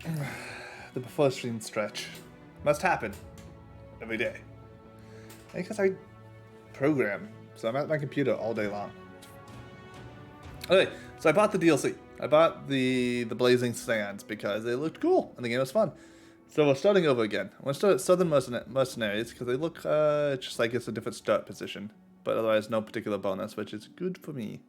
The before stream stretch must happen every day. Because I program, so I'm at my computer all day long. Okay, so I bought the DLC. I bought the Blazing Sands because they looked cool and the game was fun. So we're starting over again. I'm gonna start at Southern Mercenaries because they look just like it's a different start position, but otherwise no particular bonus, which is good for me.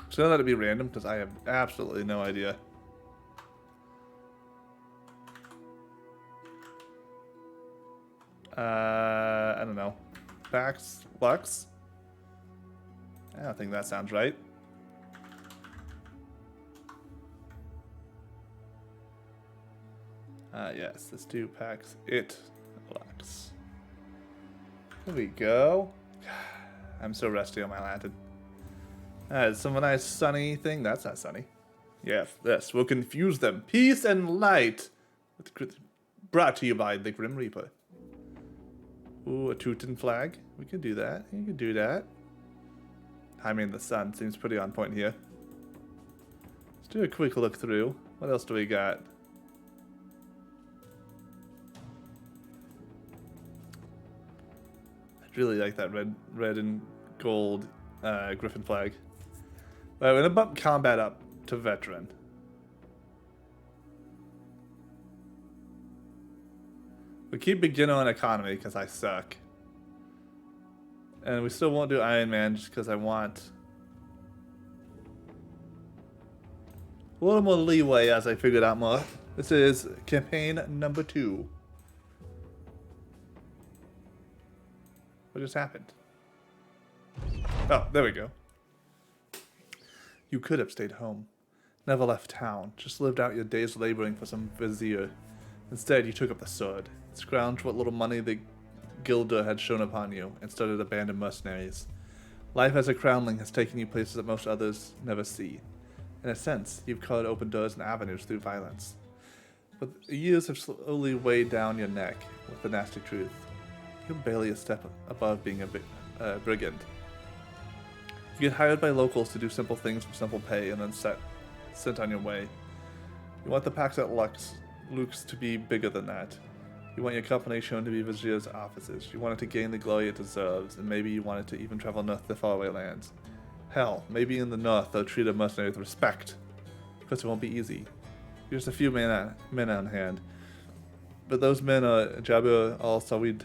So gonna let it be random because I have absolutely no idea. I don't know. Pax Lux? I don't think that sounds right. Yes, let's do Pax It Lux. Here we go. I'm so rusty on my Latin. Some nice sunny thing. That's not sunny. Yes, this will confuse them. Peace and light. Brought to you by the Grim Reaper. Ooh, a Teuton flag. We can do that. You can do that. I mean, the sun seems pretty on point here. Let's do a quick look through. What else do we got? I really like that red and gold Griffin flag. Right, we're gonna bump combat up to veteran. We keep beginner on economy because I suck. And we still won't do Iron Man just because I want a little more leeway as I figured out more. This is campaign number 2. What just happened? Oh, there we go. You could have stayed home. Never left town. Just lived out your days laboring for some vizier. Instead, you took up the sword, scrounged what little money the Gilder had shown upon you, and started a band of mercenaries. Life as a crownling has taken you places that most others never see. In a sense, you've carved open doors and avenues through violence. But the years have slowly weighed down your neck with the nasty truth. You're barely a step above being a brigand. You get hired by locals to do simple things for simple pay and then sent on your way. You want the Pax at Lux to be bigger than that. You want your company shown to be Vizier's offices. You want it to gain the glory it deserves, and maybe you want it to even travel north to faraway lands. Hell, maybe in the north they'll treat a mercenary with respect, because it won't be easy. There's a few men on hand, but those men are Jabir al-Sawid,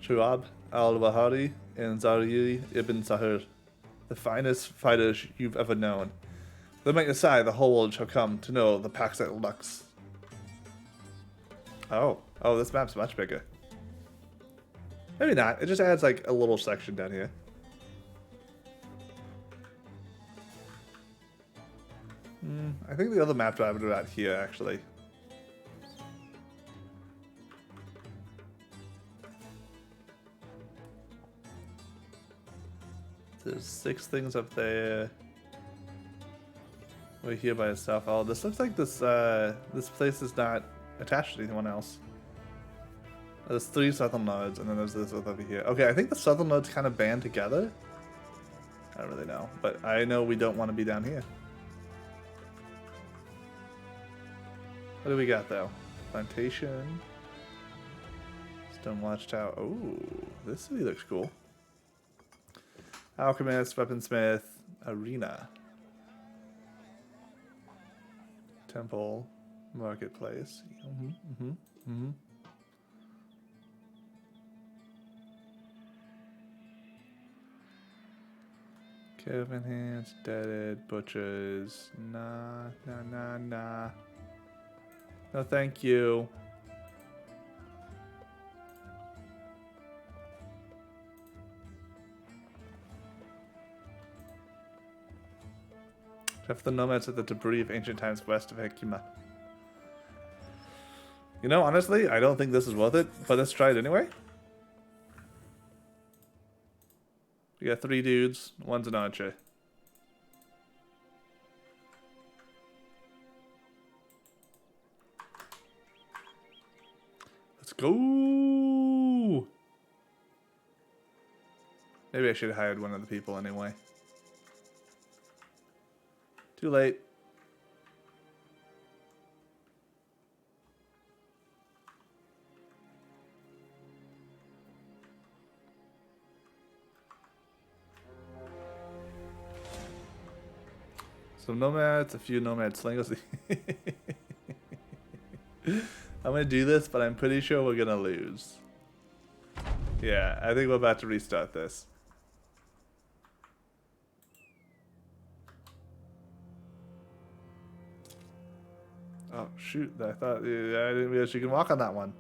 Shurab al-Wahari, and Zariri ibn Sahir, the finest fighters you've ever known. They make aside the whole world shall come to know the Pax at Lux. Oh, this map's much bigger. Maybe not. It just adds like a little section down here. I think the other map drive are out here, actually. There's 6 things up there. We're here by itself. Oh, this looks like this place is not attached to anyone else. There's 3 southern nodes, and then there's this over here. Okay, I think the southern nodes kind of band together. I don't really know, but I know we don't want to be down here. What do we got, though? Plantation. Stone Watchtower. Oh, this city looks cool. Alchemist, Weaponsmith, Arena. Temple, Marketplace. Caravan hands, deaded, butchers. Nah. No, thank you. Except for the nomads at the debris of ancient times west of Hekima. You know, honestly, I don't think this is worth it, but let's try it anyway. We got 3 dudes, one's an archer. go. Maybe I should have hired one of the people anyway. Too late. Some nomads, a few nomad slingers. I'm gonna do this, but I'm pretty sure we're gonna lose. Yeah, I think we're about to restart this. Oh shoot, I thought, yeah, I didn't realize you can walk on that one.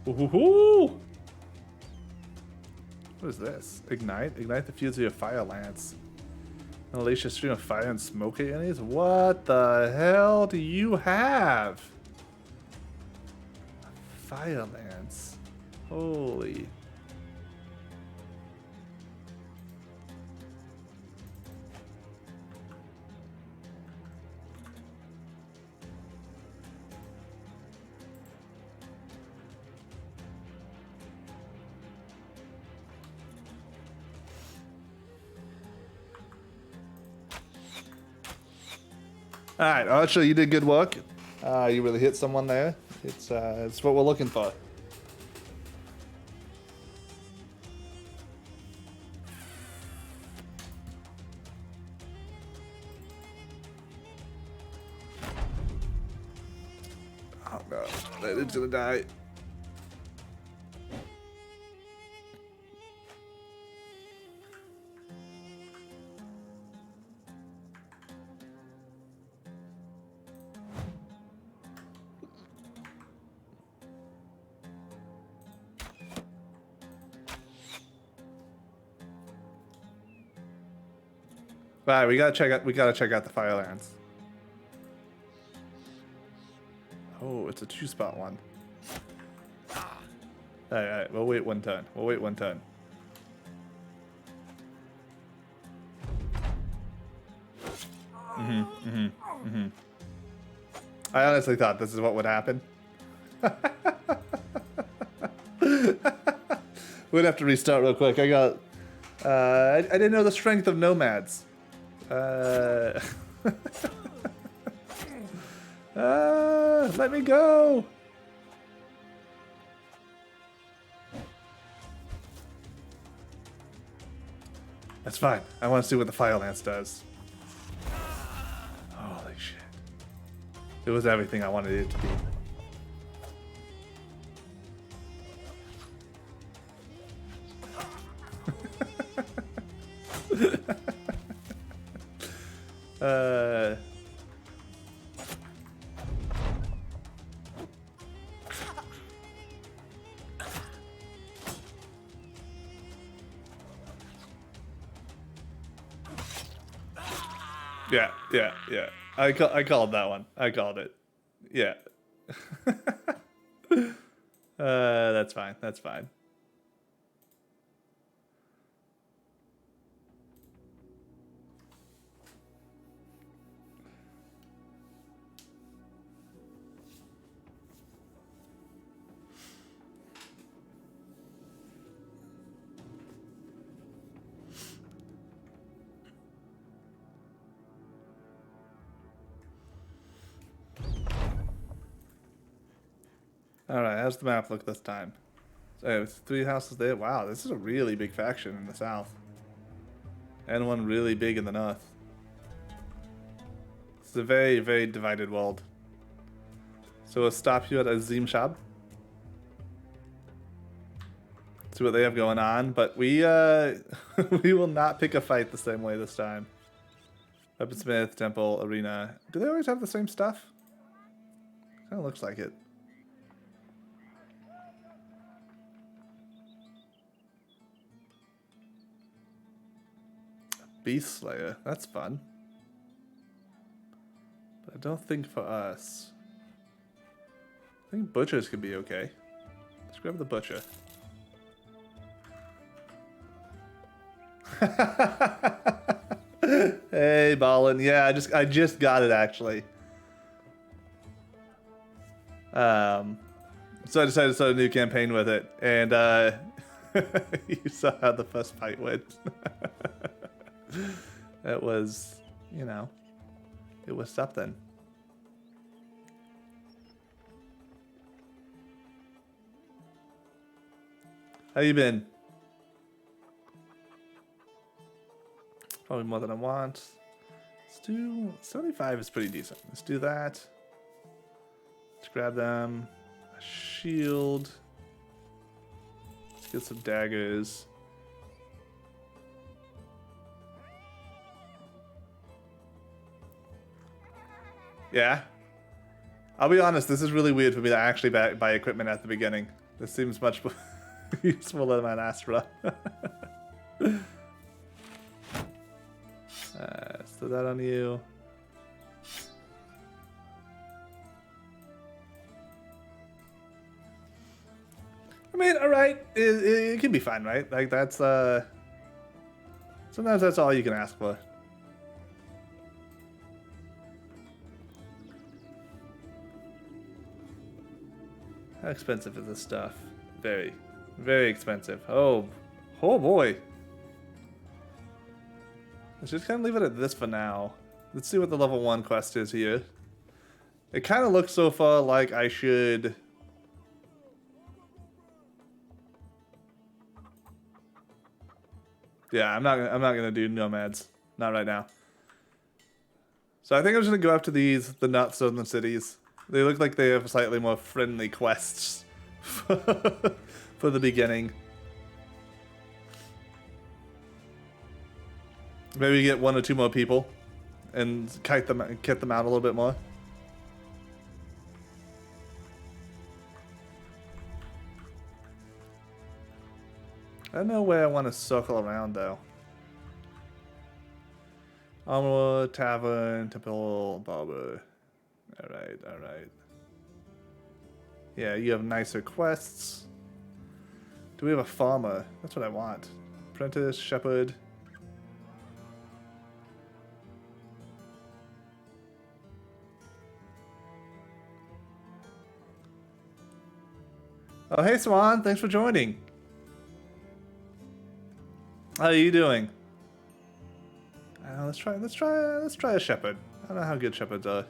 Ooh. What is this? Ignite? Ignite the fuse of your fire lance. Unleash a stream of fire and smoke at enemies? What the hell do you have? Fire lance. Holy. All right, Archer, you did good work. You really hit someone there. It's what we're looking for. Oh no, that dude's gonna die. Alright, we gotta check out the fire lance. Oh, it's a 2-spot one. Alright, we'll wait one turn. I honestly thought this is what would happen. We'd have to restart real quick. I got I didn't know the strength of nomads. Let me go. That's fine. I want to see what the fire lance does. Holy shit. It was everything I wanted it to be. Yeah. I called that one. I called it. Yeah. That's fine. Alright, how's the map look this time? So it's 3 houses there. Wow, this is a really big faction in the south. And one really big in the north. It's a very, very divided world. So we'll stop you at Azim Shab. See what they have going on, but we we will not pick a fight the same way this time. Weaponsmith, Temple, Arena. Do they always have the same stuff? Kinda looks like it. Beast Slayer, that's fun. But I don't think for us. I think Butchers could be okay. Let's grab the butcher. Hey, Ballin. Yeah, I just got it actually. So I decided to start a new campaign with it, and you saw how the first fight went. It was, you know, it was something. How you been? Probably more than I want. Let's do 75 is pretty decent. Let's do that. Let's grab them. A shield. Let's get some daggers. Yeah. I'll be honest, this is really weird for me to actually buy equipment at the beginning. This seems much more useful than an Astra. Let's throw that on you. I mean, alright, it can be fine, right? Like, that's, sometimes that's all you can ask for. How expensive is this stuff? Very, very expensive. Oh boy. Let's just kind of leave it at this for now. Let's see what the level 1 quest is here. It kind of looks so far like I should... Yeah, I'm not gonna do nomads. Not right now. So I think I'm just gonna go after the not southern cities. They look like they have slightly more friendly quests for the beginning. Maybe get 1 or 2 more people and kit them out a little bit more. I don't know where I want to circle around though. Armor, Tavern, Temple, Barber. Alright, alright. Yeah, you have nicer quests. Do we have a farmer? That's what I want. Apprentice, shepherd. Oh, hey Swan, thanks for joining. How are you doing? Let's try a shepherd. I don't know how good shepherds are.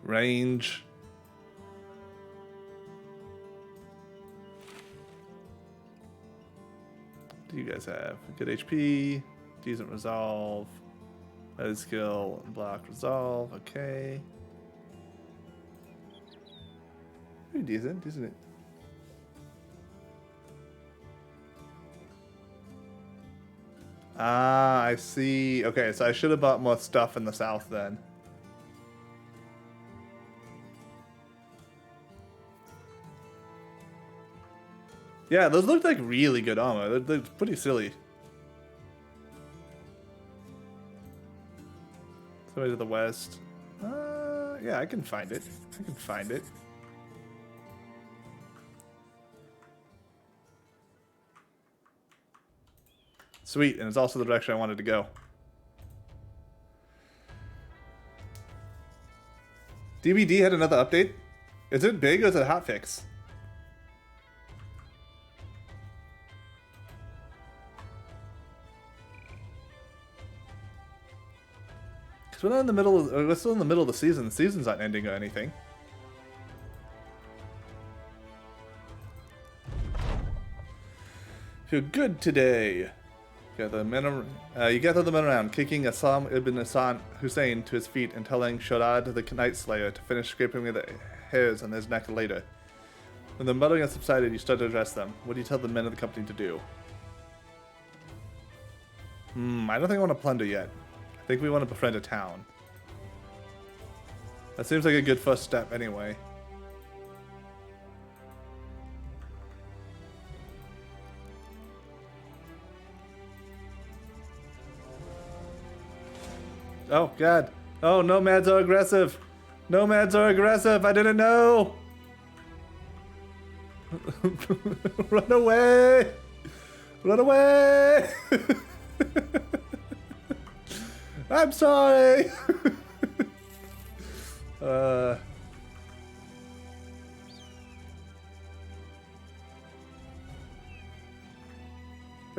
Range. What do you guys have? Good HP, decent resolve, med skill, block resolve. Okay. Pretty decent, isn't it? Ah, I see. Okay, so I should have bought more stuff in the south then. Yeah, those look like really good armor. They're pretty silly. Somebody to the west. Yeah, I can find it. I can find it. Sweet, and it's also the direction I wanted to go. DBD had another update? Is it big or is it a hotfix? Because we're not in the middle of, we're still in the middle of the season. The season's not ending or anything. Feel good today. You gather the men around, kicking Assam ibn Hussein to his feet and telling Sharad the Night Slayer to finish scraping the hairs on his neck later. When the muttering has subsided, you start to address them. What do you tell the men of the company to do? I don't think I want to plunder yet. I think we want to befriend a town. That seems like a good first step anyway. Oh, God. Oh, nomads are aggressive. Nomads are aggressive. I didn't know. Run away. Run away. I'm sorry. They're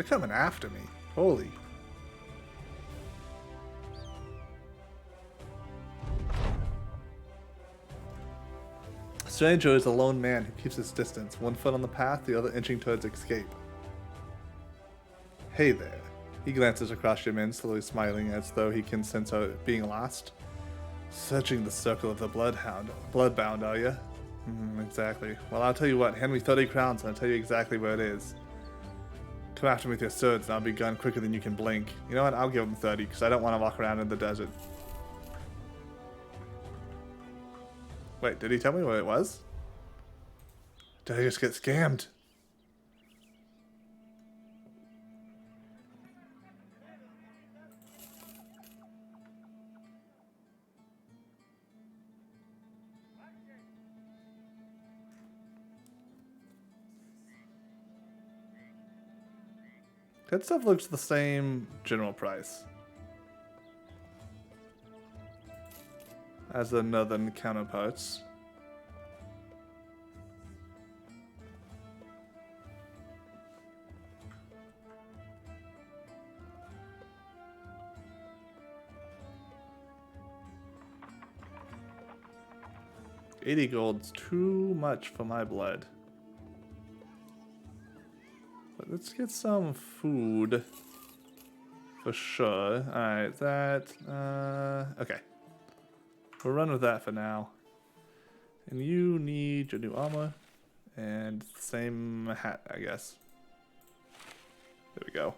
coming after me. Holy. Stranger is a lone man who keeps his distance, one foot on the path, the other inching towards escape. Hey there. He glances across your men, slowly smiling as though he can sense her being lost. Searching the circle of the bloodbound, are you? Exactly. Well, I'll tell you what, hand me 30 crowns and I'll tell you exactly where it is. Come after me with your swords and I'll be gone quicker than you can blink. You know what, I'll give him 30 because I don't want to walk around in the desert. Wait, did he tell me what it was? Did I just get scammed? That stuff looks the same general price as the northern counterparts. $80 gold's too much for my blood. But let's get some food for sure. Alright, that okay. We'll run with that for now. And you need your new armor and same hat, I guess. There we go.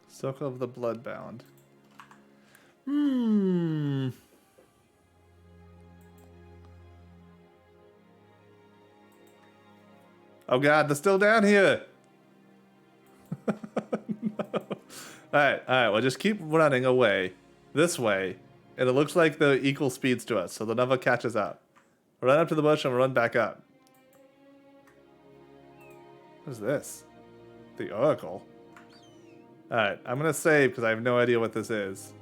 Circle of the Bloodbound. Oh god, they're still down here. No. Alright, well just keep running away. This way. And it looks like they're equal speeds to us, so the never catches up. Run up to the bush and run back up. What is this? The Oracle. Alright, I'm gonna save because I have no idea what this is.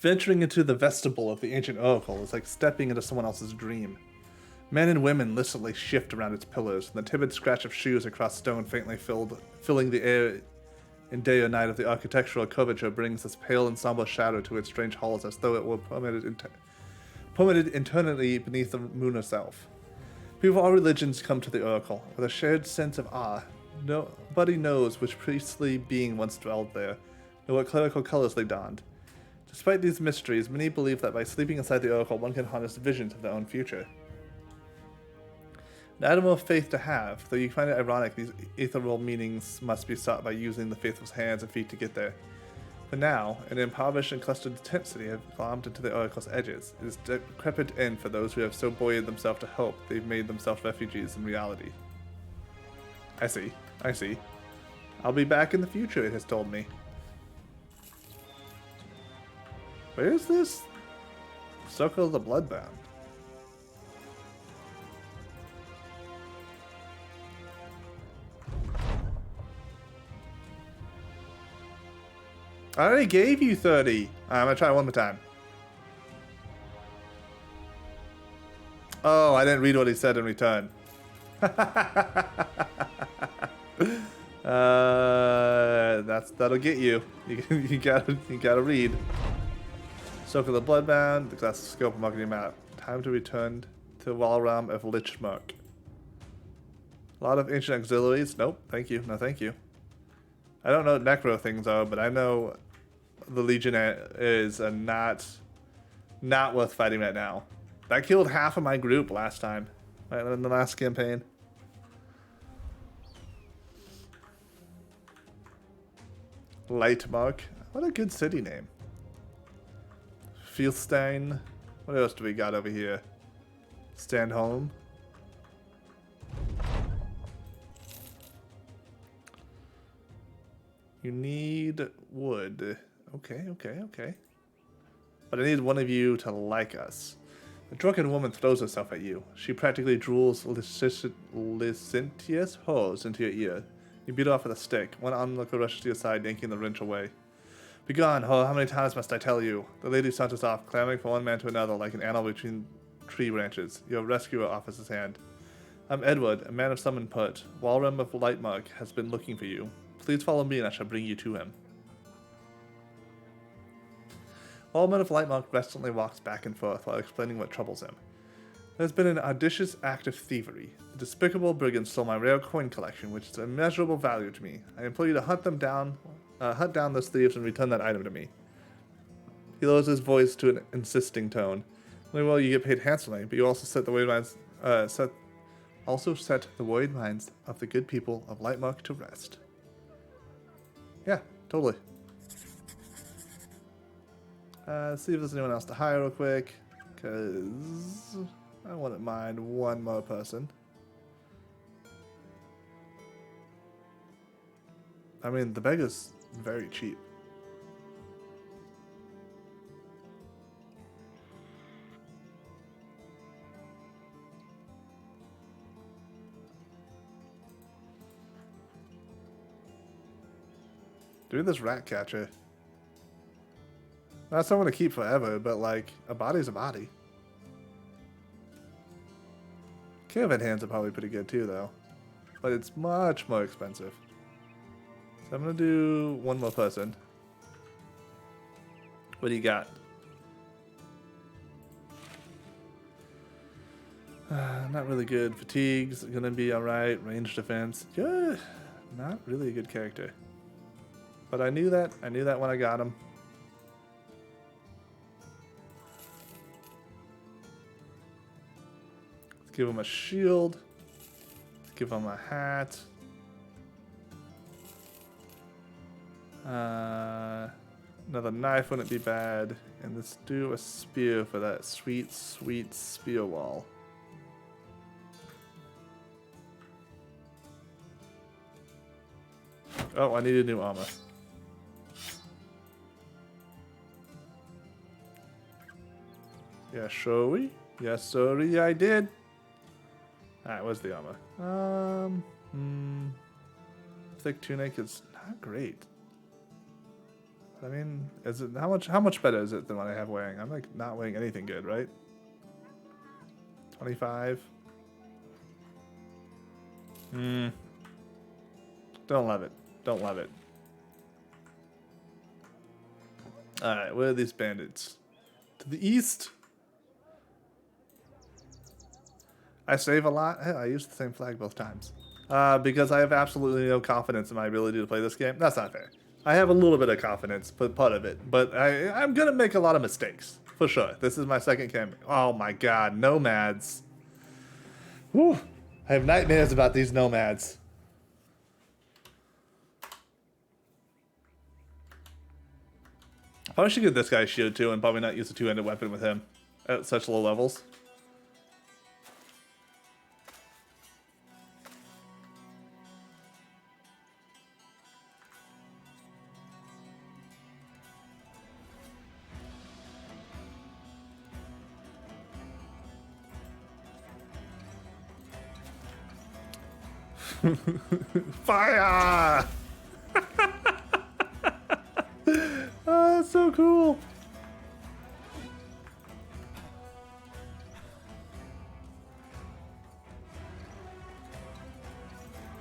Venturing into the vestibule of the ancient oracle is like stepping into someone else's dream. Men and women listlessly shift around its pillars, and the timid scratch of shoes across stone faintly filling the air in day or night of the architectural curvature brings this pale and somber shadow to its strange halls as though it were permitted internally beneath the moon herself. People of all religions come to the oracle with a shared sense of awe. Nobody knows which priestly being once dwelled there, nor what clerical colors they donned. Despite these mysteries, many believe that by sleeping inside the oracle, one can harness visions of their own future. An admirable faith to have, though you find it ironic these ethereal meanings must be sought by using the faithful's hands and feet to get there. For now, an impoverished and clustered tent city have glommed into the oracle's edges. It is a decrepit inn for those who have so buoyed themselves to hope they've made themselves refugees in reality. I see. I'll be back in the future, it has told me. Where is this? Circle of the Bloodbound. I already gave you 30. I'm gonna try one more time. Oh, I didn't read what he said in return. That'll get you. You gotta read. Circle of the Bloodbound, the class scope of marketing map. Time to return to the Walram of Lichmark. A lot of ancient auxiliaries. Nope, thank you. No, thank you. I don't know what necro things are, but I know the Legion is not worth fighting right now. That killed half of my group last time, right, in the last campaign. Lightmark. What a good city name. Fieldstein. What else do we got over here? Stanholm. You need wood. Okay, okay, okay. But I need one of you to like us. A drunken woman throws herself at you. She practically drools licentious hose into your ear. You beat her off with a stick. One onlooker rushes to your side, yanking the wrench away. Begone, ho, how many times must I tell you? The lady saunters off, clambering from one man to another like an animal between tree branches. Your rescuer offers his hand. I'm Edward, a man of some import. Walram of Lightmark has been looking for you. Please follow me and I shall bring you to him. Walram of Lightmark restlessly walks back and forth while explaining what troubles him. There has been an audacious act of thievery. A despicable brigand stole my rare coin collection, which is of immeasurable value to me. I implore you to hunt down those thieves and return that item to me. He lowers his voice to an insisting tone. Only well, you get paid handsomely, but you also set the worried minds of the good people of Lightmark to rest. Yeah, totally. See if there's anyone else to hire real quick, because I wouldn't mind one more person. I mean, the beggar's very cheap. Do this rat catcher. Not someone to keep forever, but like, a body's a body. Caravan hands are probably pretty good too, though. But it's much more expensive. So I'm gonna do one more person. What do you got? Not really good. Fatigue's gonna be alright. Range defense. Good. Not really a good character. But I knew that. I knew that when I got him. Let's give him a shield. Let's give him a hat. Another knife wouldn't be bad. And let's do a spear for that sweet, sweet spear wall. Oh, I need a new armor. Yeah, shall we? Yes, sorry, I did. Alright, where's the armor? Thick tunic is not great. I mean, is it how much better is it than what I have wearing? I'm like not wearing anything good, right? 25. Don't love it. Don't love it. Alright, where are these bandits? To the east. I save a lot. Hey, I used the same flag both times. Because I have absolutely no confidence in my ability to play this game. That's not fair. I have a little bit of confidence, but part of it. But I'm going to make a lot of mistakes. For sure. This is my second campaign. Oh my god, nomads. Whew. I have nightmares about these nomads. Probably should get this guy shield too and probably not use a two-handed weapon with him at such low levels. Fire! Oh, that's so cool.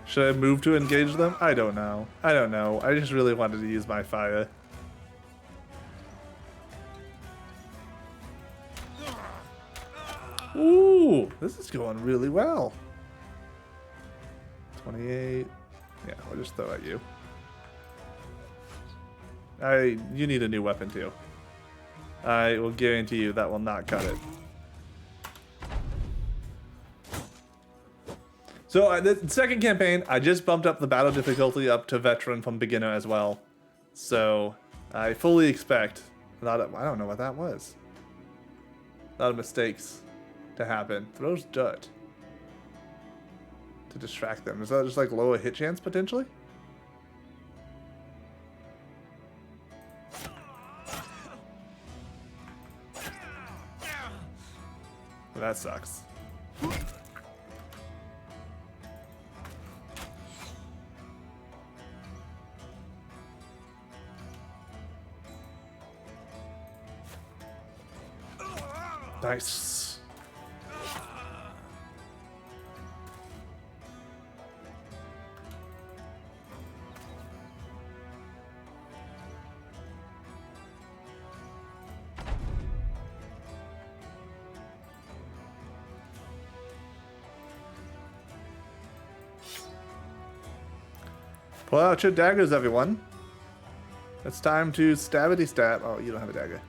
Should I move to engage them? I don't know. I don't know. I just really wanted to use my fire. Ooh, this is going really well. 28. Yeah, we'll just throw at you. You need a new weapon too. I will guarantee you that will not cut it. So the second campaign, I just bumped up the battle difficulty up to veteran from beginner as well. So I fully expect a lot of, I don't know what that was. A lot of mistakes to happen. Throws dirt to distract them. Is that just like lower hit chance potentially? That sucks. Nice. Pull out your daggers, everyone. It's time to stabbity stab. Oh, you don't have a dagger.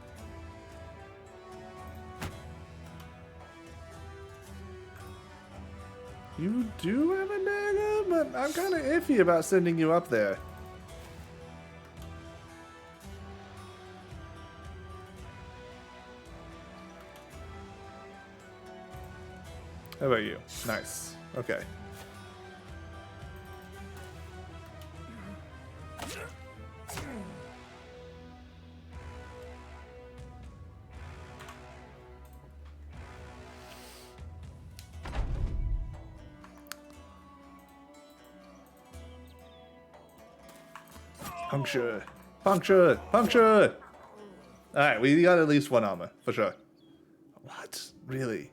You do have a dagger, but I'm kind of iffy about sending you up there. How about you? Nice. Okay. Puncture. Puncture. Puncture. Alright, we got at least one armor, for sure. What? Really?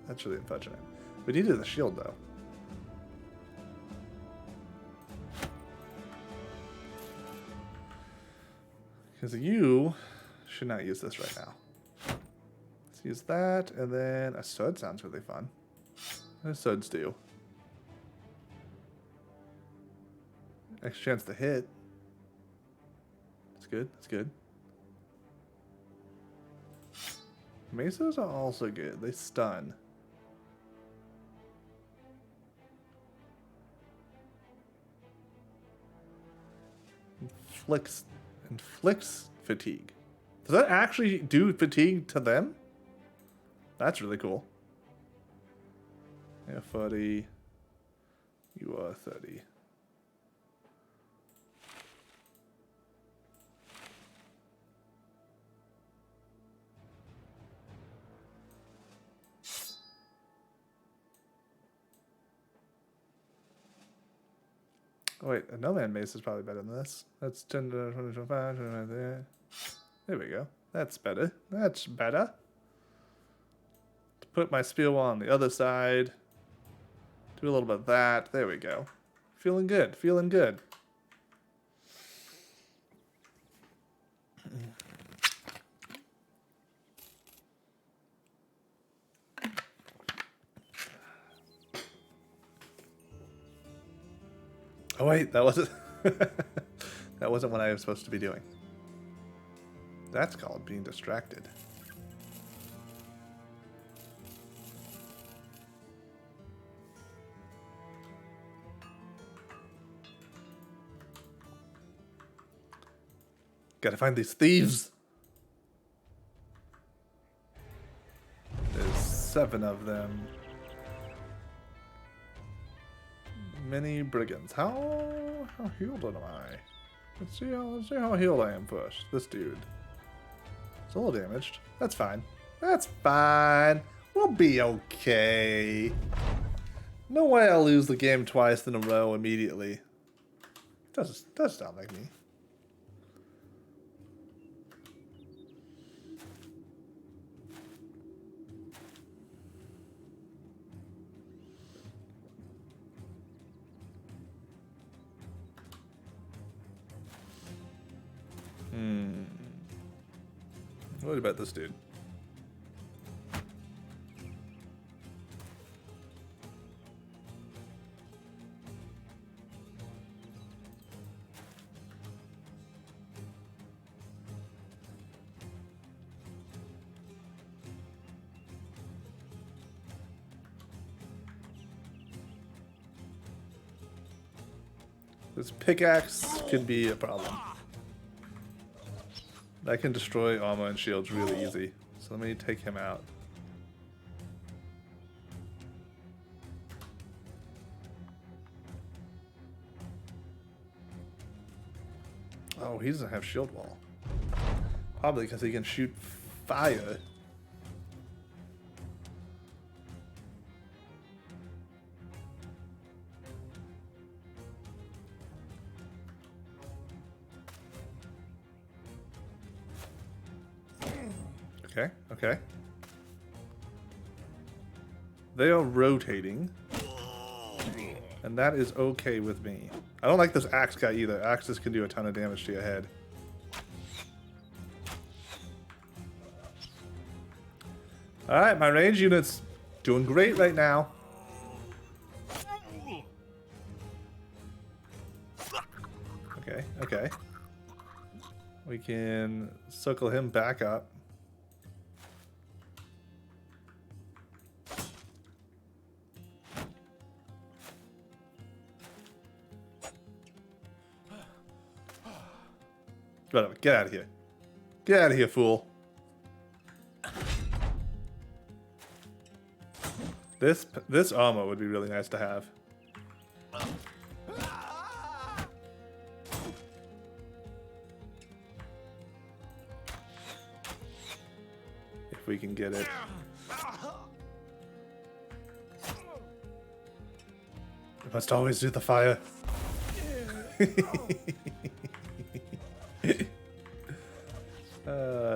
That's really unfortunate. We needed the shield, though. Because you should not use this right now. Let's use that, and then a sword sounds really fun. What do swords do? Extra chance to hit. That's good. That's good. Mesas are also good. They stun. Inflicts fatigue. Does that actually do fatigue to them? That's really cool. Yeah, 40. You are 30. Oh, wait, a nomad mace is probably better than this. That's 10 to 20, 25, 25 there. There we go. That's better. That's better. To put my spear wall on the other side. Do a little bit of that. There we go. Feeling good. Feeling good. Oh wait, that wasn't that wasn't what I was supposed to be doing. That's called being distracted. Gotta find these thieves. There's 7 of them. Many brigands. How healed am I? Let's see how healed I am first. This dude. It's a little damaged. That's fine. That's fine. We'll be okay. No way I'll lose the game twice in a row immediately. Does sound like me. What about this dude? This pickaxe could be a problem. That can destroy armor and shields really easy. So let me take him out. Oh, he doesn't have shield wall. Probably because he can shoot fire. Okay, okay. They are rotating. And that is okay with me. I don't like this axe guy either. Axes can do a ton of damage to your head. Alright, my range unit's doing great right now. Okay, okay. We can circle him back up. Whatever, get out of here. Get out of here, fool. This armor would be really nice to have. If we can get it. We must always do the fire.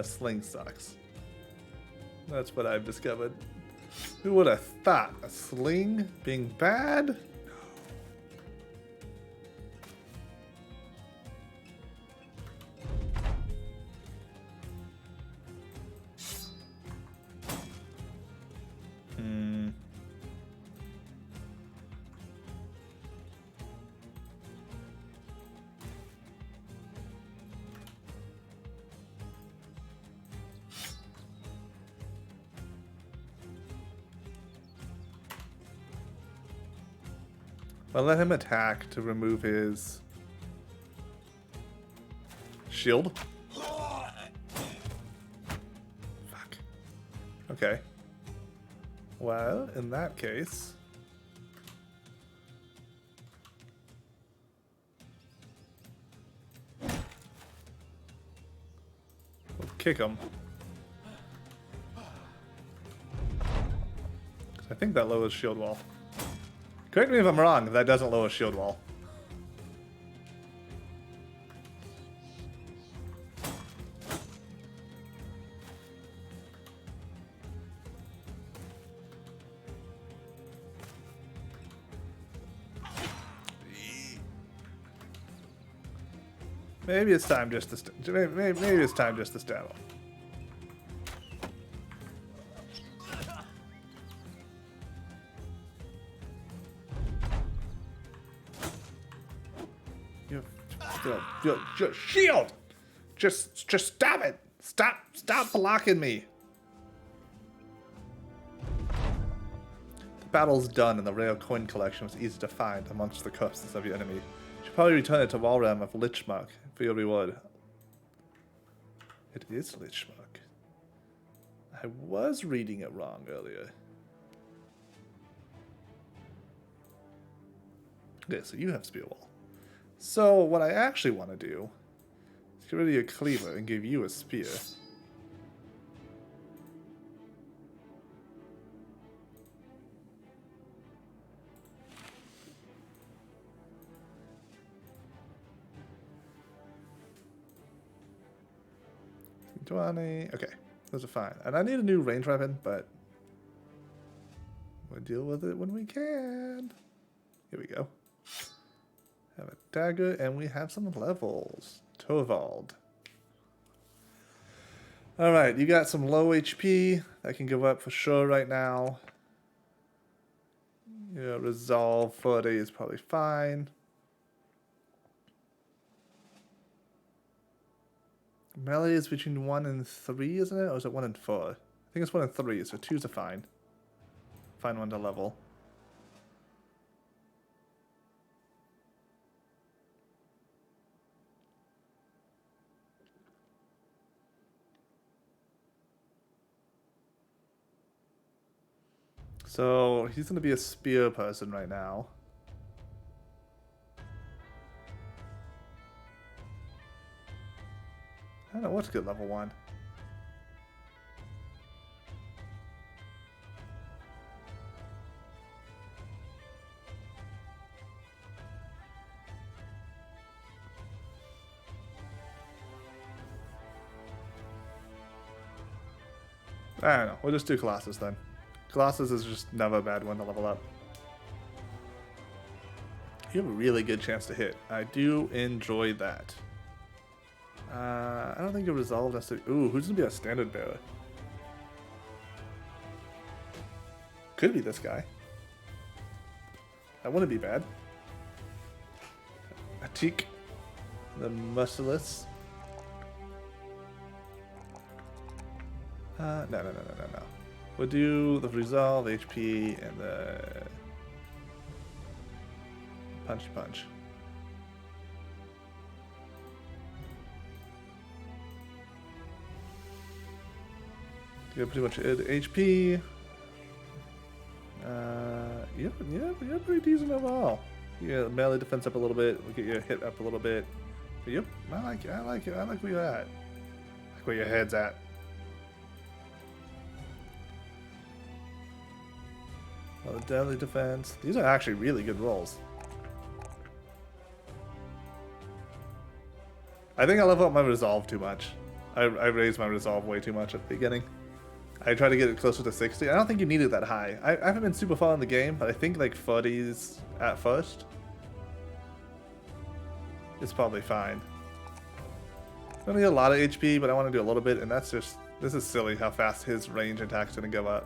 Sling sucks. That's what I've discovered. Who would have thought a sling being bad? I'll let him attack to remove his shield. Fuck. Okay. Well, in that case... we'll kick him. I think that lowers shield wall. Correct me if I'm wrong, that doesn't lower shield wall. Maybe it's time just to maybe it's time just to stab him. Your shield! Just stop it! Stop blocking me! The battle's done and the rare coin collection was easy to find amongst the corpses of your enemy. You should probably return it to Walram of Lichmark for your reward. It is Lichmark. I was reading it wrong earlier. Okay, so you have Spear Wall. So, what I actually want to do is get rid of your cleaver and give you a spear. Okay, those are fine. And I need a new range weapon, but we'll deal with it when we can. Here we go. Have a dagger, and we have some levels. Torvald. Alright, you got some low HP. That can go up for sure right now. Yeah, Resolve 40 is probably fine. Melee is between 1 and 3, isn't it? Or is it 1 and 4? I think it's 1 and 3, so 2's a fine. Fine one to level. So he's gonna be a spear person right now. I don't know what's good level 1. I don't know. We'll just do Colossus then. Colossus is just never a bad one to level up. You have a really good chance to hit. I do enjoy that. I don't think you resolve necessarily. Ooh, who's gonna be a standard bearer? Could be this guy. That wouldn't be bad. Atik, the Merciless. No. We'll do the Resolve, HP, and the Punch. You pretty much HP. You're pretty decent overall. You get melee defense up a little bit. We'll get your hit up a little bit. But yep, I like it. I like where you're at. I like where your head's at. Oh, the deadly defense. These are actually really good rolls. I think I level up my resolve too much. I raised my resolve way too much at the beginning. I tried to get it closer to 60. I don't think you need it that high. I haven't been super far in the game, but I think like 40s at first is probably fine. I don't need a lot of HP, but I want to do a little bit, and that's just... This is silly how fast his range attack's going to go up.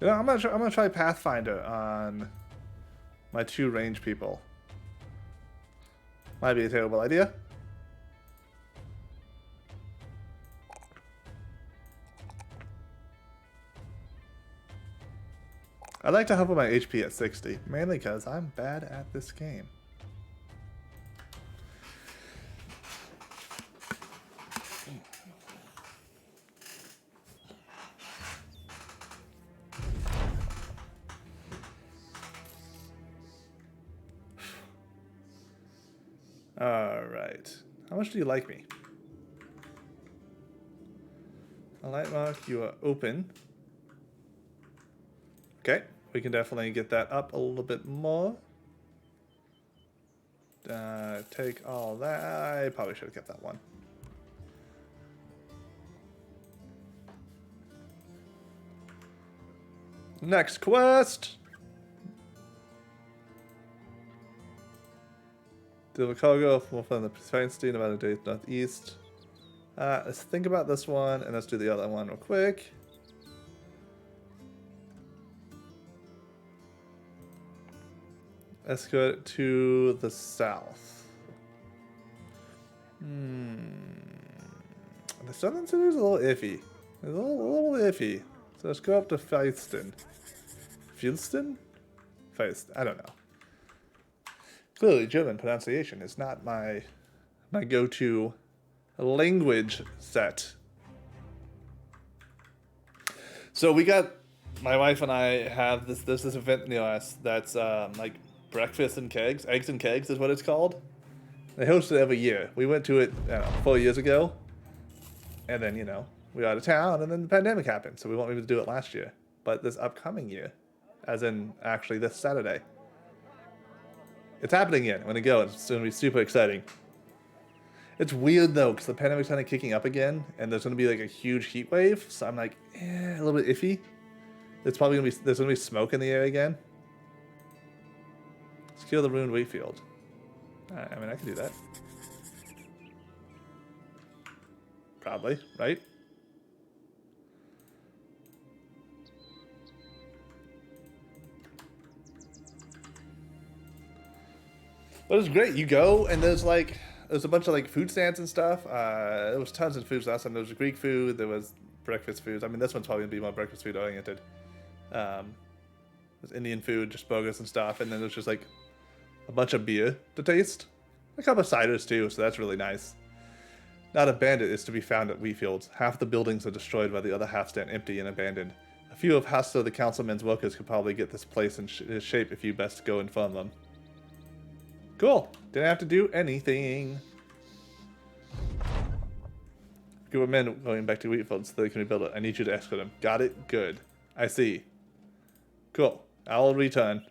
Yeah, I'm gonna try Pathfinder on my 2 range people. Might be a terrible idea. I like to hover my HP at 60, mainly because I'm bad at this game. Alright. How much do you like me? A light mark, you are open. Okay, we can definitely get that up a little bit more. Take all that. I probably should have kept that one. Next quest! The cargo from the Feinstein about a day northeast. Let's think about this one and let's do the other one real quick. Let's go to the south. The southern city is a little iffy. It's a little iffy. So let's go up to Feiston. Feiston? Feist. I don't know. Clearly, German pronunciation is not my go-to language set. So we got, my wife and I have this event near us that's like breakfast and kegs, eggs and kegs is what it's called. They host it every year. We went to it, I don't know, 4 years ago, and then we were out of town, and then the pandemic happened, so we weren't able to do it last year. But this upcoming year, as in actually this Saturday. It's happening again. I'm going to go. It's going to be super exciting. It's weird, though, because the pandemic's kind of kicking up again, and there's going to be, like, a huge heat wave, so I'm like, a little bit iffy. There's going to be smoke in the air again. Secure the ruined wheat field. I mean, I can do that. Probably, right? But it's great. You go and there's a bunch of like food stands and stuff. There was tons of food last time. There was Greek food. There was breakfast foods. I mean, this one's probably gonna be more breakfast food oriented. There's Indian food, just burgers and stuff, and then there's just like a bunch of beer to taste. A couple of ciders too, so that's really nice. Not a bandit is to be found at Wheatfields. Half the buildings are destroyed while the other half stand empty and abandoned. A few of Hasto the councilman's workers could probably get this place in shape if you best go inform them. Cool. Didn't have to do anything. Group of men going back to Wheatfields so they can rebuild it. I need you to escort them. Got it? Good. I see. Cool. I'll return.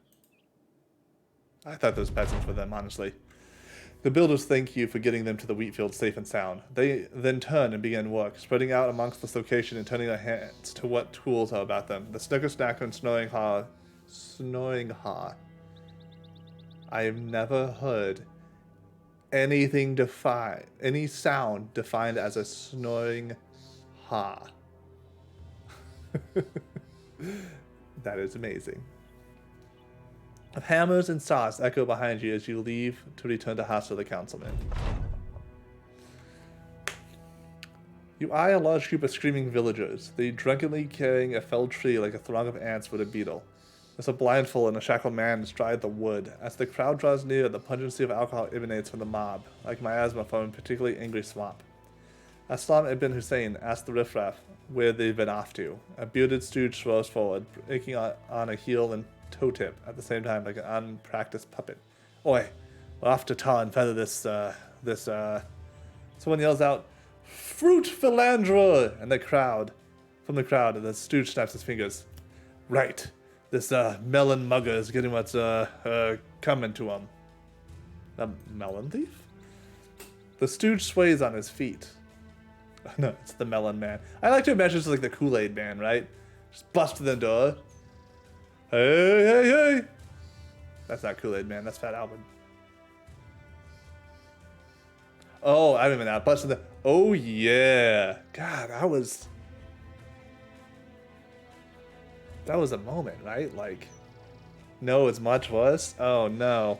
I thought those peasants were them, honestly. The builders thank you for getting them to the wheatfield safe and sound. They then turn and begin work, spreading out amongst this location and turning their hands to what tools are about them. The snicker snacker and snoring ha. Snoring ha. I have never heard anything defined, any sound defined as a snoring ha. That is amazing. Hammers and saws echo behind you as you leave to return to Hasto the councilman. You eye a large group of screaming villagers, they drunkenly carrying a felled tree like a throng of ants with a beetle. There's a blindfold and a shackled man astride the wood. As the crowd draws near, the pungency of alcohol emanates from the mob, like miasma from a particularly angry swamp. Aslam ibn Hussein asks the riffraff where they've been off to. A bearded stooge throws forward, breaking on a heel and toe tip at the same time like an unpracticed puppet. Oi, we're off to tar and feather this. Someone yells out, "Fruit philandra!" And from the crowd, the stooge snaps his fingers. Right, this melon mugger is getting what's coming to him. A melon thief? The stooge sways on his feet. No, it's the melon man. I like to imagine it's like the Kool-Aid man, right? Just bust the door. Hey, hey, hey! That's not Kool-Aid man, that's Fat Albert. Oh, I remember now. Busting the. Oh, yeah. God, that was a moment, right? Like, no, it's much worse. Oh, no.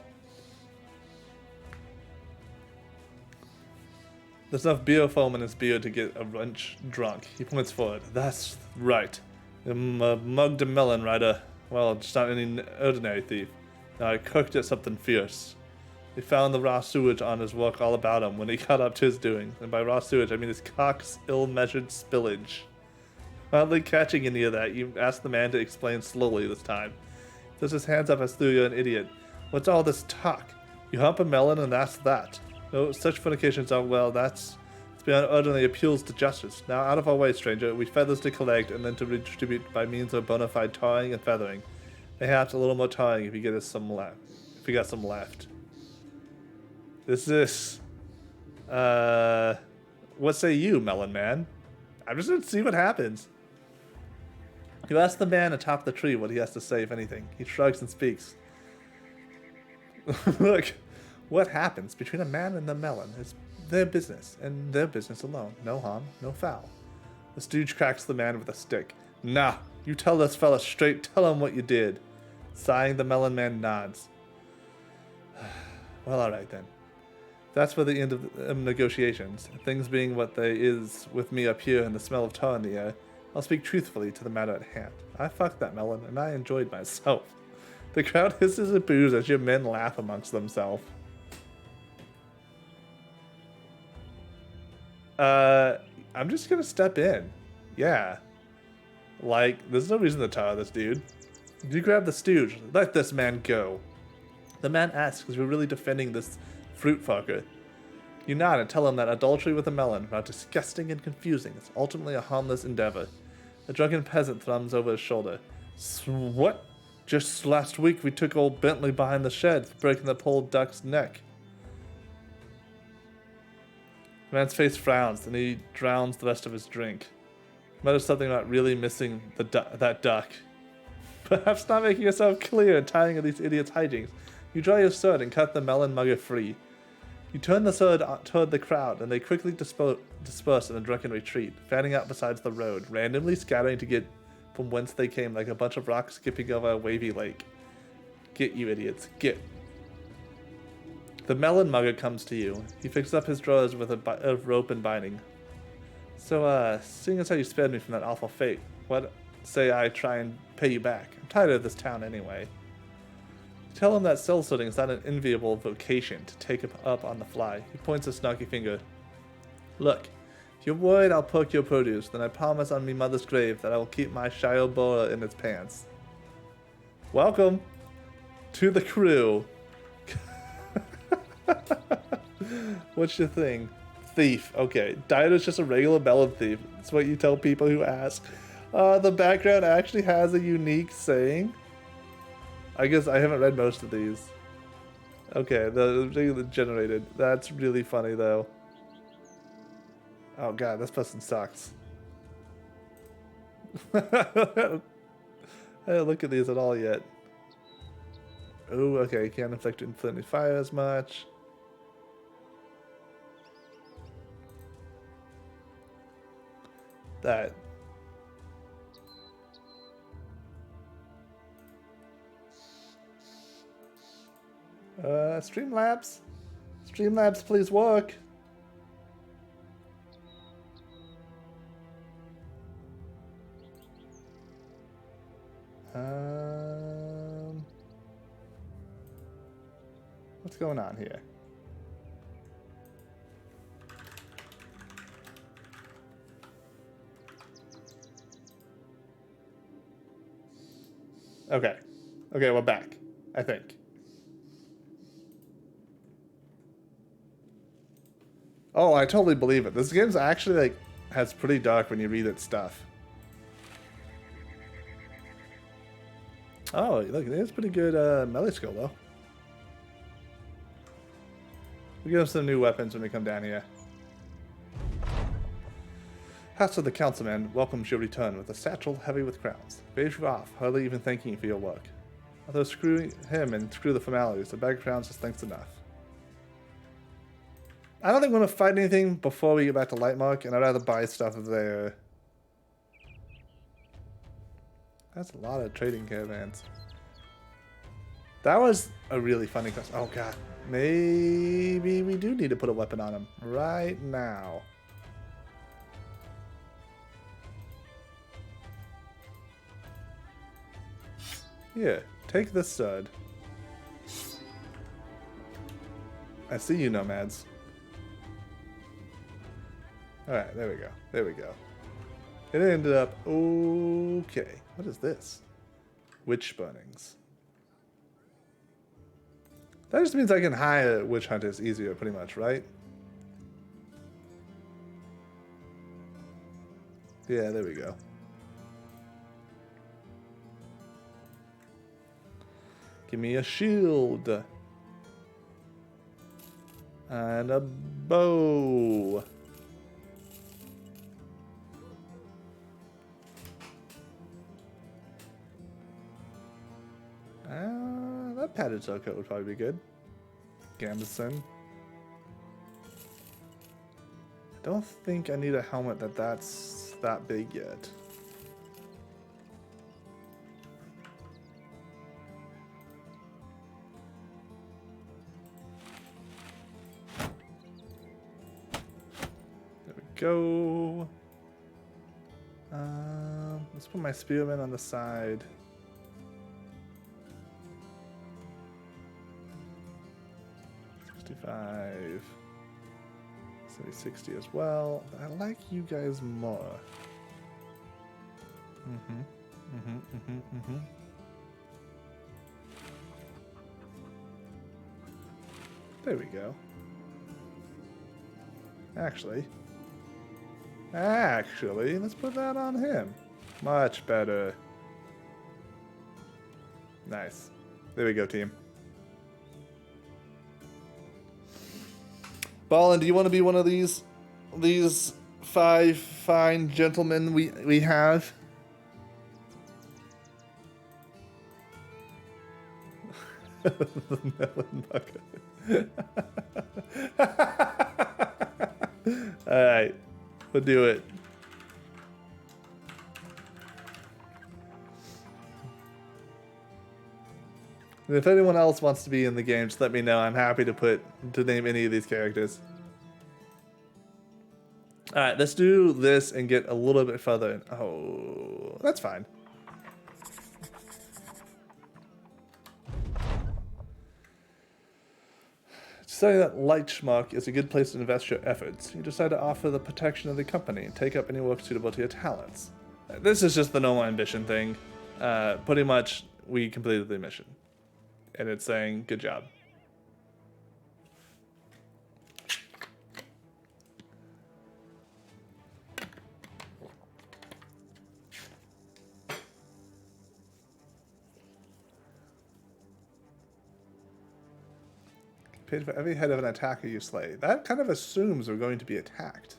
There's enough beer foam in his beard to get a wrench drunk. He points forward. That's right. Mugged a melon rider. Well, just not any ordinary thief. Now, I cooked at something fierce. He found the raw sewage on his work all about him when he got up to his doing. And by raw sewage, I mean his cock's ill-measured spillage. Hardly catching any of that, you ask the man to explain slowly this time. He throws his hands up as though you're an idiot. What's all this talk? You hump a melon and that's that. No, such fornications are, well, it's beyond ordinary appeals to justice. Now, out of our way, stranger, we feathers to collect and then to redistribute by means of bona fide tarring and feathering. Perhaps a little more tarring if you get us some left. If you got some left. This. What say you, Melon Man? I'm just gonna see what happens. You ask the man atop the tree what he has to say, if anything. He shrugs and speaks. Look. What happens between a man and the melon is their business, and their business alone. No harm, no foul. The stooge cracks the man with a stick. Nah, you tell this fella straight, tell him what you did. Sighing, the melon man nods. Well, alright then. That's for the end of negotiations. Things being what they is with me up here and the smell of tar in the air, I'll speak truthfully to the matter at hand. I fucked that melon, and I enjoyed myself. The crowd hisses and boos as your men laugh amongst themselves. I'm just gonna step in. Yeah. Like, there's no reason to tar this dude. You grab the stooge. Let this man go. The man asks, "You're really defending this fruit fucker?" You nod and tell him that adultery with a melon, while disgusting and confusing, is ultimately a harmless endeavor. The drunken peasant thrums over his shoulder. What? Just last week we took old Bentley behind the shed for breaking the poor duck's neck. The man's face frowns, and he drowns the rest of his drink. He mutters something about really missing that duck. Perhaps not making yourself clear and tiring of these idiots' hijinks. You draw your sword and cut the melon mugger free. You turn the sword toward the crowd, and they quickly disperse in a drunken retreat, fanning out besides the road, randomly scattering to get from whence they came like a bunch of rocks skipping over a wavy lake. Get, you idiots, get. The melon mugger comes to you. He fixes up his drawers with a rope and binding. So, seeing as how you spared me from that awful fate, what say I try and pay you back? I'm tired of this town anyway. Tell him that cell sorting is not an enviable vocation to take up on the fly. He points a snarky finger. Look, if you're worried I'll poke your produce, then I promise on me mother's grave that I will keep my Shiobora in its pants. Welcome to the crew. What's your thing? Thief. Okay. Dino's just a regular melon thief. That's what you tell people who ask. The background actually has a unique saying. I guess I haven't read most of these. Okay, the generated. That's really funny though. Oh god, this person sucks. I didn't look at these at all yet. Oh, okay, can't inflict friendly fire as much. That. Streamlabs. Streamlabs, please work. What's going on here? Okay. Okay, we're back, I think. Oh, I totally believe it. This game's actually, like, has pretty dark when you read its stuff. Oh, look, it is pretty good melee skill, though. We'll give him some new weapons when we come down here. House of the Councilman welcomes your return with a satchel heavy with crowns. Waves you off, hardly even thanking you for your work. Although screw him and screw the formalities, the bag of crowns is thanks enough. I don't think we're going to fight anything before we get back to Lightmark, and I'd rather buy stuff there. That's a lot of trading caravans. That was a really funny question. Oh god. Maybe we do need to put a weapon on him right now. Here, take this stud. I see you, nomads. Alright, there we go. There we go. It ended up okay. What is this? Witch burnings. That just means I can hire witch hunters easier, pretty much, right? Yeah, there we go. Give me a shield. And a bow. That padded tailcoat would probably be good. Gambeson. I don't think I need a helmet that's that big yet. There we go. Let's put my spearman on the side. Say 60 as well. I like you guys more. There we go. Actually, let's put that on him. Much better. Nice. There we go, team. Ballin, do you want to be one of these five fine gentlemen we have? Alright, we'll do it. And if anyone else wants to be in the game, just let me know. I'm happy to name any of these characters. Alright, let's do this and get a little bit further in. Oh, that's fine. Deciding that Lightschmuck is a good place to invest your efforts, you decide to offer the protection of the company and take up any work suitable to your talents. This is just the normal ambition thing. Pretty much, we completed the mission. And it's saying, good job. Paid for every head of an attacker you slay. That kind of assumes we're going to be attacked.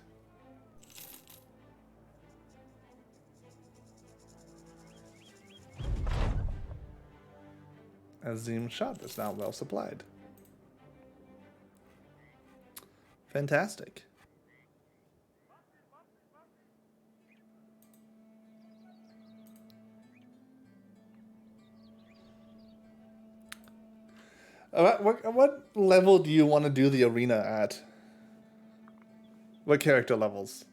Azim shop is now well supplied. Fantastic. What level do you want to do the arena at? What character levels?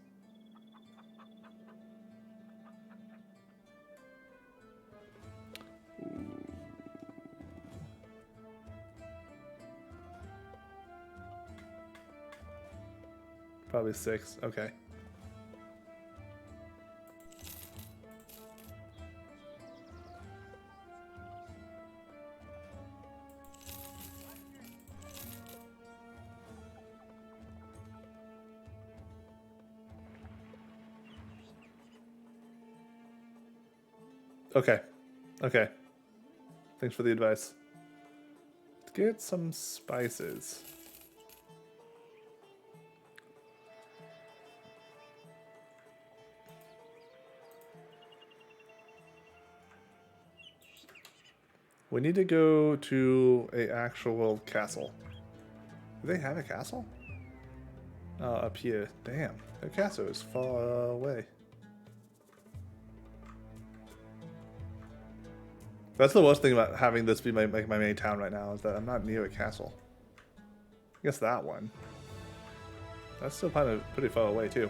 Probably 6. Okay. Okay. Okay. Thanks for the advice. Let's get some spices. We need to go to a actual castle. Do they have a castle? Up here. Damn. Their castle is far away. That's the worst thing about having this be my main town right now, is that I'm not near a castle. I guess that one. That's still kind of pretty far away too.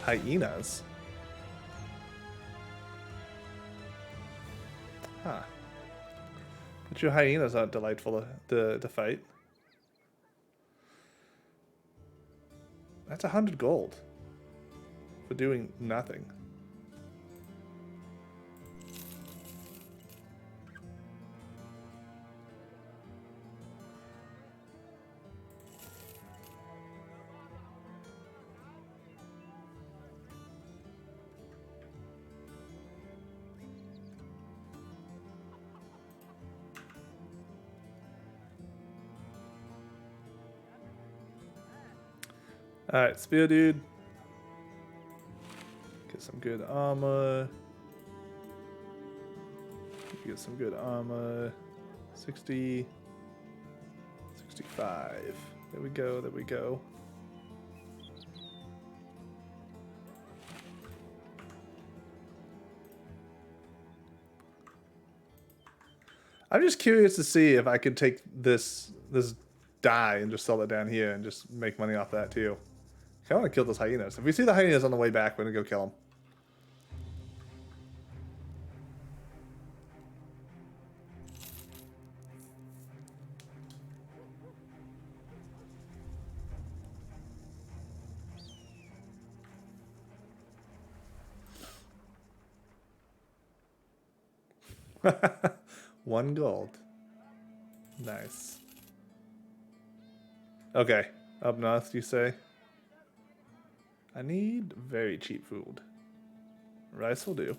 Hyenas. Huh. But your hyenas aren't delightful to fight. That's 100 gold. For doing nothing. Alright, spear dude. Get some good armor. Get some good armor. 60. 65. There we go, there we go. I'm just curious to see if I could take this dye and just sell it down here and just make money off that too. I want to kill those hyenas. If we see the hyenas on the way back, we're gonna go kill them. 1 gold. Nice. Okay, up north, you say? I need very cheap food. Rice will do.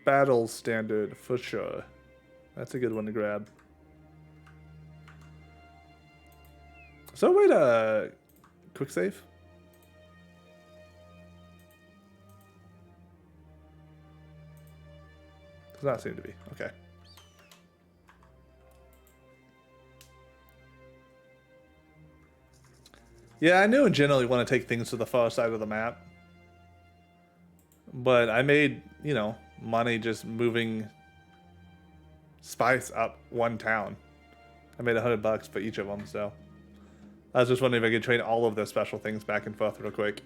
Battle standard for sure. That's a good one to grab. So wait, quick save? Does not seem to be. Okay. Yeah, I knew in general you want to take things to the far side of the map. But I made, you know, money just moving spice up one town. I made $100 for each of them, so. I was just wondering if I could trade all of those special things back and forth real quick.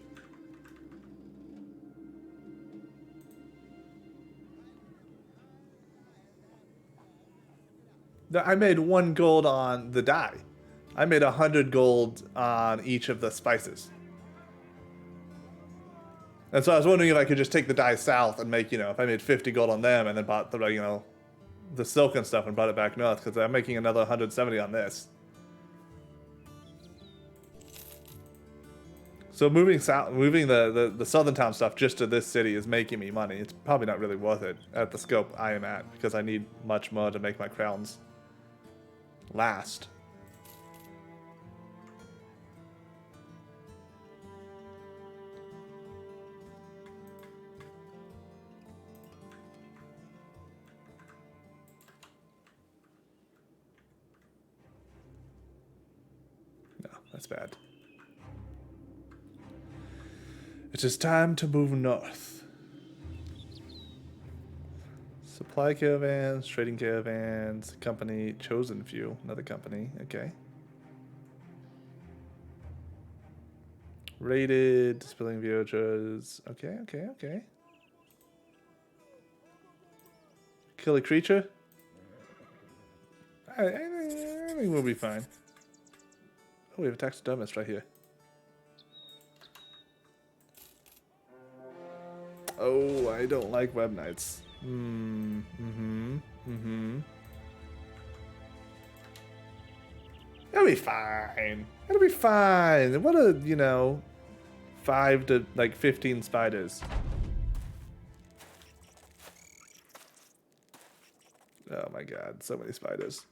I made 1 gold on the dye. I made 100 gold on each of the spices. And so I was wondering if I could just take the dye south and make, you know, if I made 50 gold on them and then bought the, you know, the silk and stuff and brought it back north, because I'm making another 170 on this. So moving south, moving the southern town stuff just to this city is making me money. It's probably not really worth it at the scope I am at, because I need much more to make my crowns last. No, that's bad. It is time to move north. Supply caravans, trading caravans, company, chosen few, another company, okay. Raided, dispelling villagers, okay, okay, okay. Kill a creature? I think we'll be fine. Oh, we have a taxidermist right here. Oh, I don't like web knights. It'll be fine. It'll be fine. What a, you know, 5 to like 15 spiders. Oh my god, so many spiders.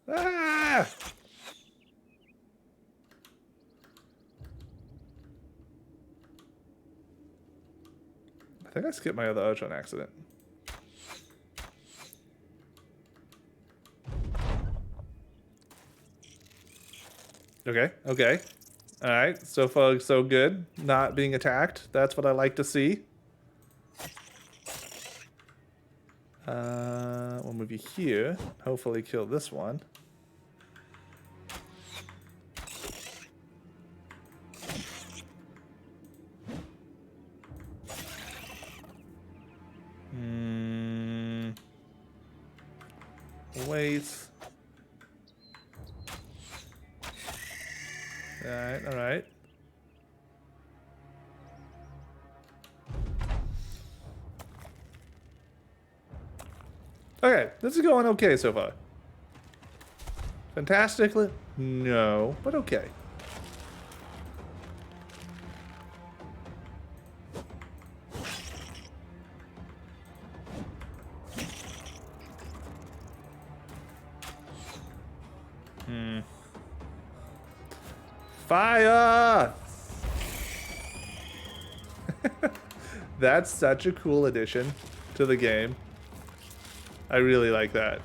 Ah! I think I skipped my other archer on accident. Okay, okay. Alright, so far so good. Not being attacked. That's what I like to see. We'll move you here. Hopefully kill this one. Wait. Alright, alright. Okay, this is going okay so far. Fantastically? No, but okay. Fire! That's such a cool addition to the game. I really like that.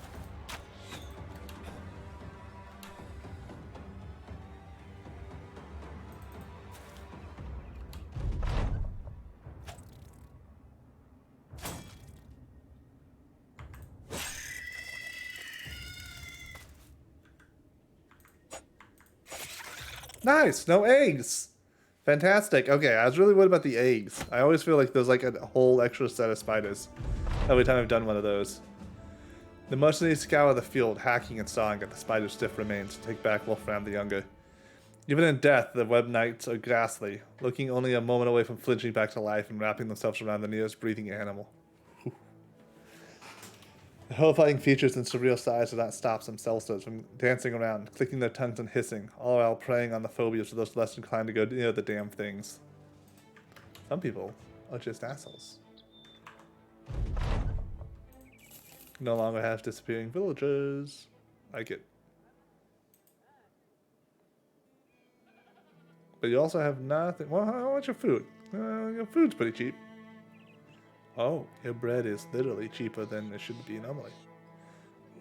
Nice, no eggs. Fantastic. Okay, I was really worried about the eggs. I always feel like there's like a whole extra set of spiders every time I've done one of those. The mercenaries scour the field, hacking and sawing at the spider's stiff remains to take back Wolfram the Younger. Even in death, the web knights are ghastly, looking only a moment away from flinching back to life and wrapping themselves around the nearest breathing animal. The horrifying features and surreal size do not stop some sellswords from dancing around, clicking their tongues and hissing, all while preying on the phobias of those less inclined to go near the damn things. Some people are just assholes. No longer have disappearing villagers. Like it. But you also have nothing. Well, how much your food? Your food's pretty cheap. Oh, your bread is literally cheaper than it should be normally.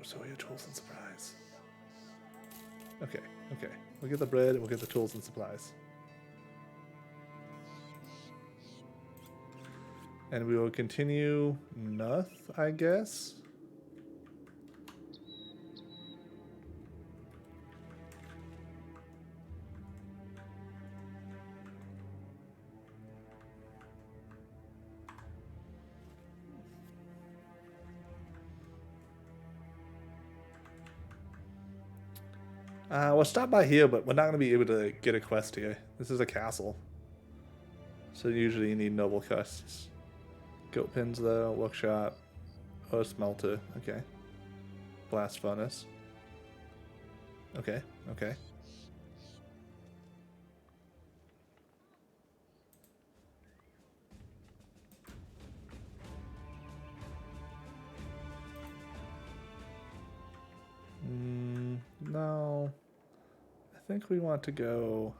So are your tools and supplies. Okay, okay. We'll get the bread and we'll get the tools and supplies. And we will continue north, I guess. We'll stop by here, but we're not going to be able to get a quest here. This is a castle. So usually you need noble quests. Goat pins though, workshop, or smelter, okay. Blast furnace. Okay, okay. No. I think we want to go...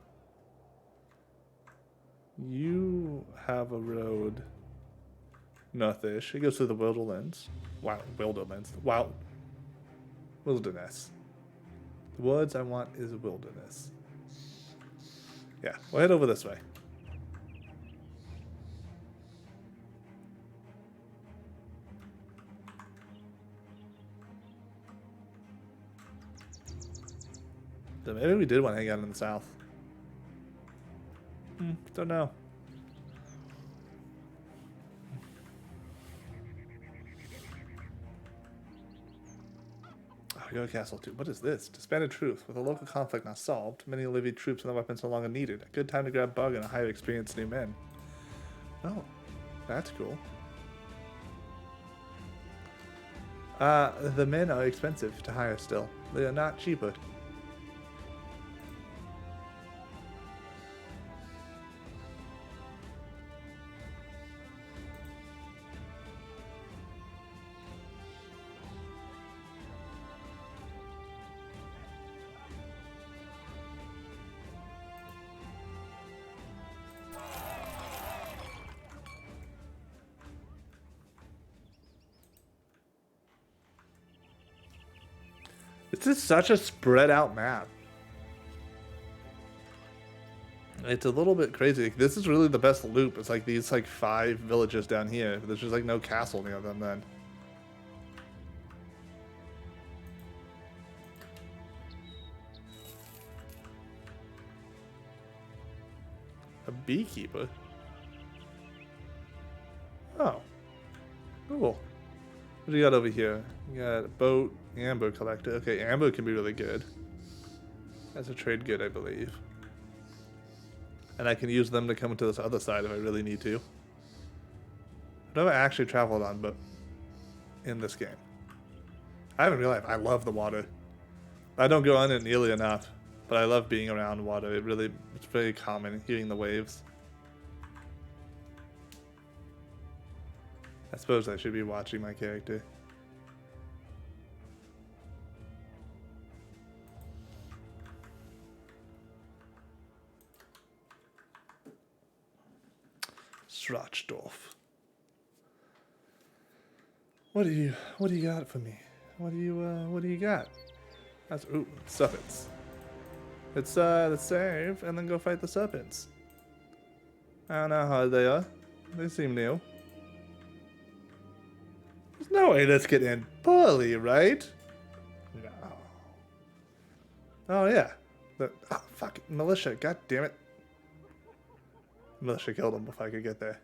You have a road northish. It goes through the wilderness. Wow, wilderness. Wow. Wilderness. The words I want is wilderness. Yeah, we'll head over this way. So maybe we did want to hang out in the south. Don't know. Oh, you're a castle too. What is this? Disbanded troops. With a local conflict not solved, many Olivia troops and their weapons no longer needed. A good time to grab Bug and hire experienced new men. Oh, that's cool. The men are expensive to hire still. They are not cheaper. This is such a spread out map. It's a little bit crazy. This is really the best loop. It's like these 5 villages down here. There's just no castle near them then. A beekeeper? Oh. Cool. What do you got over here? You got a boat, amber collector. Okay, amber can be really good. That's a trade good, I believe. And I can use them to come to this other side if I really need to. I've never actually traveled on, but in this game. I haven't realized I love the water. I don't go on it nearly enough, but I love being around water. It's very common, hearing the waves. I suppose I should be watching my character. Strachdorf. What do you got for me? What do you got? That's serpents. Let's save and then go fight the serpents. I don't know how hard they are. They seem new. There's no way this could end poorly, right? No. Oh yeah. Fuck militia. God damn it. Militia killed him before I could get there.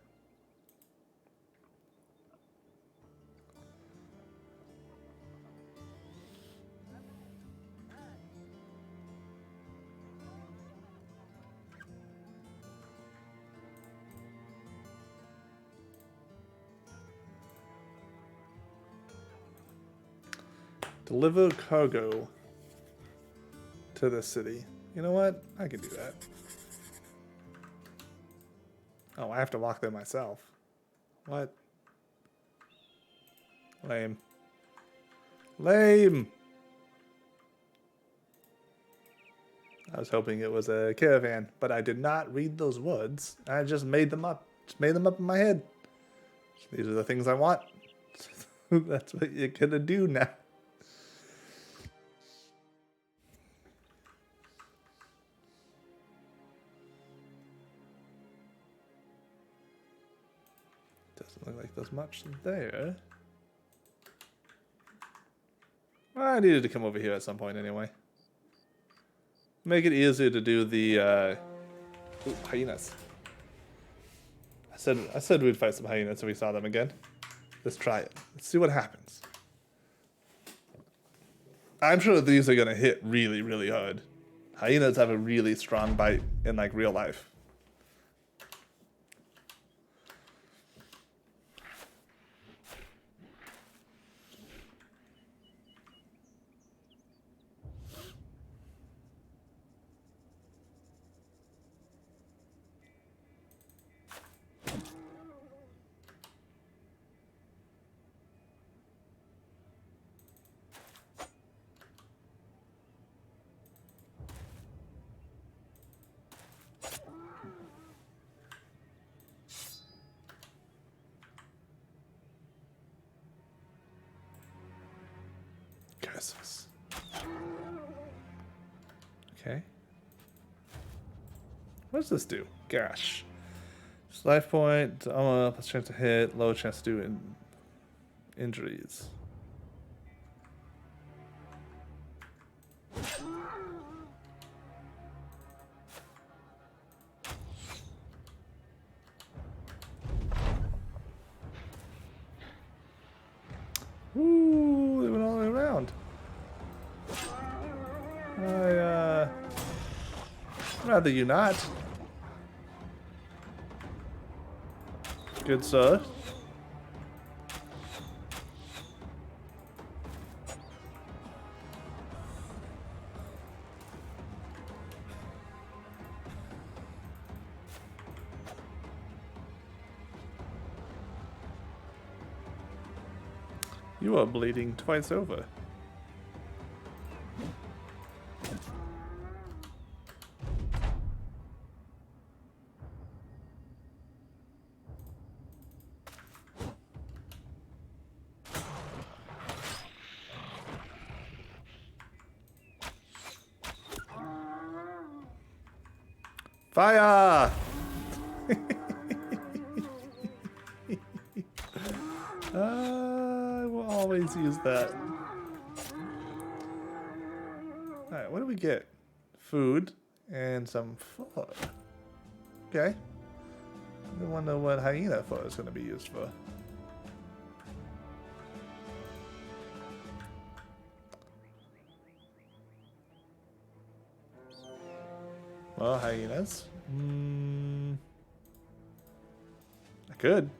Deliver cargo to the city. You know what? I can do that. Oh, I have to walk there myself. What? Lame. Lame! I was hoping it was a caravan, but I did not read those words. I just made them up. Just made them up in my head. These are the things I want. That's what you're gonna do now. Doesn't look like there's much there. I needed to come over here at some point anyway. Make it easier to do the ooh, hyenas. I said we'd fight some hyenas if we saw them again. Let's try it. Let's see what happens. I'm sure these are gonna hit really, really hard. Hyenas have a really strong bite in like real life. Curses. Okay. What does this do? Gosh. Just life point, plus chance to hit, low chance to do injuries. Ooh, they went all the way around. Rather you not. Good sir. You are bleeding twice over. Fire! I will always use that. Alright, what do we get? Food and some fur. Okay. I wonder what hyena fur is going to be used for. Well, hyenas. I could.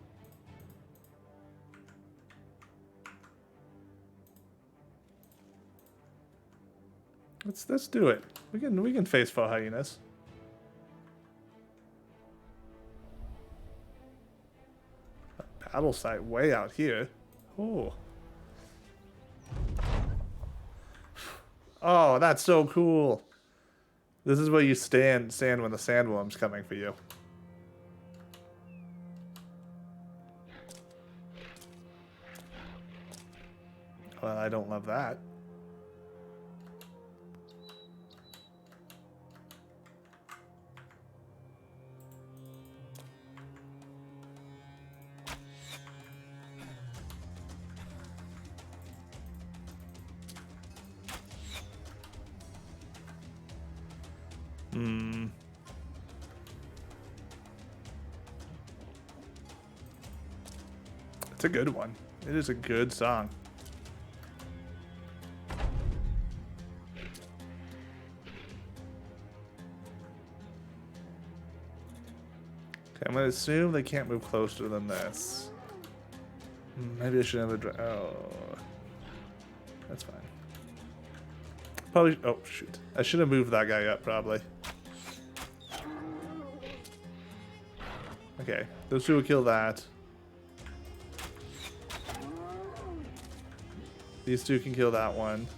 Let's do it. We can face 4 hyenas. A battle site way out here. Oh. Oh, that's so cool. This is where you stand when the sandworm's coming for you. Well, I don't love that. It's a good one. It is a good song. Okay, I'm gonna assume they can't move closer than this. Maybe I should have a oh. That's fine. Probably, oh shoot. I should have moved that guy up probably. Okay, those two will kill that. These two can kill that one.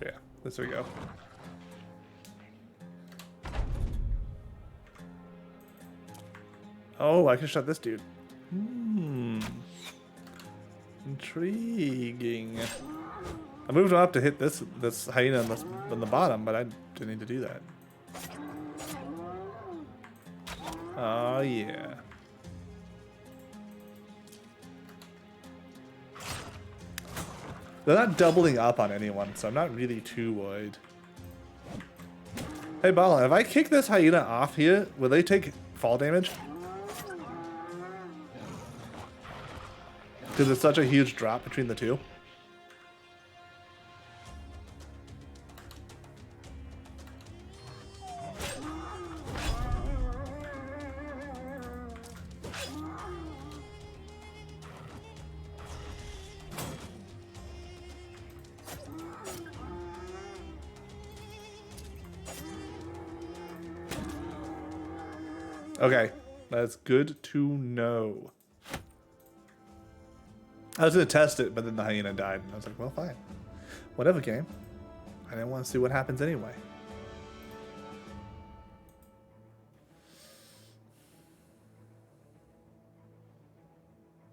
Yeah, this we go. Oh, I can shot this dude. Hmm. Intriguing. I moved him up to hit this hyena on the bottom, but I didn't need to do that. Oh yeah. They're not doubling up on anyone, so I'm not really too worried. Hey Bala, if I kick this hyena off here, will they take fall damage? Because it's such a huge drop between the two. Okay, that's good to know. I was gonna test it, but then the hyena died, and I was like, well, fine. Whatever, game. I didn't want to see what happens anyway.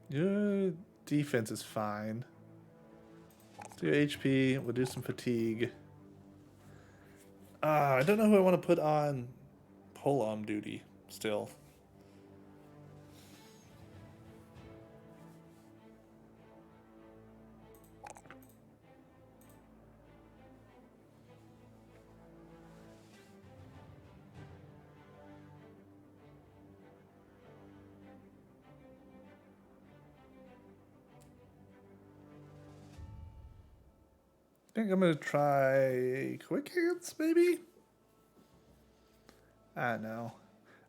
Your defense is fine. Let's do HP, we'll do some fatigue. I don't know who I want to put on pull-on duty still. I think I'm gonna try quick hands, maybe? I don't know.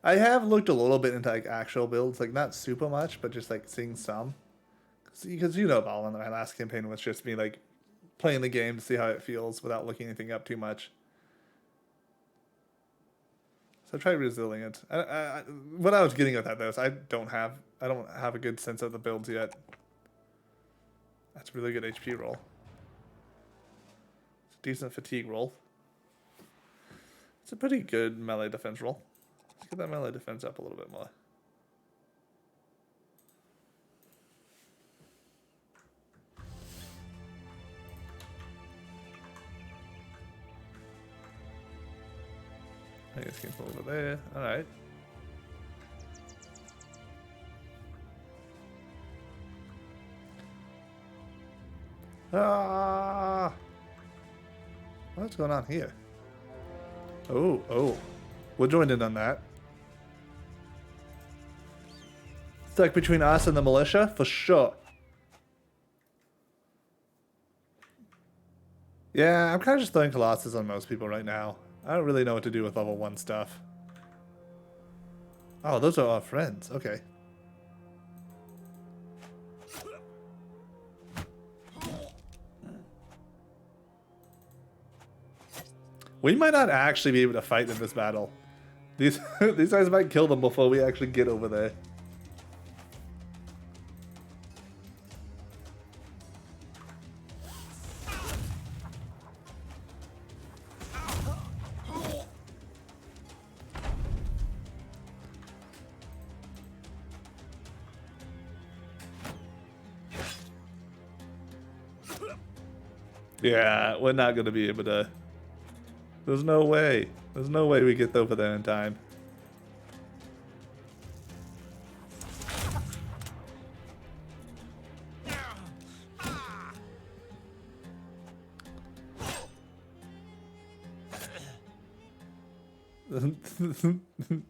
I have looked a little bit into like actual builds, like not super much, but just like seeing some. Because you know, Ballin, my last campaign was just me like playing the game to see how it feels without looking anything up too much. So try resilient. What I was getting at that though is I don't have a good sense of the builds yet. That's a really good HP roll. It's a decent fatigue roll. It's a pretty good melee defense roll. Let's get that melee defense up a little bit more. I guess can pull over there. Alright. Ah! What's going on here? Oh. We'll join in on that. Stuck between us and the militia? For sure. Yeah, I'm kind of just throwing Colossus on most people right now. I don't really know what to do with level 1 stuff. Oh, those are our friends. Okay. We might not actually be able to fight in this battle. These guys might kill them before we actually get over there. Yeah, we're not going to be able to... There's no way. There's no way we get over there in time.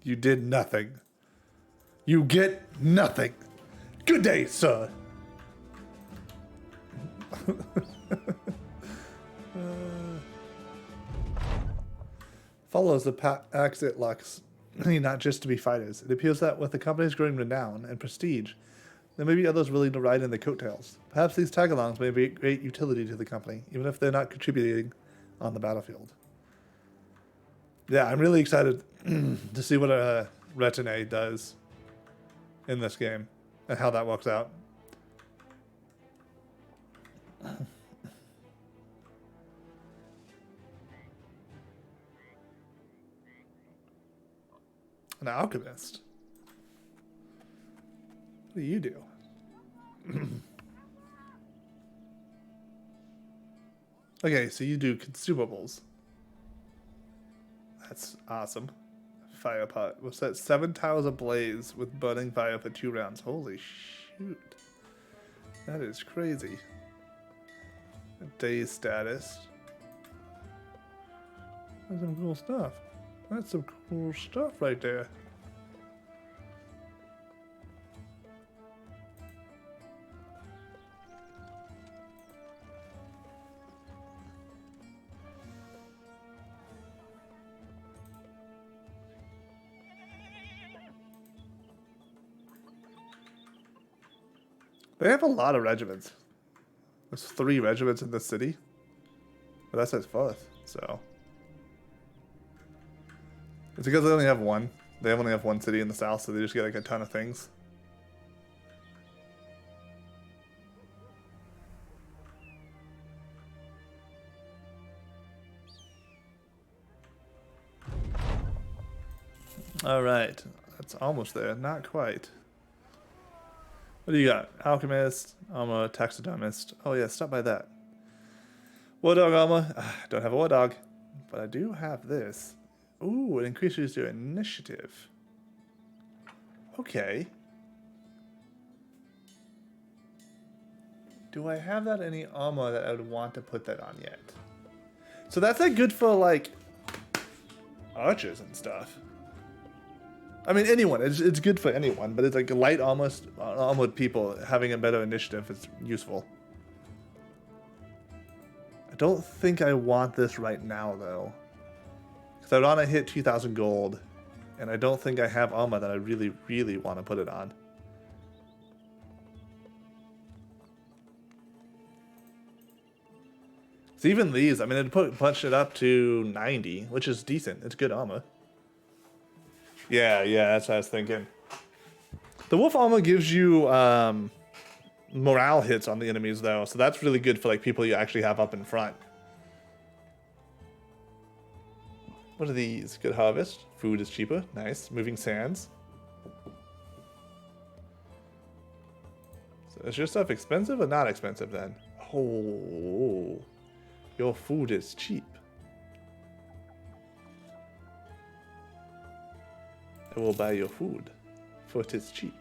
You did nothing. You get nothing. Good day, sir. Follows the exit Lux, not just to be fighters. It appears that with the company's growing renown and prestige, there may be others willing to ride in the coattails. Perhaps these tag-alongs may be great utility to the company, even if they're not contributing on the battlefield. Yeah, I'm really excited to see what Retin-A does in this game and how that works out. An alchemist. What do you do? Okay, so you do consumables. That's awesome. Fire pot. What's that? 7 tiles ablaze with burning fire for 2 rounds. Holy shoot. That is crazy. Day status. That's some cool stuff. That's some cool stuff right there. They have a lot of regiments. There's 3 regiments in the city. But that says 4th, so. It's because they only have 1. They only have 1 city in the south, so they just get like a ton of things. Alright, that's almost there. Not quite. What do you got? Alchemist, armor, taxidermist. Oh yeah, stop by that. War dog armor. Don't have a war dog, but I do have this. Ooh, it increases your initiative. Okay. Do I have that any armor that I would want to put that on yet? So that's like good for like archers and stuff. I mean, anyone. It's good for anyone, but it's like light armored people having a better initiative is useful. I don't think I want this right now, though. Because I want to hit 2,000 gold, and I don't think I have armor that I really, really want to put it on. So even these, I mean, it'd punch it up to 90, which is decent. It's good armor. Yeah, that's what I was thinking. The wolf armor gives you morale hits on the enemies, though, so that's really good for like people you actually have up in front. What are these? Good harvest. Food is cheaper. Nice. Moving sands. So is your stuff expensive or not expensive then? Oh, your food is cheap. I will buy your food, for it is cheap.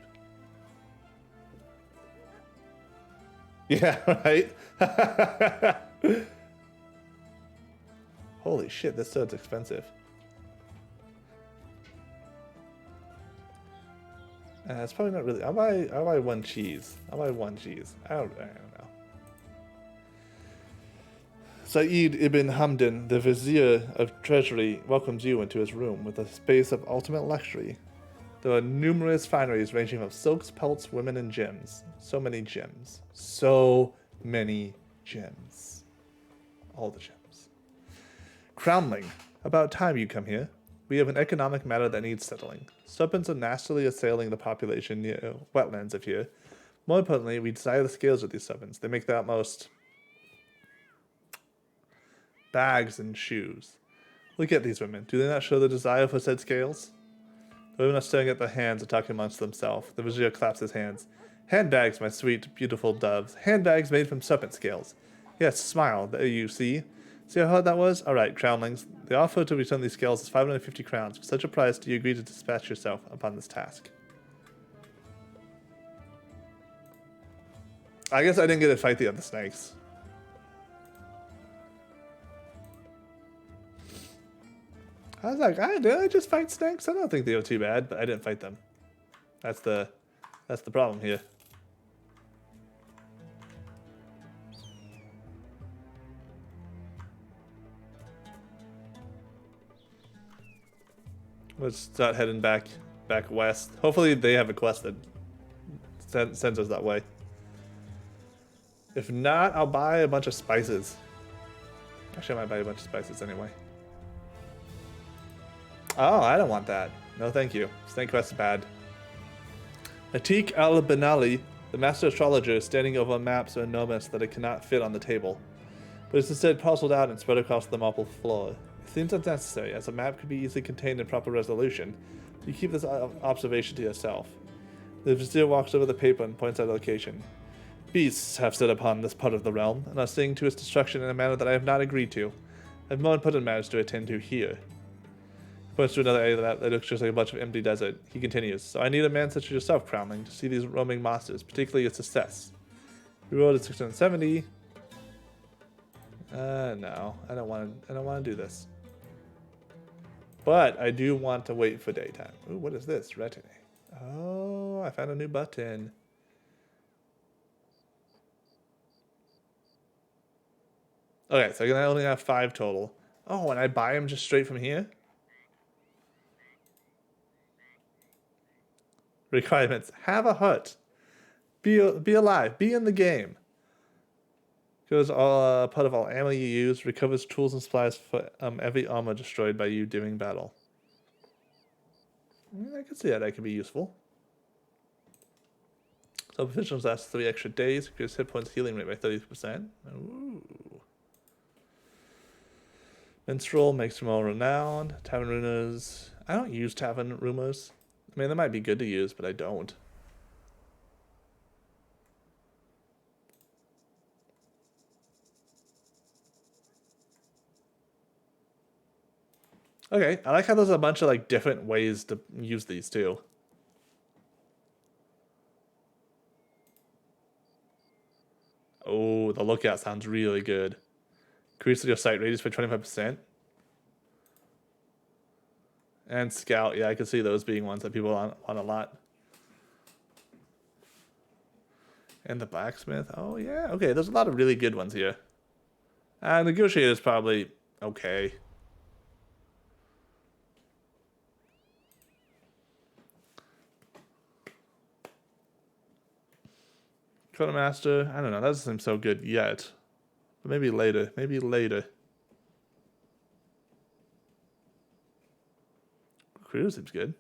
Yeah, right? Holy shit, this stuff's expensive. It's probably not really. I'll buy 1 cheese. I'll buy 1 cheese. I don't know. Saeed ibn Hamdan, the Vizier of Treasury, welcomes you into his room with a space of ultimate luxury. There are numerous fineries ranging from silks, pelts, women, and gems. So many gems. So many gems. All the gems. Crownling, about time you come here. We have an economic matter that needs settling. Serpents are nastily assailing the population near wetlands of here. More importantly, we desire the scales of these serpents. They make the utmost bags and shoes. Look at these women. Do they not show the desire for said scales? The women are staring at their hands and talking amongst themselves. The vizier claps his hands. Handbags, my sweet, beautiful doves. Handbags made from serpent scales. Yes, smile. There you see. See how hard that was? Alright, crownlings. The offer to return these scales is 550 crowns. For such a price, do you agree to dispatch yourself upon this task? I guess I didn't get to fight the other snakes. I was like, did I just fight snakes? I don't think they were too bad, but I didn't fight them. That's the problem here. Let's start heading back west. Hopefully they have a quest that sends us that way. If not, I'll buy a bunch of spices. Actually, I might buy a bunch of spices anyway. Oh, I don't want that. No, thank you. Snake quest is bad. Atik al-Banali, the master astrologer, is standing over a map so enormous that it cannot fit on the table, but is instead parceled out and spread across the marble floor. It seems unnecessary, as a map could be easily contained in proper resolution, You keep this observation to yourself. The vizier walks over the paper and points out a location. Beasts have set upon this part of the realm, and are seeing to its destruction in a manner that I have not agreed to. I have more important matters to attend to here. He points to another area that looks just like a bunch of empty desert. He continues, so I need a man such as yourself, Crownling, to see these roaming monsters, particularly a success. We rolled at 670. No, I don't want to do this. But I do want to wait for daytime. Ooh, what is this? Retinue. Oh, I found a new button. Okay, so I only have 5 total. Oh, and I buy them just straight from here? Requirements. Have a hut. Be alive. Be in the game. Goes part of all ammo you use. Recovers tools and supplies for every armor destroyed by you during battle. I can see how that could be useful. So proficiency lasts 3 extra days. Increases hit points healing rate by 30%. Ooh. Minstrel makes them all renowned. Tavern Rumors. I don't use Tavern Rumors. I mean, they might be good to use, but I don't. Okay, I like how there's a bunch of like different ways to use these too. Oh, the lookout sounds really good. Increases your sight radius by 25%. And scout, yeah, I can see those being ones that people want a lot. And the blacksmith, oh yeah, okay, there's a lot of really good ones here. Negotiator is probably okay. Quartermaster, I don't know, that doesn't seem so good yet. But maybe later, maybe later. Recruiter seems good.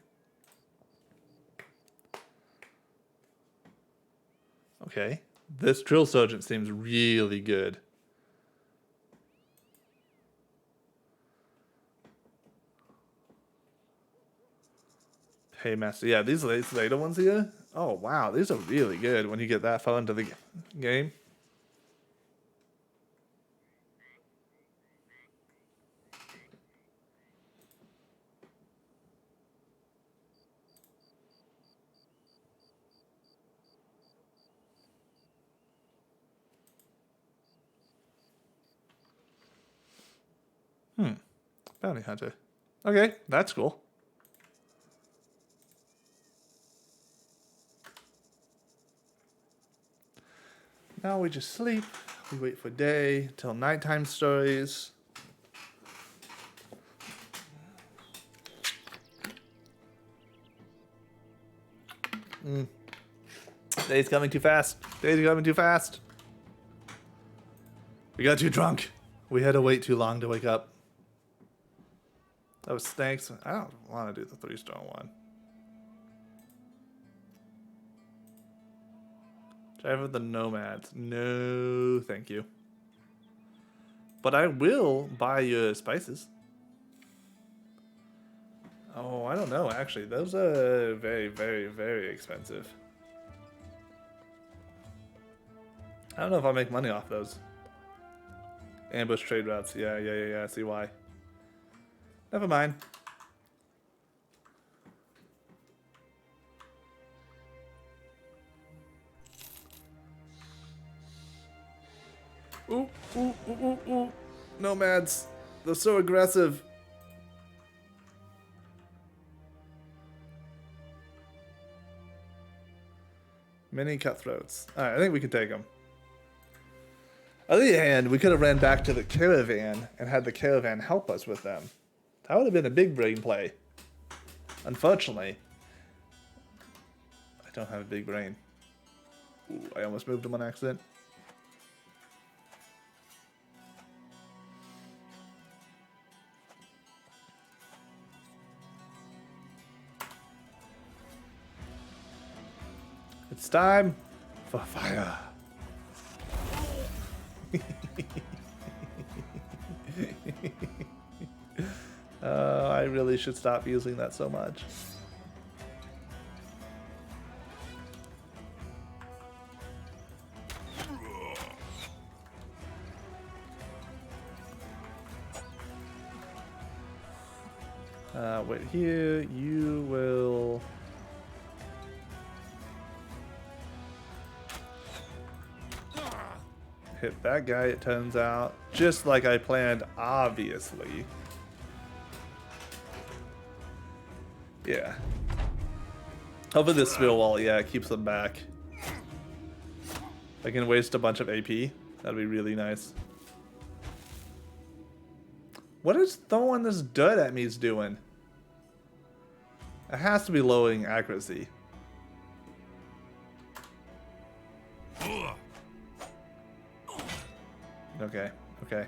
Okay. This drill sergeant seems really good. Paymaster. Yeah, these later ones here. Oh, wow. These are really good when you get that far into the game. Bounty Hunter. Okay, that's cool. Now we just sleep. We wait for day till nighttime stories. Day's coming too fast. Day's coming too fast. We got too drunk. We had to wait too long to wake up. That was thanks. I don't want to do the 3-star one. Driver of the Nomads. No, thank you. But I will buy your spices. Oh, I don't know, actually. Those are very, very, very expensive. I don't know if I'll make money off those. Ambush trade routes. Yeah, I see why. Never mind. Ooh. Nomads. They're so aggressive. Many cutthroats. Alright, I think we can take them. On the other hand, we could have ran back to the caravan and had the caravan help us with them. That would have been a big brain play. Unfortunately, I don't have a big brain. Ooh, I almost moved him on accident. It's time for fire. I really should stop using that so much. Wait here. You will... hit that guy, it turns out. Just like I planned, obviously. Yeah. Hopefully this Spear Wall, yeah, keeps them back. I can waste a bunch of AP. That'd be really nice. What is throwing this dirt at me is doing? It has to be lowering accuracy. Okay, okay.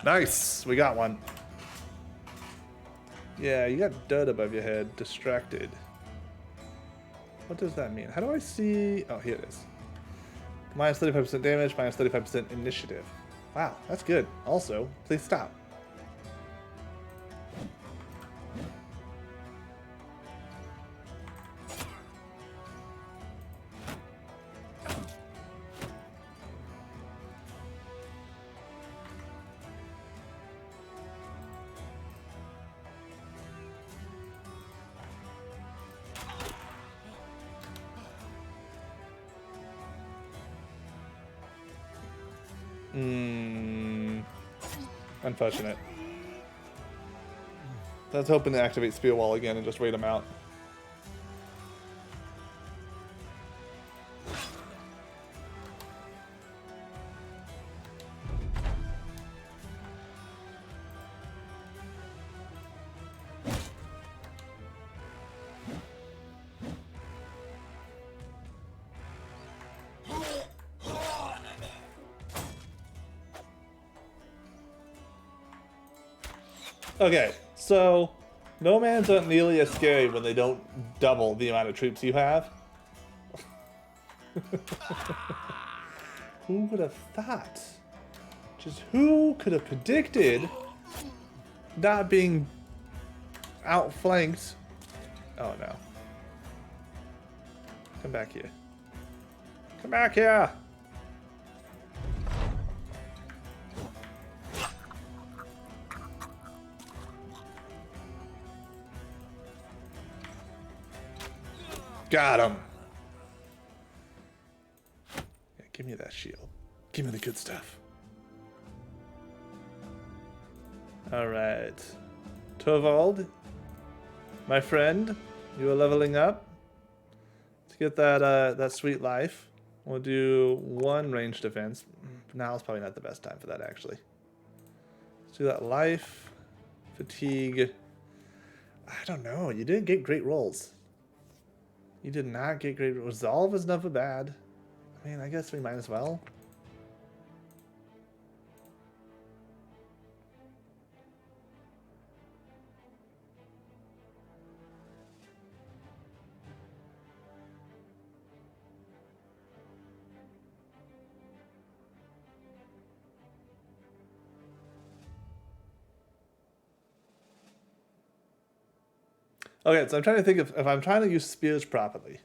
Nice! We got one. Yeah, you got dirt above your head. Distracted. What does that mean? How do I see... Oh, here it is. Minus 35% damage, minus 35% initiative. Wow, that's good. Also, please stop. Unfortunate. I was hoping to activate Spear Wall again and just wait him out. Okay, so nomads aren't nearly as scary when they don't double the amount of troops you have. Who would have thought? Just who could have predicted not being outflanked? Oh no. Come back here. Come back here! Got him. Yeah, give me that shield. Give me the good stuff. All right, Torvald, my friend, you are leveling up. To get that that sweet life, we'll do one range defense. Now is probably not the best time for that, actually. Let's do that life, fatigue. I don't know. You didn't get great rolls. You did not get great. Resolve is never bad. I mean, I guess we might as well. Okay, so I'm trying to think if I'm trying to use spears properly.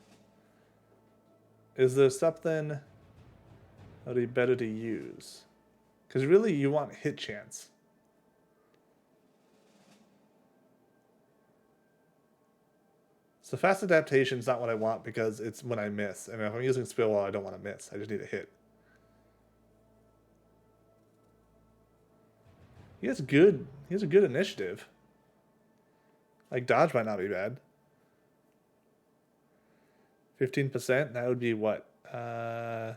Is there something that would be better to use? Because really, you want hit chance. So fast adaptation is not what I want because it's when I miss. And if I'm using Spear Wall, I don't want to miss. I just need a hit. He has good initiative. Like, dodge might not be bad. 15%, that would be what? I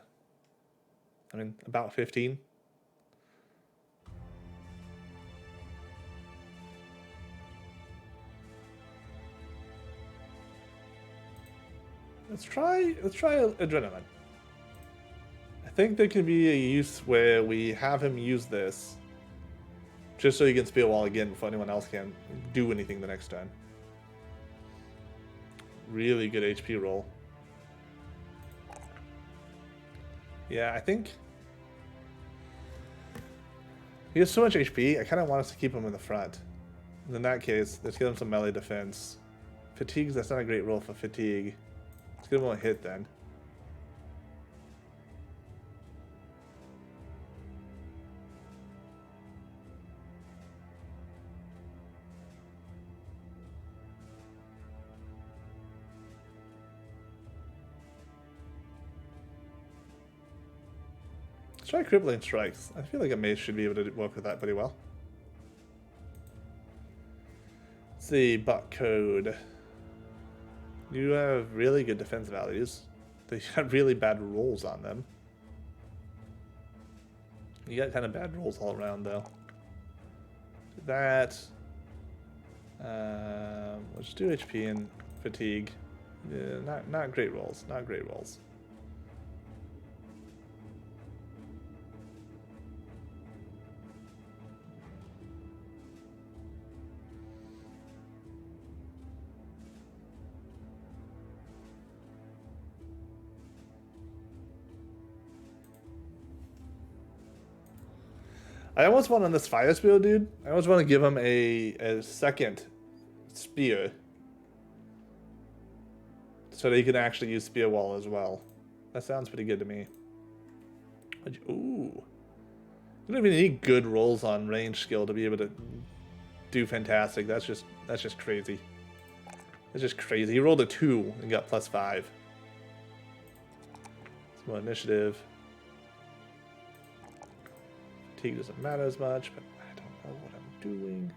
mean, about 15. Let's try Adrenaline. I think there could be a use where we have him use this just so he can Spear Wall again before anyone else can do anything the next turn. Really good HP roll. Yeah, I think he has so much HP, I kind of want us to keep him in the front. And in that case, let's get him some melee defense. Fatigues, that's not a great roll for fatigue. Let's give him a hit then. Let's try Crippling Strikes. I feel like a mage should be able to work with that pretty well. Let's see, bot code. You have really good defense values. They have really bad rolls on them. You got kind of bad rolls all around though. That. Let's do HP and fatigue. Yeah, not great rolls. Not great rolls. I almost want on this fire spear dude. I almost want to give him a second spear. So that he can actually use spear wall as well. That sounds pretty good to me. Ooh. You don't even need good rolls on range skill to be able to do fantastic. That's just crazy. That's just crazy. He rolled a 2 and got +5. Some more initiative. Fatigue doesn't matter as much, but I don't know what I'm doing.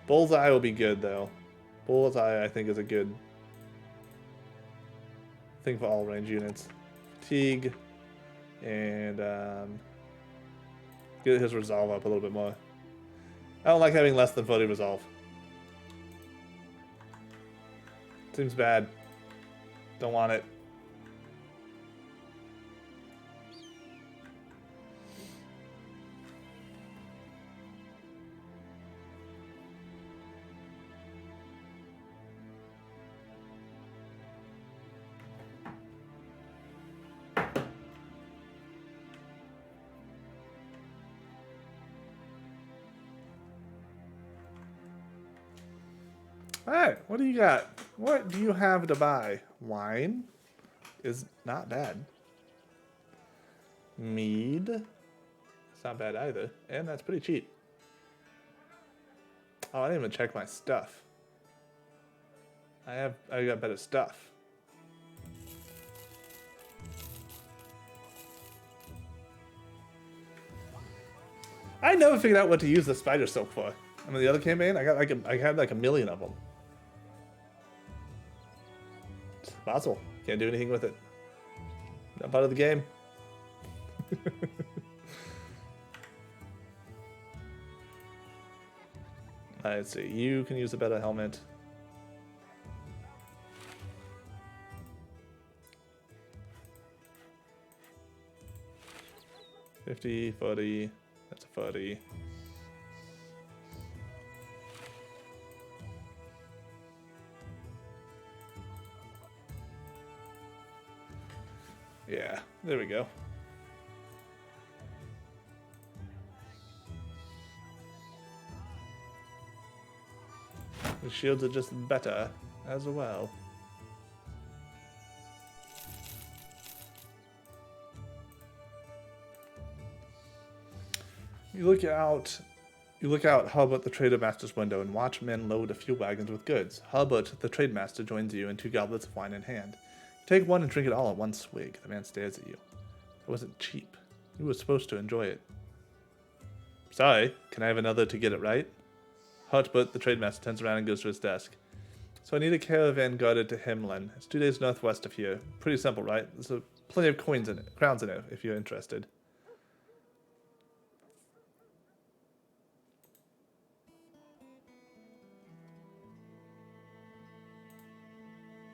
Bullseye will be good though. Bullseye I think is a good thing for all range units. Fatigue and get his resolve up a little bit more. I don't like having less than 40 resolve. Seems bad. Don't want it. Alright, what do you got? What do you have to buy? Wine is not bad. Mead, it's not bad either. And that's pretty cheap. Oh, I didn't even check my stuff. I got better stuff. I never figured out what to use the spider silk for. I mean, the other campaign, I had like a million of them. Basil, can't do anything with it. Not part of the game. Let's see, you can use a better helmet. $50, $40, that's a $40. Yeah, there we go. The shields are just better as well. You look out Hubert the Trader Master's window and watch men load a few wagons with goods. Hubert the Trade Master joins you and 2 goblets of wine in hand. You take one and drink it all at one swig. The man stares at you. It wasn't cheap. You were supposed to enjoy it. Sorry, can I have another to get it right? Hubert the Trade Master turns around and goes to his desk. So I need a caravan guarded to Himlin. It's 2 days northwest of here. Pretty simple, right? There's plenty of crowns in it, if you're interested.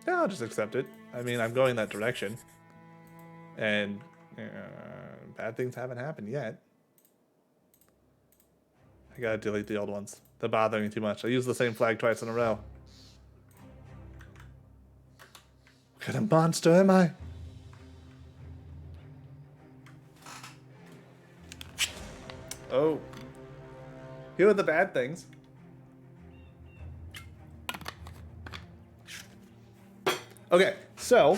Yeah, I'll just accept it. I mean, I'm going that direction. And bad things haven't happened yet. I gotta delete the old ones. They're bothering me too much. I use the same flag twice in a row. What kind of monster am I? Oh. Here are the bad things. Okay, so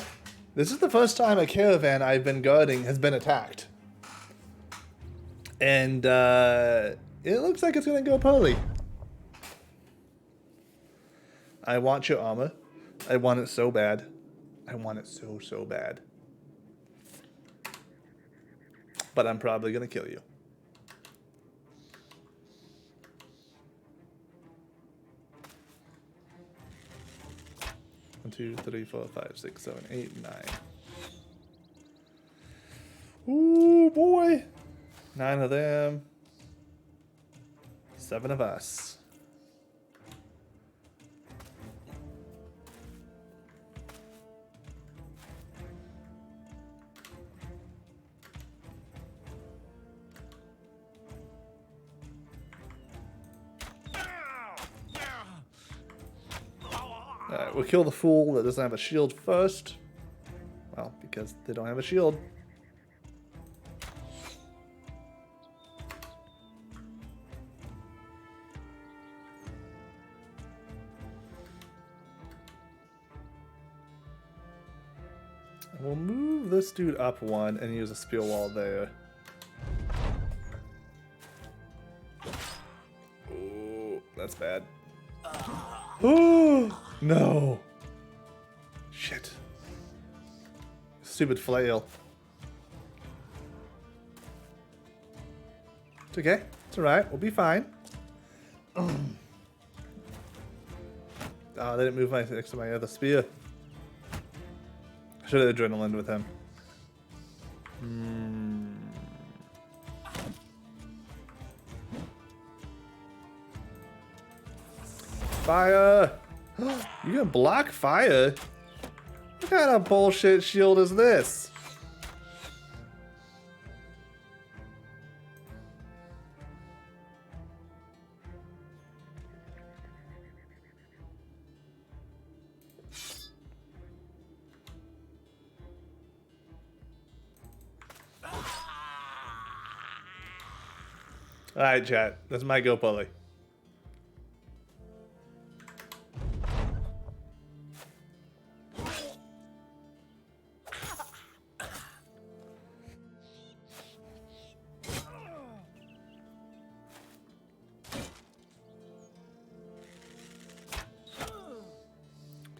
this is the first time a caravan I've been guarding has been attacked. And it looks like it's going to go poorly. I want your armor. I want it so bad. I want it so bad. But I'm probably going to kill you. One, two, three, 4, 5, 6, 7, 8, 9. Ooh, boy. 9 of them. 7 of us. Alright, we'll kill the fool that doesn't have a shield first. Well, because they don't have a shield. We'll move this dude up 1 and use a spear wall there. Oh, that's bad. Oh, no. Shit. Stupid flail. It's okay. It's alright. We'll be fine. Oh, they didn't move my next to my other spear. I should have adrenalined with him. Fire! You can block fire? What kind of bullshit shield is this? Alright, chat. That's my go pulley.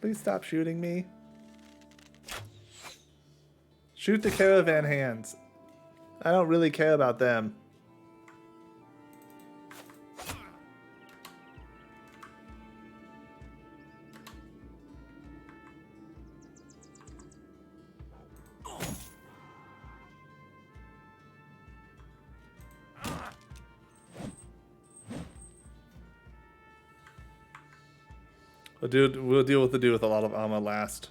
Please stop shooting me. Shoot the caravan hands. I don't really care about them. We'll deal with the dude with a lot of armor last.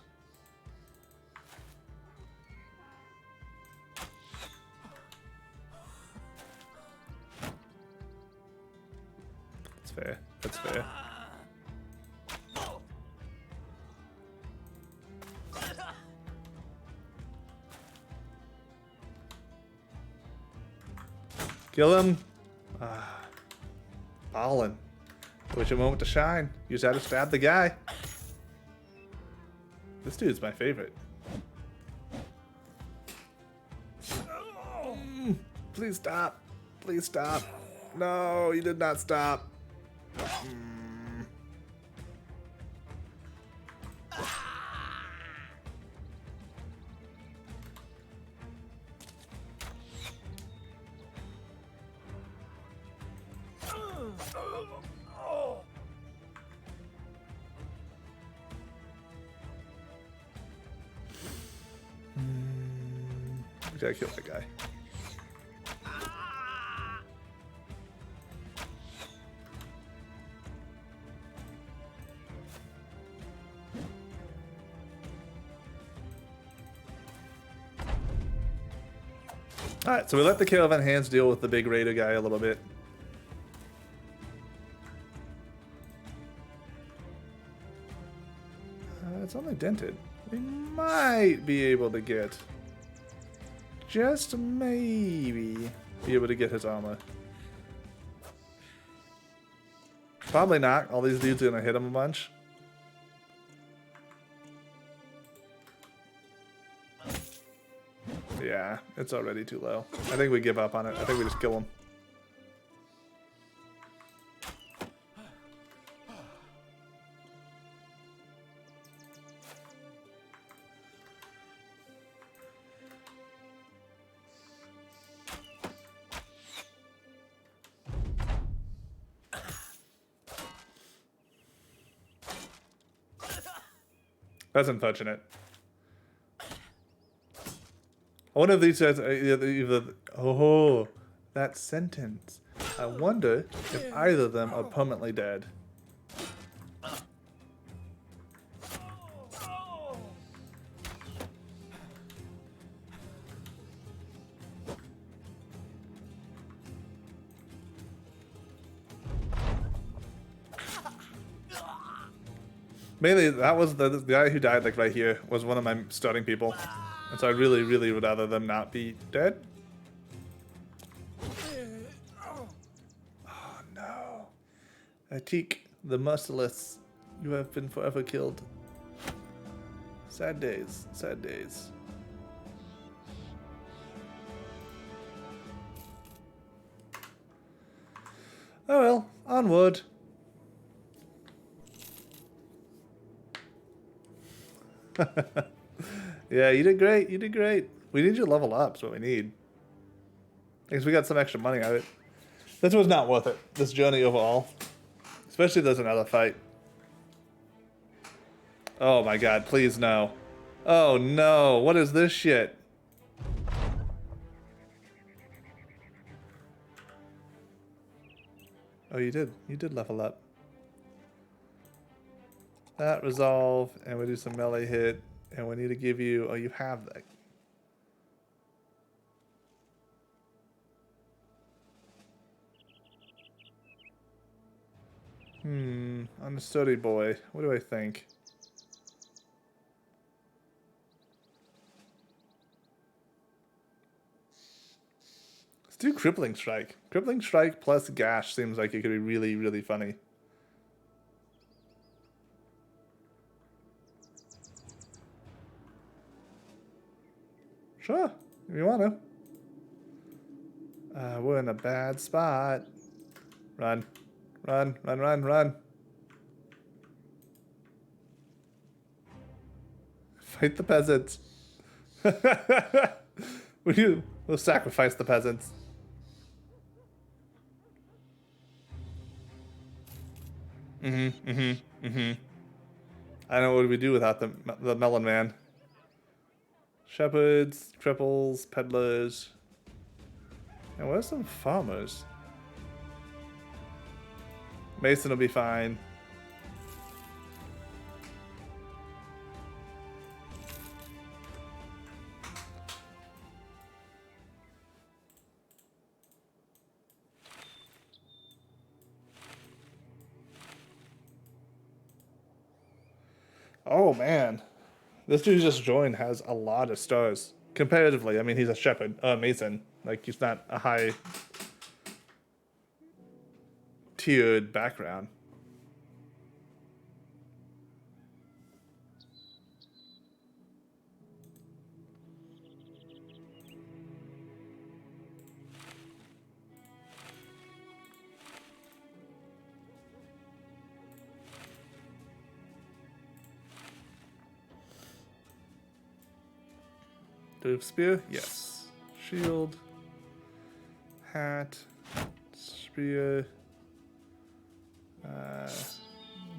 That's fair. That's fair. Kill him. Ballin'. Wish a moment to shine. You just had to stab the guy. This dude's my favorite. Please stop. Please stop. No, you did not stop. We gotta kill that guy. Alright, so we let the caravan hands deal with the big raider guy a little bit. It's only dented. We might be able to get, just maybe, be able to get his armor. Probably not. All these dudes are gonna hit him a bunch. Yeah, it's already too low. I think we give up on it. I think we just kill him. That's unfortunate. I wonder if these guys are either. Oh, that sentence. I wonder if either of them are permanently dead. Mainly, that was the guy who died like right here was one of my starting people, and so I really, really would rather them not be dead. Oh no, Atik, the merciless, you have been forever killed. Sad days, sad days. Oh well, onward. Yeah, you did great. You did great. We need you to level up. Is what we need. Because we got some extra money out of it. This was not worth it. This journey overall, especially if there's another fight. Oh my god! Please no. Oh no! What is this shit? Oh, you did. You did level up. That resolve, and we do some melee hit, and we need to give you. Oh, you have that. On the sturdy boy. What do I think? Let's do crippling strike. Crippling strike plus gash seems like it could be really, really funny. Sure, if you want to. We're in a bad spot. Run. Run, run, run, run. Fight the peasants. We'll sacrifice the peasants. I don't know what we do without the melon man. Shepherds, cripples, peddlers. And where's some farmers? Mason will be fine. Oh man, this dude just joined has a lot of stars. Comparatively, I mean, he's a shepherd, Mason. Like, he's not a high tiered background. Do we have spear? Yes. Shield. Hat. Spear.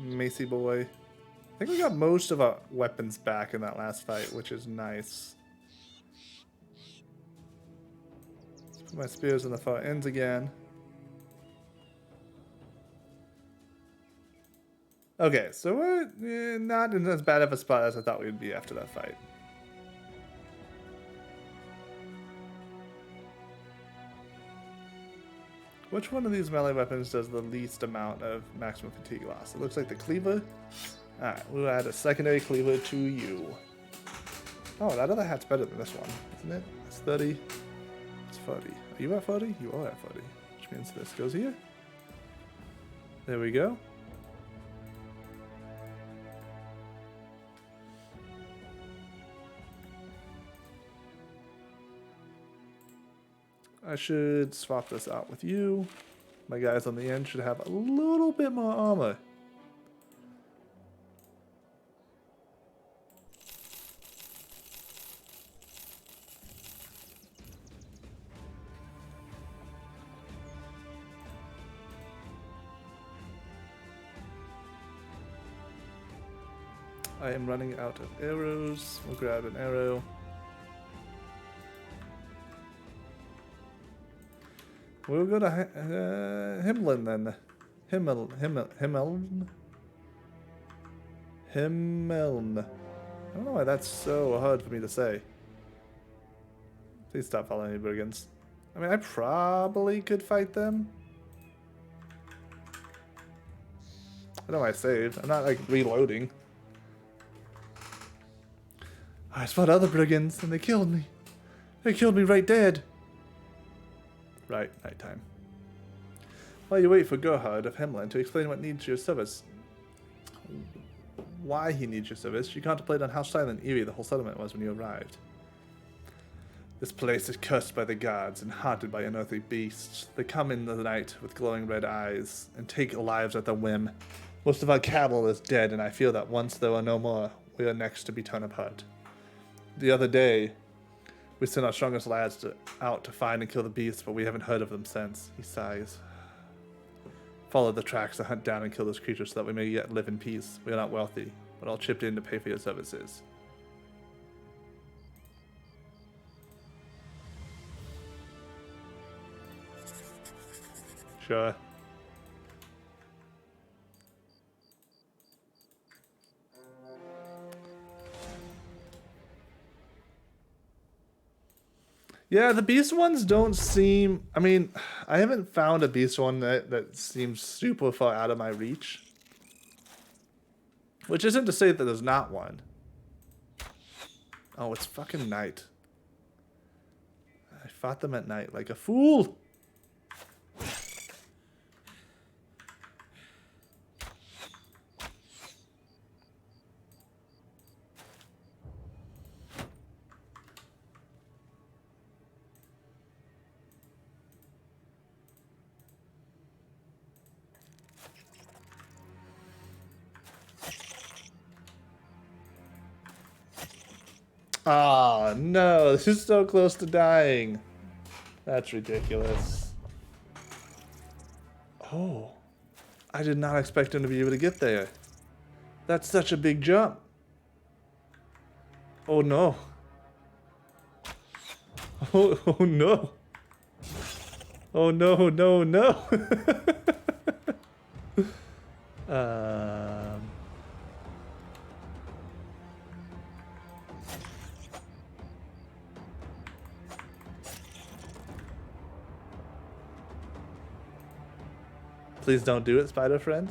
Macy boy. I think we got most of our weapons back in that last fight, which is nice. Let's put my spears in the far ends again. Okay, so we're not in as bad of a spot as I thought we would be after that fight. Which one of these melee weapons does the least amount of maximum fatigue loss? It looks like the cleaver. Alright, we'll add a secondary cleaver to you. Oh, that other hat's better than this one, isn't it? It's 30. It's 40. Are you at 40? You are at 40. Which means this goes here. There we go. I should swap this out with you. My guys on the end should have a little bit more armor. I am running out of arrows. We'll grab an arrow. We'll go to Himlin then. Himeln. I don't know why that's so hard for me to say. Please stop following me, brigands. I mean, I probably could fight them. I know I saved. I'm not like reloading. I fought other brigands and they killed me. They killed me right dead. Right, nighttime. While you wait for Gerhard of Hemland to explain what needs your service. Why he needs your service, you contemplate on how silent and eerie the whole settlement was when you arrived. This place is cursed by the gods and haunted by unearthly beasts. They come in the night with glowing red eyes and take lives at their whim. Most of our cattle is dead, and I feel that once there are no more, we are next to be torn apart. The other day, we sent our strongest lads out to find and kill the beasts, but we haven't heard of them since. He sighs. Follow the tracks to hunt down and kill those creatures so that we may yet live in peace. We are not wealthy, but all chipped in to pay for your services. Sure. Yeah, the beast ones don't seem... I mean, I haven't found a beast one that seems super far out of my reach. Which isn't to say that there's not one. Oh, it's fucking night. I fought them at night like a fool. Oh, no. This is so close to dying. That's ridiculous. Oh. I did not expect him to be able to get there. That's such a big jump. Oh, no. Oh no. Oh, no, no, no. Please don't do it, spider friend.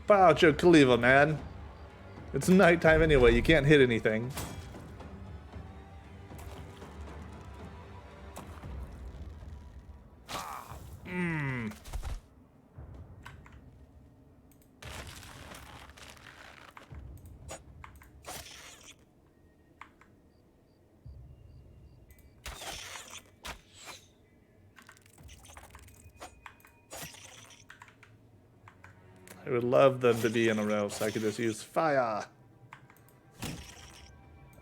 Bow out your cleaver, man. It's nighttime anyway, you can't hit anything. I would love them to be in a row so I could just use fire.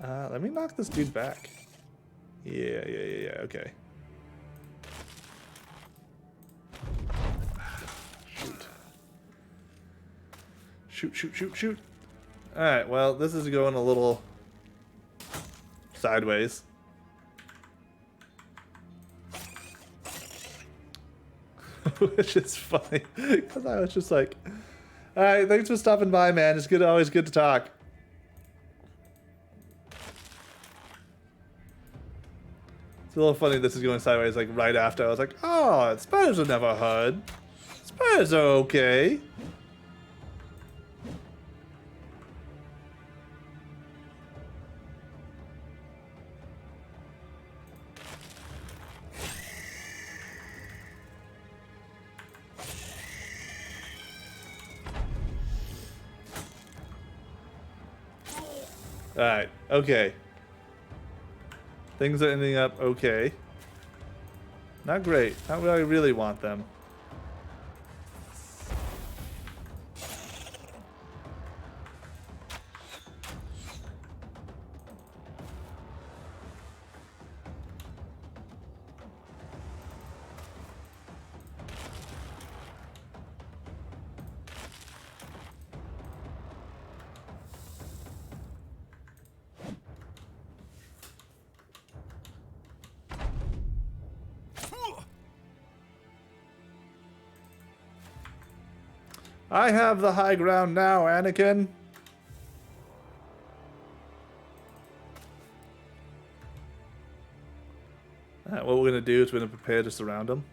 Let me knock this dude back. Yeah, okay. Shoot. Alright, well, this is going a little sideways. Which is funny, because I was just like, alright, thanks for stopping by, man. It's good, always good to talk. It's a little funny this is going sideways, like, right after. I was like, oh, spiders are never hard. Spiders are okay. Alright, okay. Things are ending up okay. Not great. Not where I really want them. I have the high ground now, Anakin. Alright, what we're gonna do is we're gonna prepare to surround them.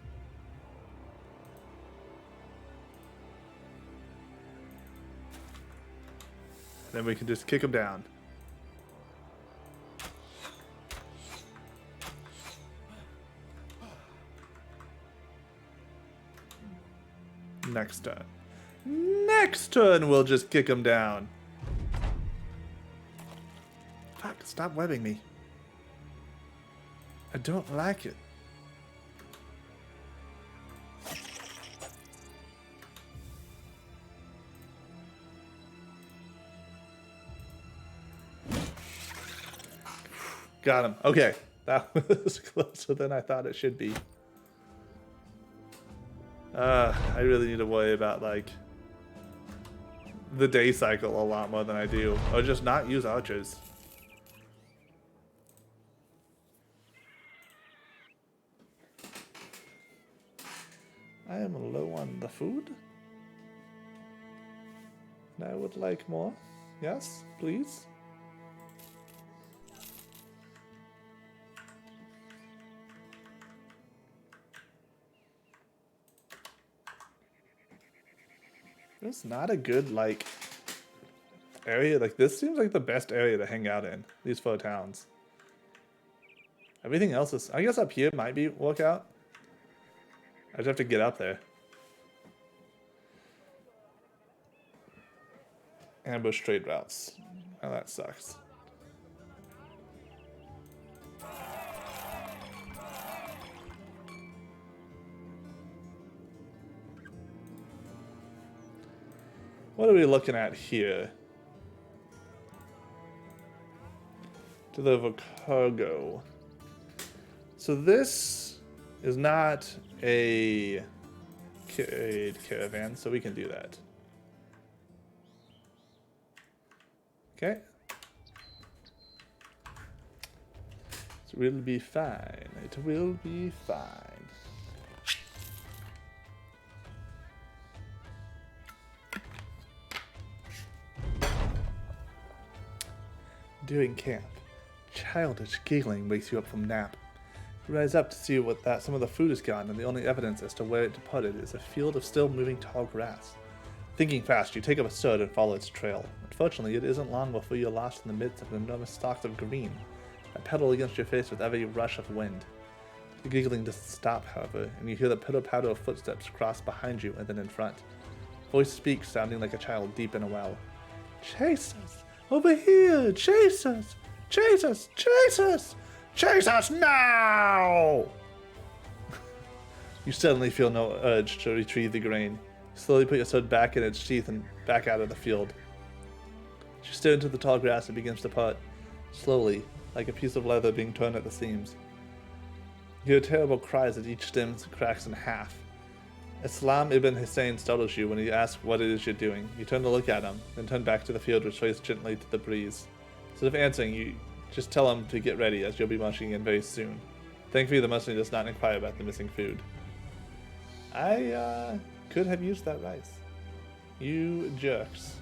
Then we can just kick them down. Next turn. Next turn, we'll just kick them down. Fuck, stop webbing me. I don't like it. Got him. Okay. That was closer than I thought it should be. I really need to worry about, like, the day cycle a lot more than I do. Or just not use archers. I am low on the food. And I would like more. Yes, please. It's not a good, like, area. Like, this seems like the best area to hang out in. These 4 towns. Everything else is... I guess up here might be work out. I just have to get up there. Ambush trade routes. Oh, that sucks. What are we looking at here? Deliver cargo. So this is not a caravan, so we can do that. Okay. It will be fine. It will be fine. During camp, childish giggling wakes you up from nap. You rise up to see some of the food is gone, and the only evidence as to where it departed is a field of still moving tall grass. Thinking fast, you take up a sword and follow its trail. Unfortunately, it isn't long before you're lost in the midst of an enormous stalk of green that pedal against your face with every rush of wind. The giggling doesn't stop, however, and you hear the pitter-patter of footsteps cross behind you and then in front. Voice speaks, sounding like a child deep in a well. Chase us! Over here! Chase us! Chase us! Chase us! Chase us now! You suddenly feel no urge to retrieve the grain. You slowly put your sword back in its sheath and back out of the field. You stare into the tall grass and begins to part, slowly, like a piece of leather being torn at the seams. You hear terrible cries as each stem cracks in half. Islam ibn Hussein startles you when he asks what it is you're doing. You turn to look at him, then turn back to the field which sways gently to the breeze. Instead of answering, you just tell him to get ready, as you'll be marching in very soon. Thankfully, the Muslim does not inquire about the missing food. I could have used that rice. You jerks.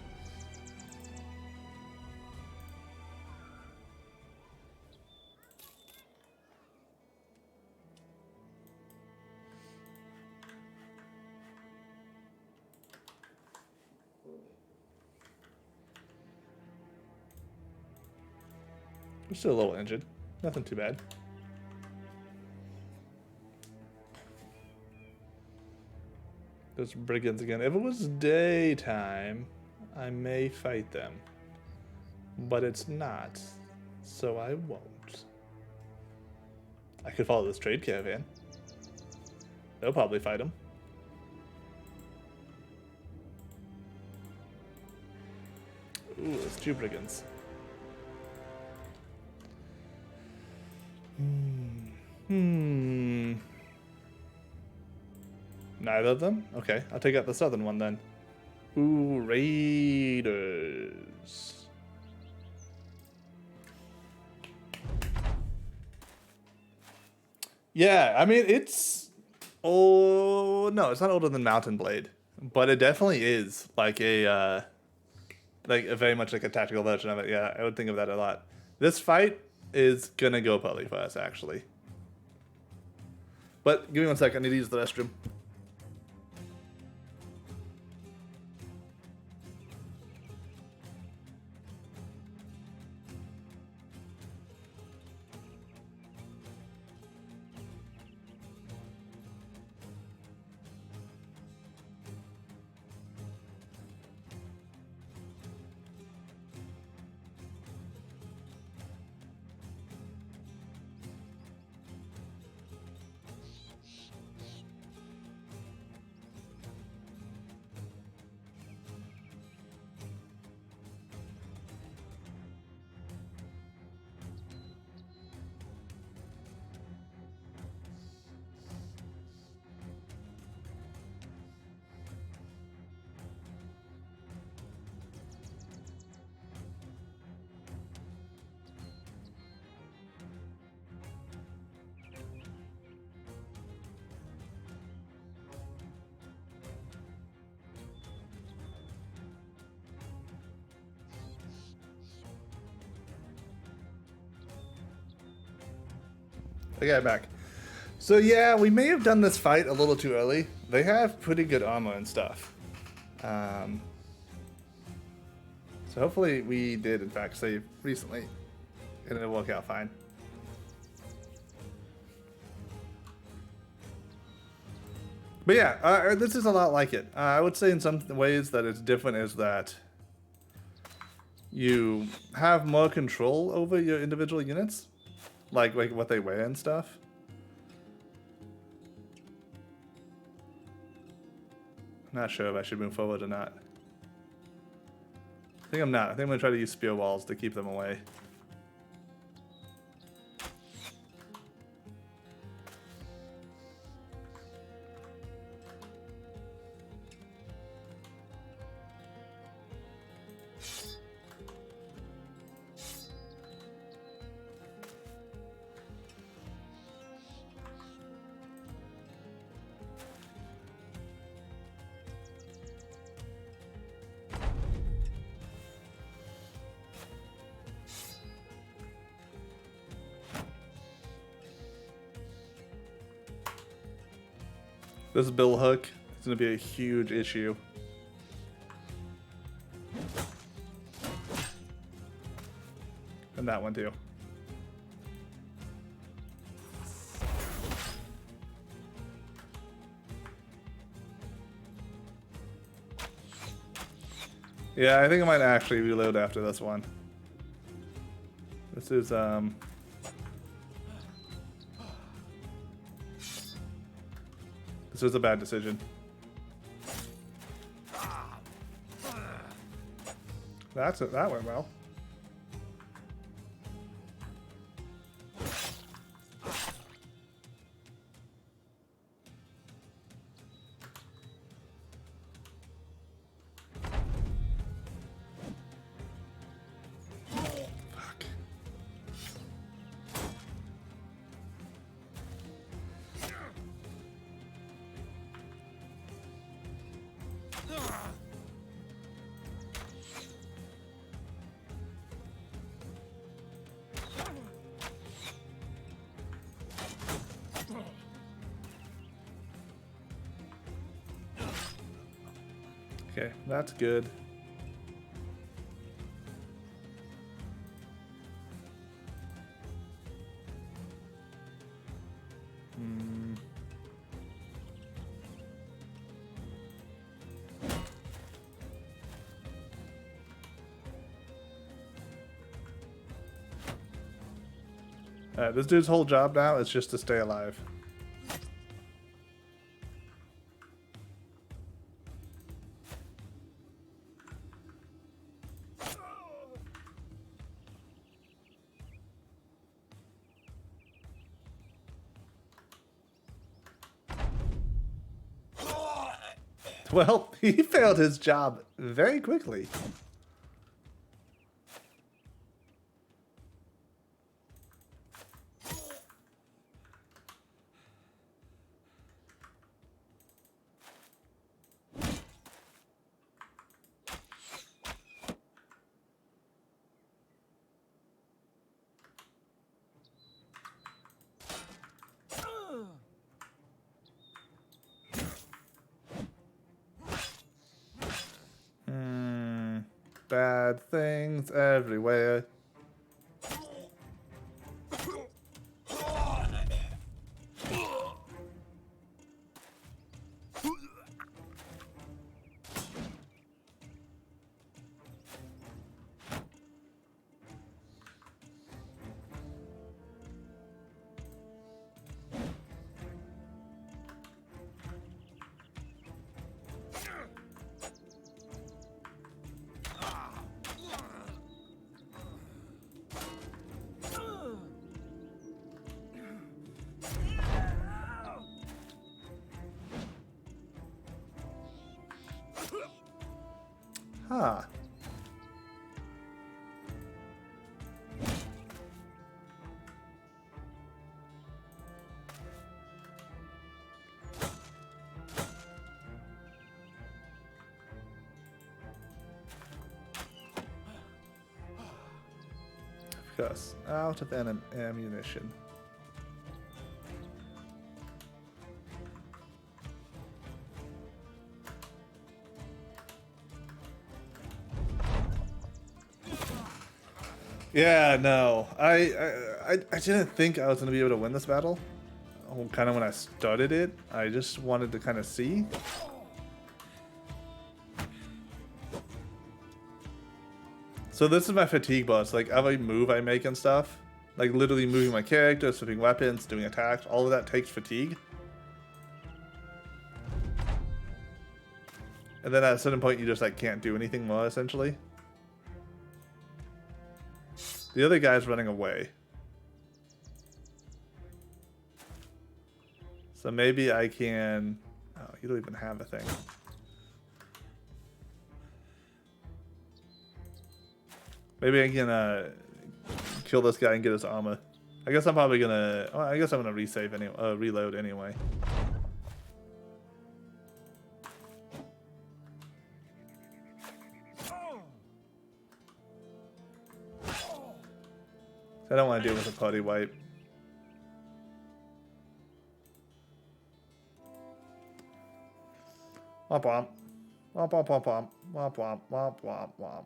I'm still a little injured. Nothing too bad. Those brigands again. If it was daytime, I may fight them. but it's not, so I won't. I could follow this trade caravan. They'll probably fight him. Ooh, it's two brigands. Neither of them? Okay, I'll take out the southern one then. Ooh, raiders. Yeah, I mean, it's... Oh, no, it's not older than Mountain Blade. But it definitely is like a very much like a tactical version of it. Yeah, I would think of that a lot. This fight is gonna go poorly for us, actually. But give me 1 second, I need to use the restroom. Okay, back. So yeah, we may have done this fight a little too early. They have pretty good armor and stuff. So hopefully we did in fact save recently. And it'll work out fine. But yeah, this is a lot like it. I would say in some ways that it's different is that you have more control over your individual units. Like what they wear and stuff. I'm not sure if I should move forward or not. I think I'm not. I think I'm going to try to use spear walls to keep them away. This bill hook is going to be a huge issue. And that one too. Yeah, I think I might actually reload after this one. This is This was a bad decision. That went well. Fuck. Okay, that's good. This dude's whole job now is just to stay alive. Well, he failed his job very quickly. Bad things everywhere. Huh. Because out of ammunition. Yeah, no. I didn't think I was going to be able to win this battle. Kind of when I started it. I just wanted to kind of see. So this is my fatigue boss. Like every move I make and stuff. Like literally moving my character, switching weapons, doing attacks. All of that takes fatigue. And then at a certain point you just like can't do anything more essentially. The other guy's running away. So maybe I can... Oh, you don't even have a thing. Maybe I can kill this guy and get his armor. I guess I'm probably gonna... Oh, I guess I'm gonna resave anyway, reload anyway. I don't want to deal with a party wipe. Womp womp. Womp womp womp womp. Womp womp womp womp womp.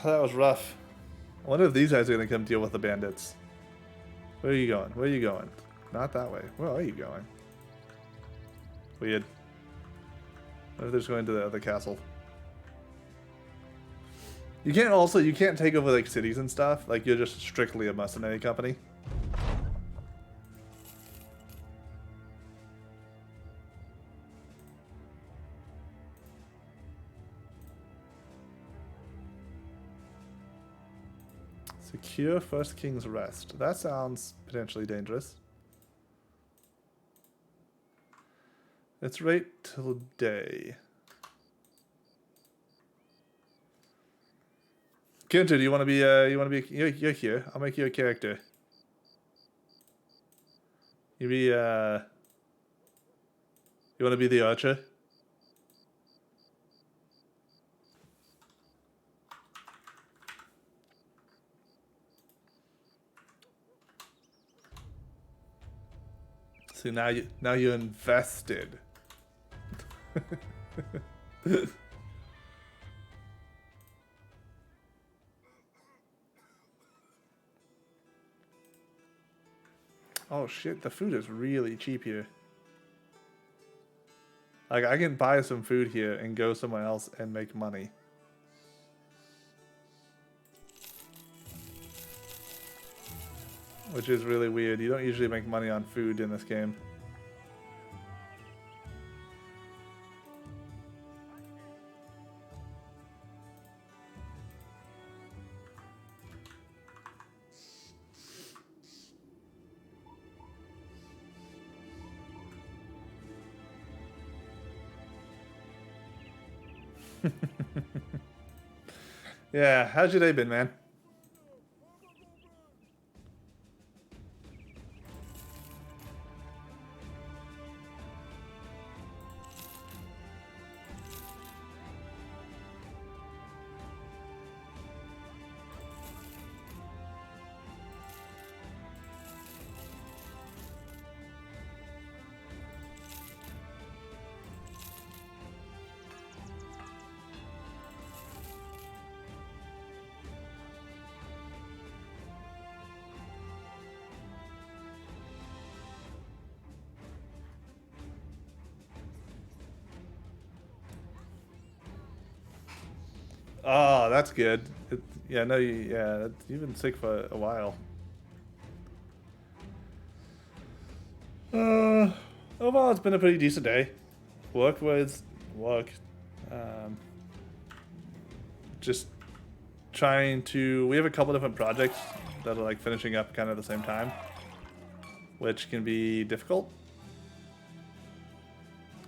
That was rough. I wonder if these guys are going to come deal with the bandits. Where are you going? Where are you going? Not that way. Where are you going? Weird. What if they're just going to the other castle? You can't take over like cities and stuff. Like you're just strictly a mercenary company. Secure First King's Rest. That sounds potentially dangerous. Let's wait till day. Kintu, do you want to be? You're here. I'll make you a character. You be. You want to be the archer? See now you're invested. Oh shit, the food is really cheap here. Like, I can buy some food here and go somewhere else and make money. Which is really weird. You don't usually make money on food in this game. Yeah, how's your day been, man? Oh, that's good. Yeah, no, yeah, you've been sick for a while. Overall, it's been a pretty decent day. Work was work. Um, just trying to. We have a couple different projects that are like finishing up kind of at the same time, which can be difficult.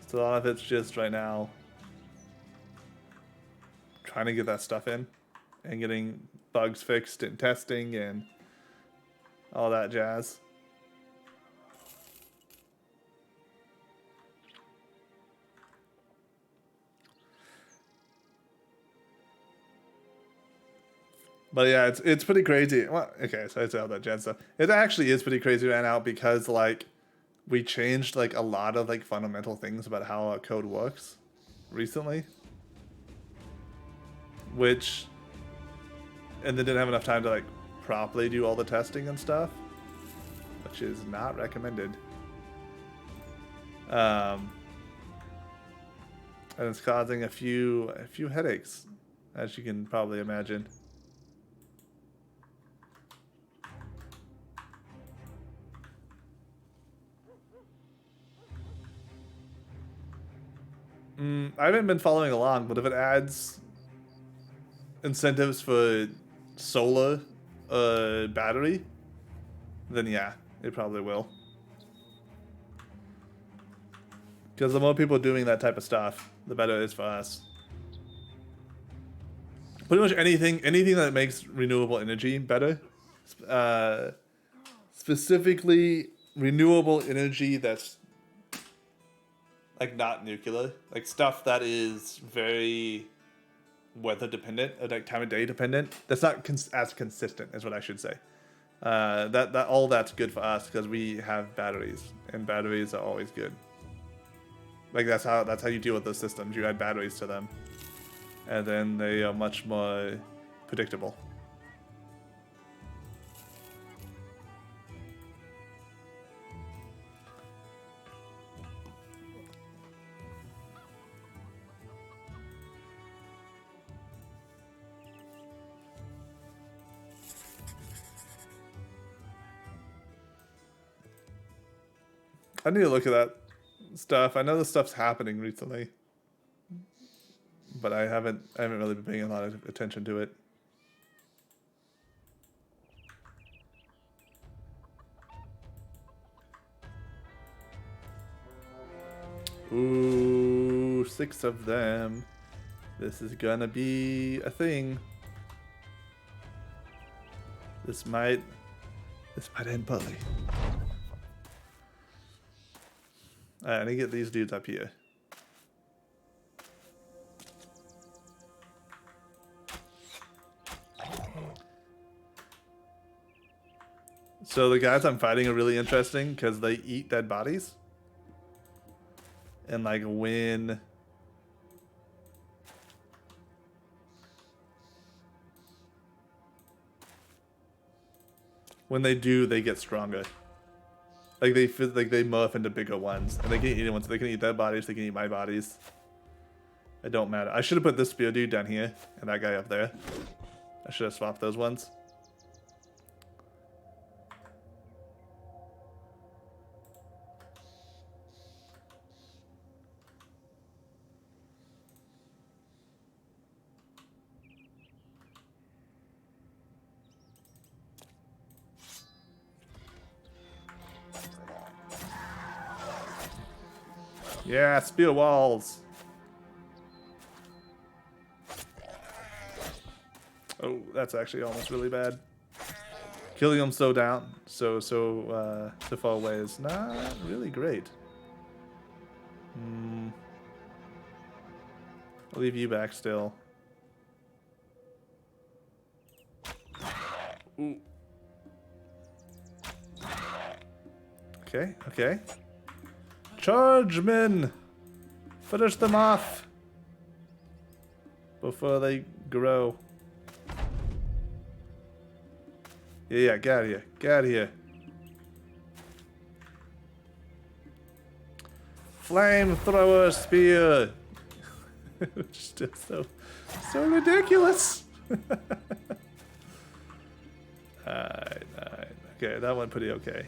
So a lot of it's just right now trying to get that stuff in and getting bugs fixed and testing and all that jazz. But yeah, it's pretty crazy. Well, okay, so I said all that jazz stuff. It actually is pretty crazy right now because like we changed like a lot of like fundamental things about how our code works recently, which and they didn't have enough time to like properly do all the testing and stuff, which is not recommended. And it's causing a few headaches, as you can probably imagine. I haven't been following along, but if it adds incentives for solar battery, then yeah, it probably will. Because the more people doing that type of stuff, the better it is for us. Pretty much anything that makes renewable energy better. Specifically, renewable energy that's like not nuclear, like stuff that is very weather dependent or like time of day dependent. That's not as consistent, is what I should say. That all that's good for us because we have batteries, and batteries are always good. Like that's how you deal with those systems. You add batteries to them, and then they are much more predictable. I need to look at that stuff. I know this stuff's happening recently, but I haven't really been paying a lot of attention to it. Ooh, 6 of them. This is gonna be a thing. This might end poorly. Alright, I need to get these dudes up here. So the guys I'm fighting are really interesting because they eat dead bodies. And like when when they do, they get stronger. Like they morph into bigger ones, and they can eat ones. They can eat their bodies. They can eat my bodies. It don't matter. I should have put this spear dude down here and that guy up there. I should have swapped those ones. Yeah, spear walls. Oh, that's actually almost really bad. Killing them so far away is not really great. I'll leave you back still. Ooh. Okay, okay. Charge, men! Finish them off before they grow. Yeah, get out of here. Get out of here. Flamethrower spear! It's just so ridiculous! Alright. Okay, that went pretty okay.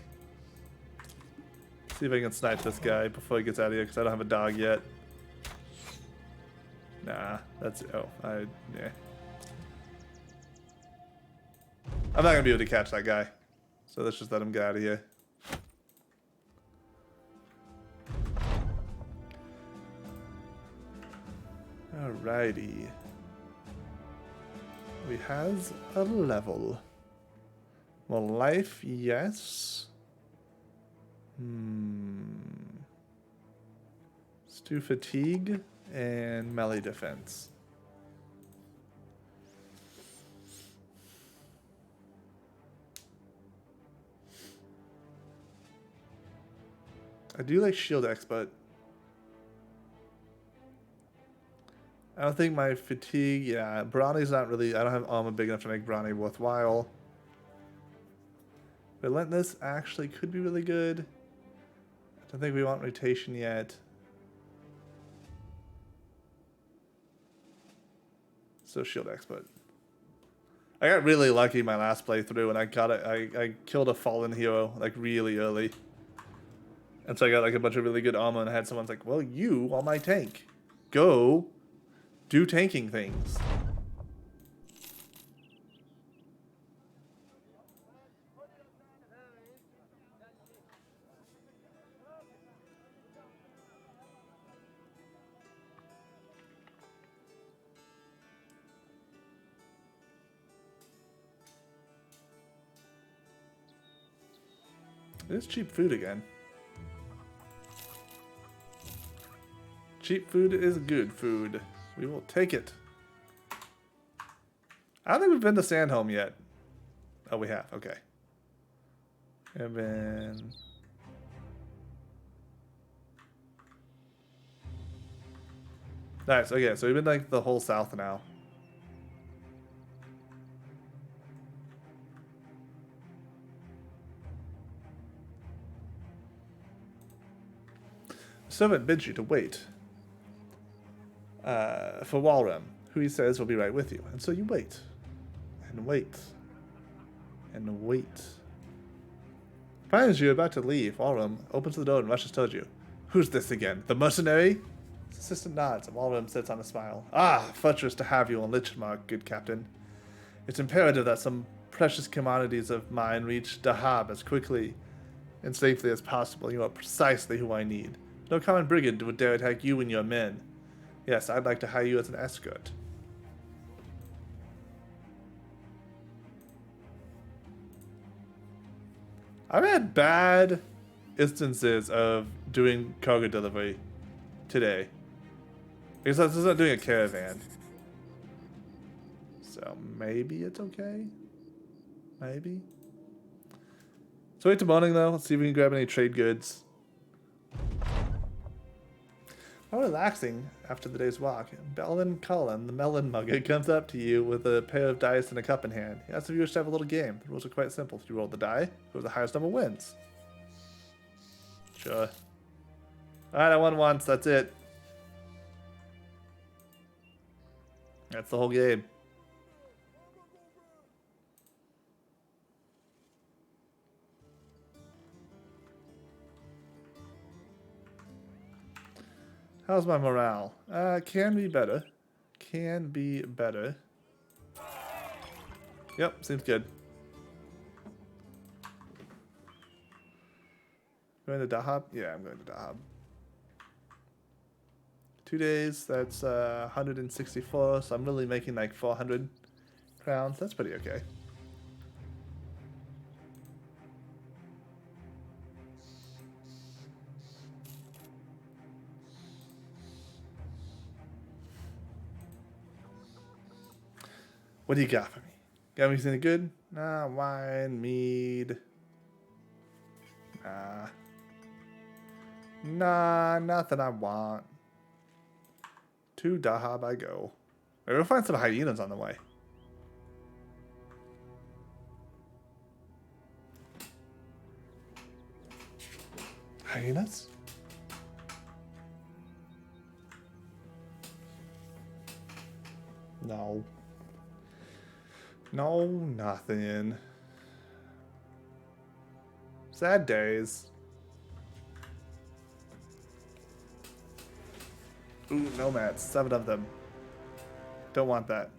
See if I can snipe this guy before he gets out of here, because I don't have a dog yet. Nah, that's... Oh, yeah. I'm not going to be able to catch that guy. So let's just let him get out of here. Alrighty. We has a level. More life, yes. Let's do fatigue and melee defense. I do like shield X, but I don't think my fatigue, yeah, Brawny's not really, I don't have armor big enough to make Brawny worthwhile. Relentless actually could be really good. I don't think we want rotation yet. So shield expert. I got really lucky my last playthrough and I got it. I killed a fallen hero like really early. And so I got like a bunch of really good armor and I had someone's like, well, you are my tank. Go do tanking things. It's cheap food again. Cheap food is good food. We will take it. I don't think we've been to Sandhome yet. Oh, we have. Okay. And then... Nice. Okay, so we've been like the whole south now. Servant bids you to wait for Walram, who he says will be right with you. And so you wait, and wait, and wait. Finds you about to leave, Walram opens the door and rushes towards you. Who's this again? The mercenary? His assistant nods, and Walram sits on a smile. Ah, fortress to have you on Lichmark, good captain. It's imperative that some precious commodities of mine reach Dahab as quickly and safely as possible. You are precisely who I need. No common brigand would dare attack you and your men. Yes, I'd like to hire you as an escort. I've had bad instances of doing cargo delivery today. Because I was not doing a caravan. So maybe it's okay? Maybe? So wait till morning though. Let's see if we can grab any trade goods. How relaxing after the day's walk. Bellin Cullen, the melon mugger, comes up to you with a pair of dice and a cup in hand. He asks if you wish to have a little game. The rules are quite simple. You roll the die, whoever the highest number wins. Sure. Alright, I won once, that's it. That's the whole game. How's my morale? Can be better. Can be better. Yep, seems good. Going to Dahab? Yeah, I'm going to Dahab. 2 days, that's 164, so I'm really making like 400 crowns. That's pretty okay. What do you got for me? Got me anything good? Nah, wine, mead. Nah. Nah, nothing I want. To Dahab I go. Maybe we'll find some hyenas on the way. Hyenas? No. No, nothing. Sad days. Ooh, nomads. 7 of them. Don't want that.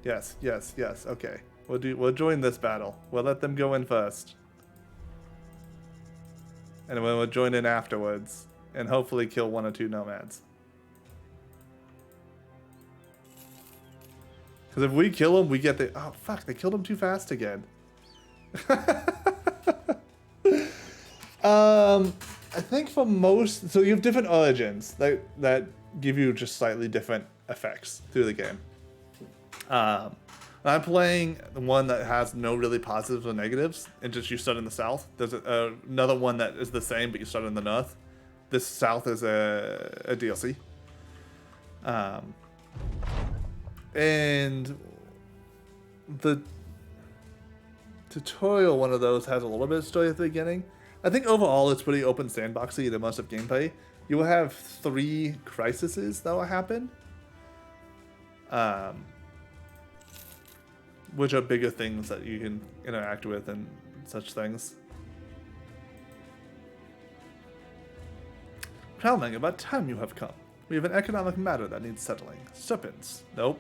Yes, yes, yes. Okay. We'll join this battle. We'll let them go in first. And then we'll join in afterwards. And hopefully kill 1 or 2 nomads. Because if we kill them, we get the... Oh, fuck. They killed him too fast again. I think for most... So you have different origins that give you just slightly different effects through the game. I'm playing the one that has no really positives or negatives, and just you start in the south. There's another one that is the same, but you start in the north. This south is a DLC. And the tutorial one of those has a little bit of story at the beginning. I think overall it's pretty open sandboxy in most of gameplay. You will have 3 crises that will happen. Which are bigger things that you can interact with and such things. Traveling, about time you have come. We have an economic matter that needs settling. Serpents. Nope.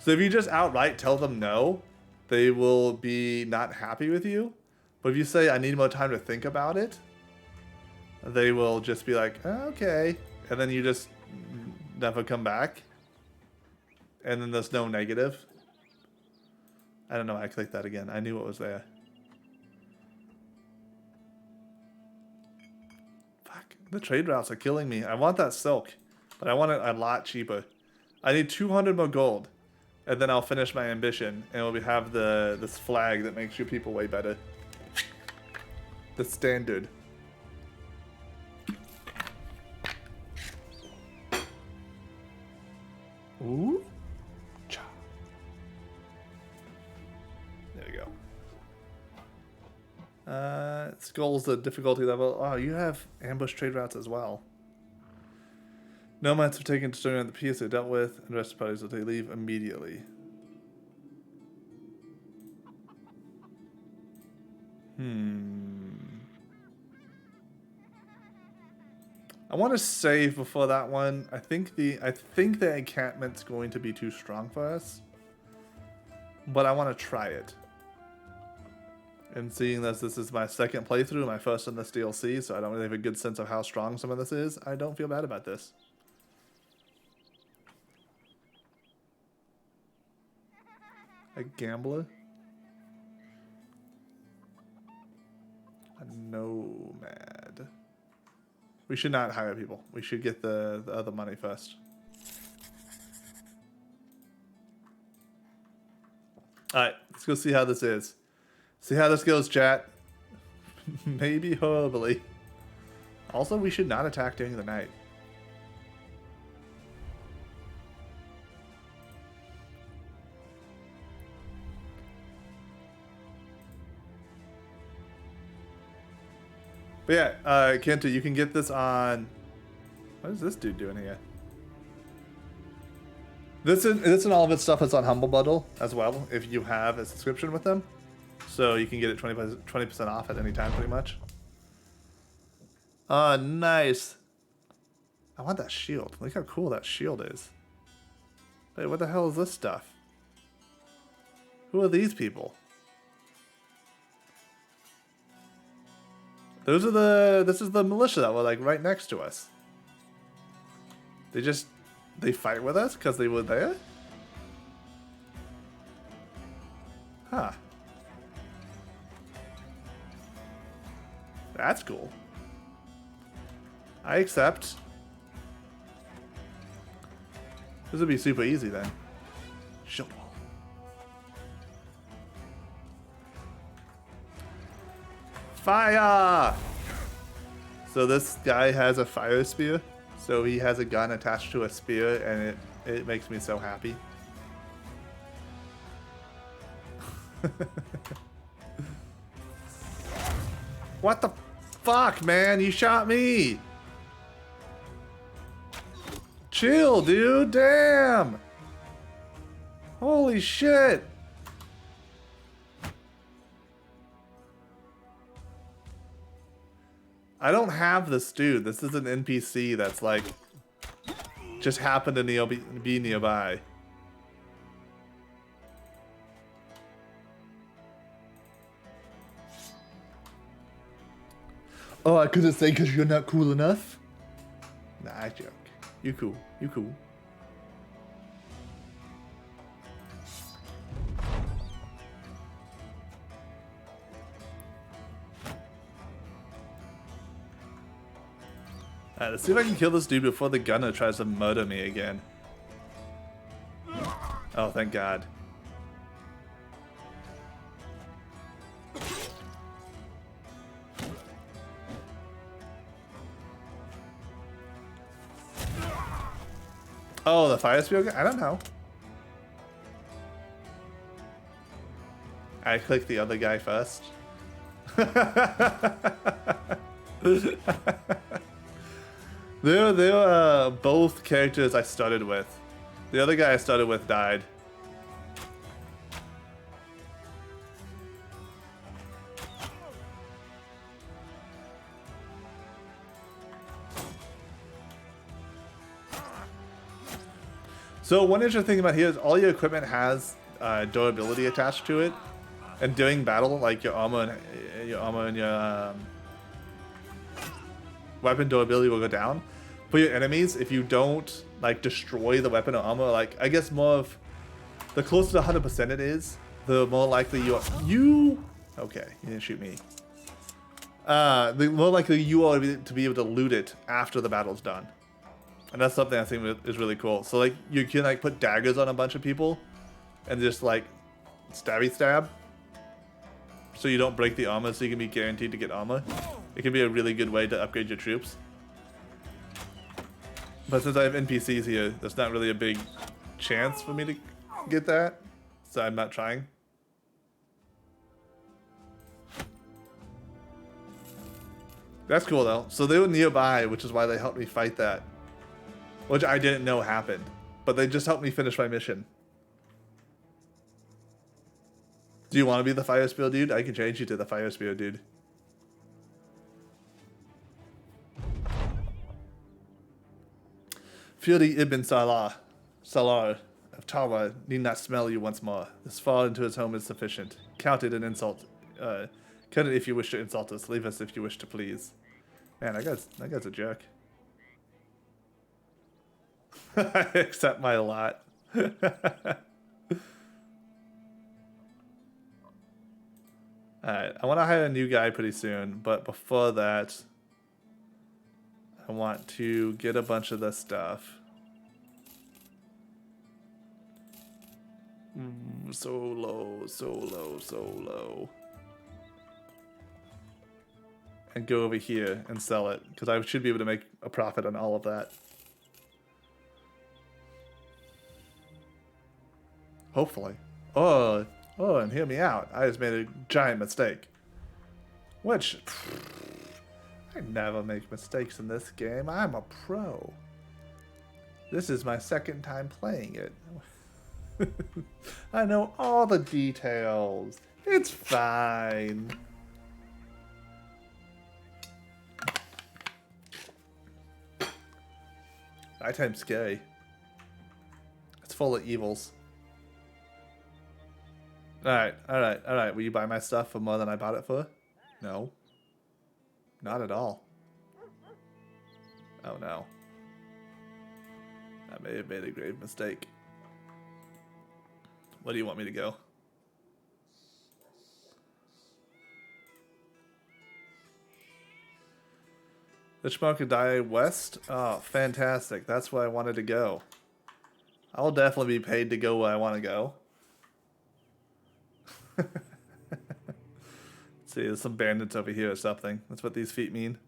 So if you just outright tell them no, they will be not happy with you. But if you say, I need more time to think about it, they will just be like, oh, okay. And then you just never come back. And then there's no negative. I don't know why I clicked that again. I knew what was there. Fuck. The trade routes are killing me. I want that silk, but I want it a lot cheaper. I need 200 more gold. And then I'll finish my ambition, and we'll have this flag that makes your people way better. The standard. Ooh. Cha. There we go. Skull's the difficulty level. Oh, you have ambush trade routes as well. Nomads have taken to on the peace they dealt with, and the rest of the parties will they leave immediately. I want to save before that one. I think the encampment's going to be too strong for us, but I want to try it. And seeing as this is my second playthrough, my first in this DLC, so I don't really have a good sense of how strong some of this is, I don't feel bad about this. A gambler? A nomad. We should not hire people. We should get the other money first. Alright, let's go see how this is. See how this goes, chat. Maybe horribly. Also, we should not attack during the night. But yeah, Kenta, you can get this on... What is this dude doing here? This and all of its stuff is on Humble Bundle as well, if you have a subscription with them. So you can get it 20% off at any time, pretty much. Oh, nice. I want that shield. Look how cool that shield is. Wait, what the hell is this stuff? Who are these people? Those are this is the militia that were like right next to us. They fight with us because they were there? Huh. That's cool. I accept. This would be super easy then. Shield wall. Fire! So this guy has a fire spear. So he has a gun attached to a spear, and it makes me so happy. What the fuck, man? You shot me! Chill, dude! Damn! Holy shit! I don't have this dude. This is an NPC that's like just happened to be nearby. Oh, I couldn't say because you're not cool enough? Nah, I joke. You cool. You cool. Alright, let's see if I can kill this dude before the gunner tries to murder me again. Oh, thank God. Oh, the fire spear guy? I don't know. I clicked the other guy first. They're both characters I started with. The other guy I started with died. So one interesting thing about here is all your equipment has durability attached to it, and during battle, like your armor and your weapon durability will go down. For your enemies, if you don't like destroy the weapon or armor, like I guess more of the closer to 100% it is, the more likely you okay, you didn't shoot me. The more likely you are to be able to loot it after the battle's done. And that's something I think is really cool. So like you can like put daggers on a bunch of people and just like stabby stab. So you don't break the armor, so you can be guaranteed to get armor. It can be a really good way to upgrade your troops. But since I have NPCs here, there's not really a big chance for me to get that. So I'm not trying. That's cool though. So they were nearby, which is why they helped me fight that. Which I didn't know happened. But they just helped me finish my mission. Do you want to be the fire spear dude? I can change you to the fire spear dude. Fury Ibn Salar of Tara need not smell you once more. This fall into his home is sufficient. Count it an insult. Count it if you wish to insult us. Leave us if you wish to please. Man, that guy's a jerk. I accept my lot. Alright, I want to hire a new guy pretty soon, but before that, I want to get a bunch of this stuff. So low, so low, so low. and go over here and sell it, because I should be able to make a profit on all of that. Hopefully. Oh, and hear me out. I just made a giant mistake. Which, I never make mistakes in this game. I'm a pro. This is my second time playing it. I know all the details. It's fine. Nighttime's scary. It's full of evils. Alright. Will you buy my stuff for more than I bought it for? No. Not at all. Oh no. I may have made a grave mistake. Where do you want me to go? Lichmark and Die West? Oh, fantastic. That's where I wanted to go. I'll definitely be paid to go where I want to go. See, there's some bandits over here or something. That's what these feet mean.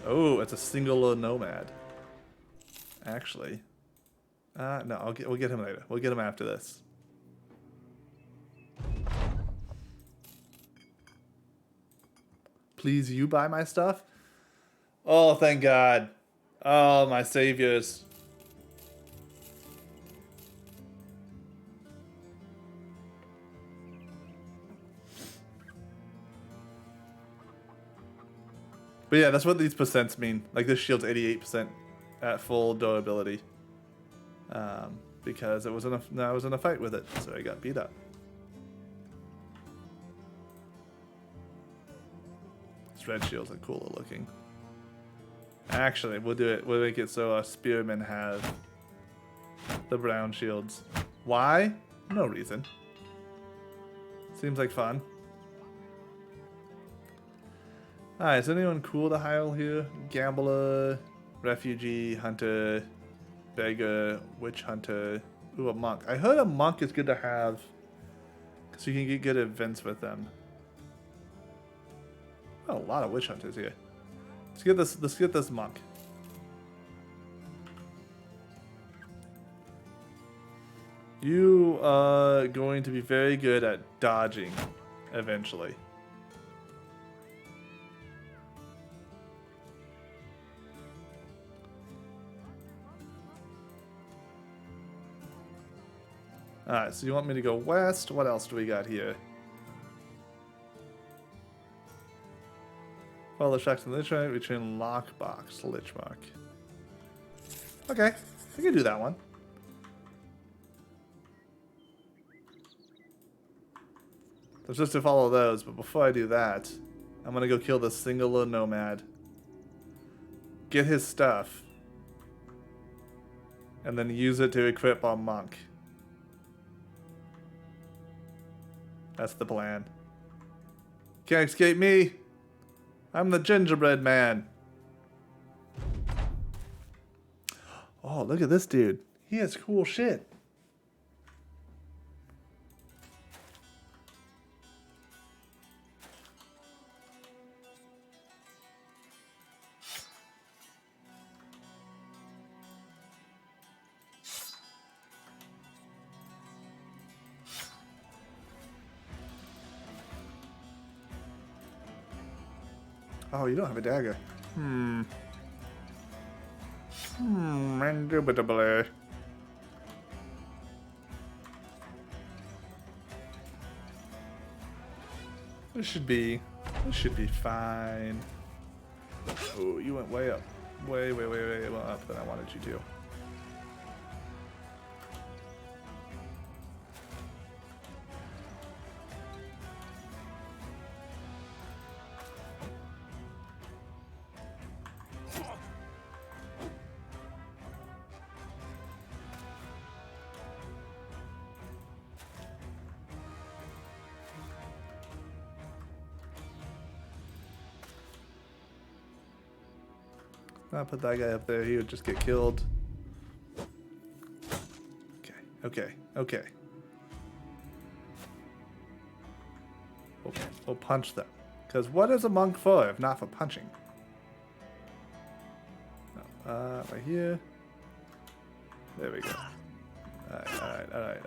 Oh, it's a single nomad. Actually. No, we'll get him later. We'll get him after this. Please, you buy my stuff? Oh, thank God. Oh, my saviors. But yeah, that's what these percents mean. Like this shield's 88% at full durability. Because I was in a fight with it, so I got beat up. This red shield's are cooler looking. Actually, we'll do it. We'll make it so our spearmen have the brown shields. Why? No reason. Seems like fun. Alright, is anyone cool to Hyrule here? Gambler, refugee, hunter, beggar, witch hunter. Ooh, a monk. I heard a monk is good to have because you can get good events with them. Oh, a lot of witch hunters here. Let's get this monk. You are going to be very good at dodging eventually. Alright, so you want me to go west? What else do we got here? Follow the tracks in the Lichmark, return lockbox to Lichmark. Okay, we can do that one. There's just to follow those, but before I do that, I'm gonna go kill this single nomad. Get his stuff. And then use it to equip our monk. That's the plan. Can't escape me. I'm the gingerbread man. Oh, look at this dude. He has cool shit. Oh, you don't have a dagger. Indubitably. This should be fine. Oh, you went way up. Way up than I wanted you to. I'll put that guy up there. He would just get killed. Okay. We'll punch them. Because what is a monk for if not for punching? No, right here. There we go.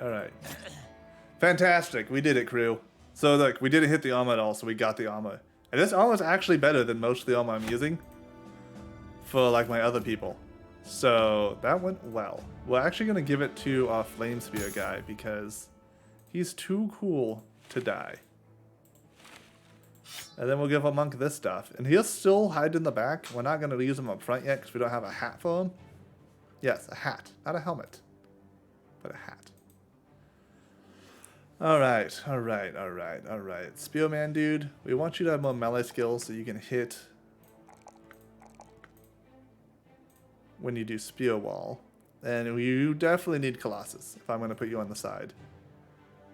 Alright. Fantastic. We did it, crew. So look, we didn't hit the armor at all, so we got the armor. And this armor is actually better than most of the armor I'm using for like my other people. So that went well. We're actually going to give it to our Flame Spear guy because he's too cool to die. And then we'll give our monk this stuff. And he'll still hide in the back. We're not going to use him up front yet because we don't have a hat for him. Yes, a hat. Not a helmet, but a hat. Alright. Spearman dude, we want you to have more melee skills so you can hit when you do spear wall. And you definitely need Colossus if I'm going to put you on the side.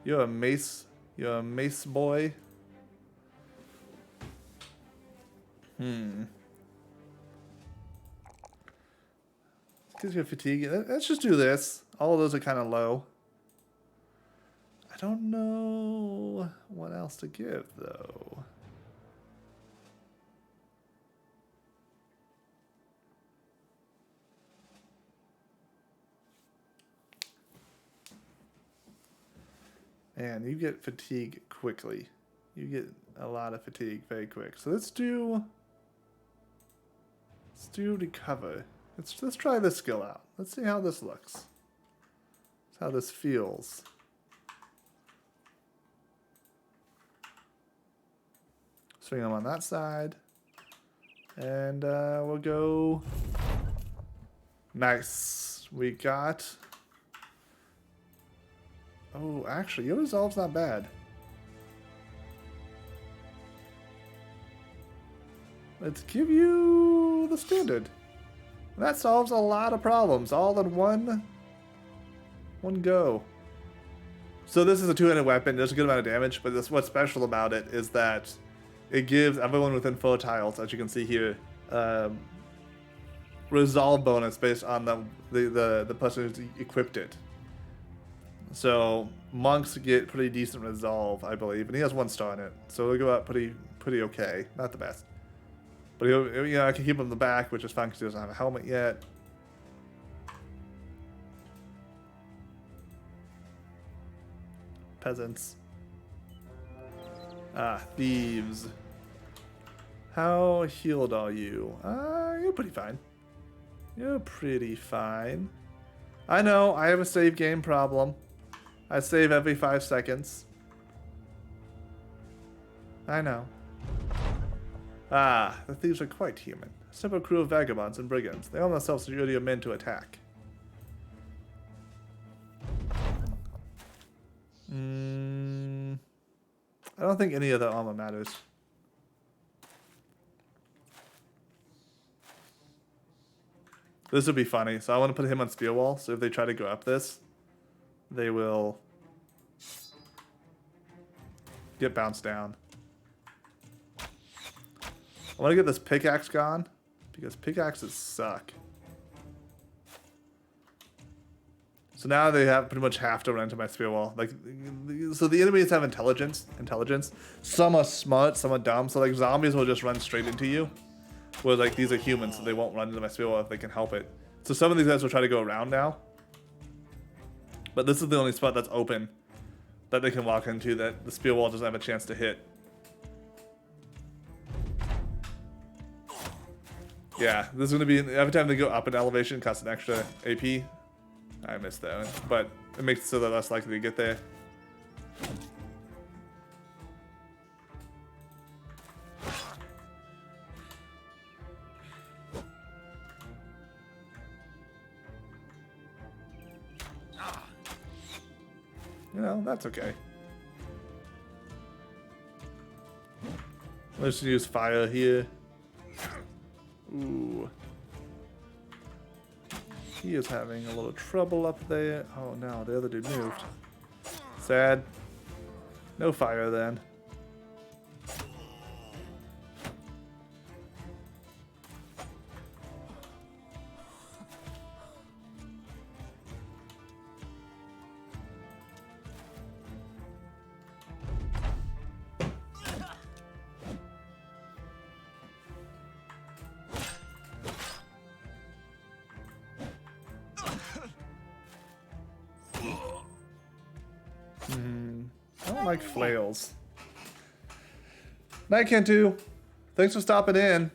You're a mace boy. Gives you fatigue. Let's just do this. All of those are kind of low. I don't know what else to give though. And you get fatigue quickly. You get a lot of fatigue very quick. So let's do recover. Let's try this skill out. Let's see how this looks. Let's how this feels. Swing them on that side. And we'll go. Nice. We got. Oh, actually, your resolve's not bad. Let's give you the standard. That solves a lot of problems, all in one go. So this is a two-handed weapon. There's a good amount of damage, but what's special about it is that it gives everyone within 4 tiles, as you can see here, resolve bonus based on the person who's equipped it. So monks get pretty decent resolve, I believe, and he has 1 star in it, so it'll go out pretty okay. Not the best, but I can keep him in the back, which is fine because he doesn't have a helmet yet. Peasants. Thieves. How healed are you? You're pretty fine. You're pretty fine. I know, I have a save game problem. I save every 5 seconds. I know. The thieves are quite human. A simple crew of vagabonds and brigands. They arm themselves to your men to attack. I don't think any of the armor matters. This would be funny. So I want to put him on spear wall. So if they try to go up this, they will get bounced down. I want to get this pickaxe gone because pickaxes suck. So now they pretty much have to run into my spear wall. Like, so the enemies have intelligence. Some are smart, some are dumb. So like zombies will just run straight into you. Whereas like these are humans, so they won't run into my spear wall if they can help it. So some of these guys will try to go around now. But this is the only spot that's open that they can walk into that the spear wall doesn't have a chance to hit. Yeah, this is going to be, every time they go up in elevation, costs an extra AP. I missed that one, but it makes it so they're less likely to get there. You know, that's okay. Let's use fire here. Ooh. He is having a little trouble up there. Oh no, the other dude moved. Sad. No fire then. like flails. Night, Kentu. Thanks for stopping in.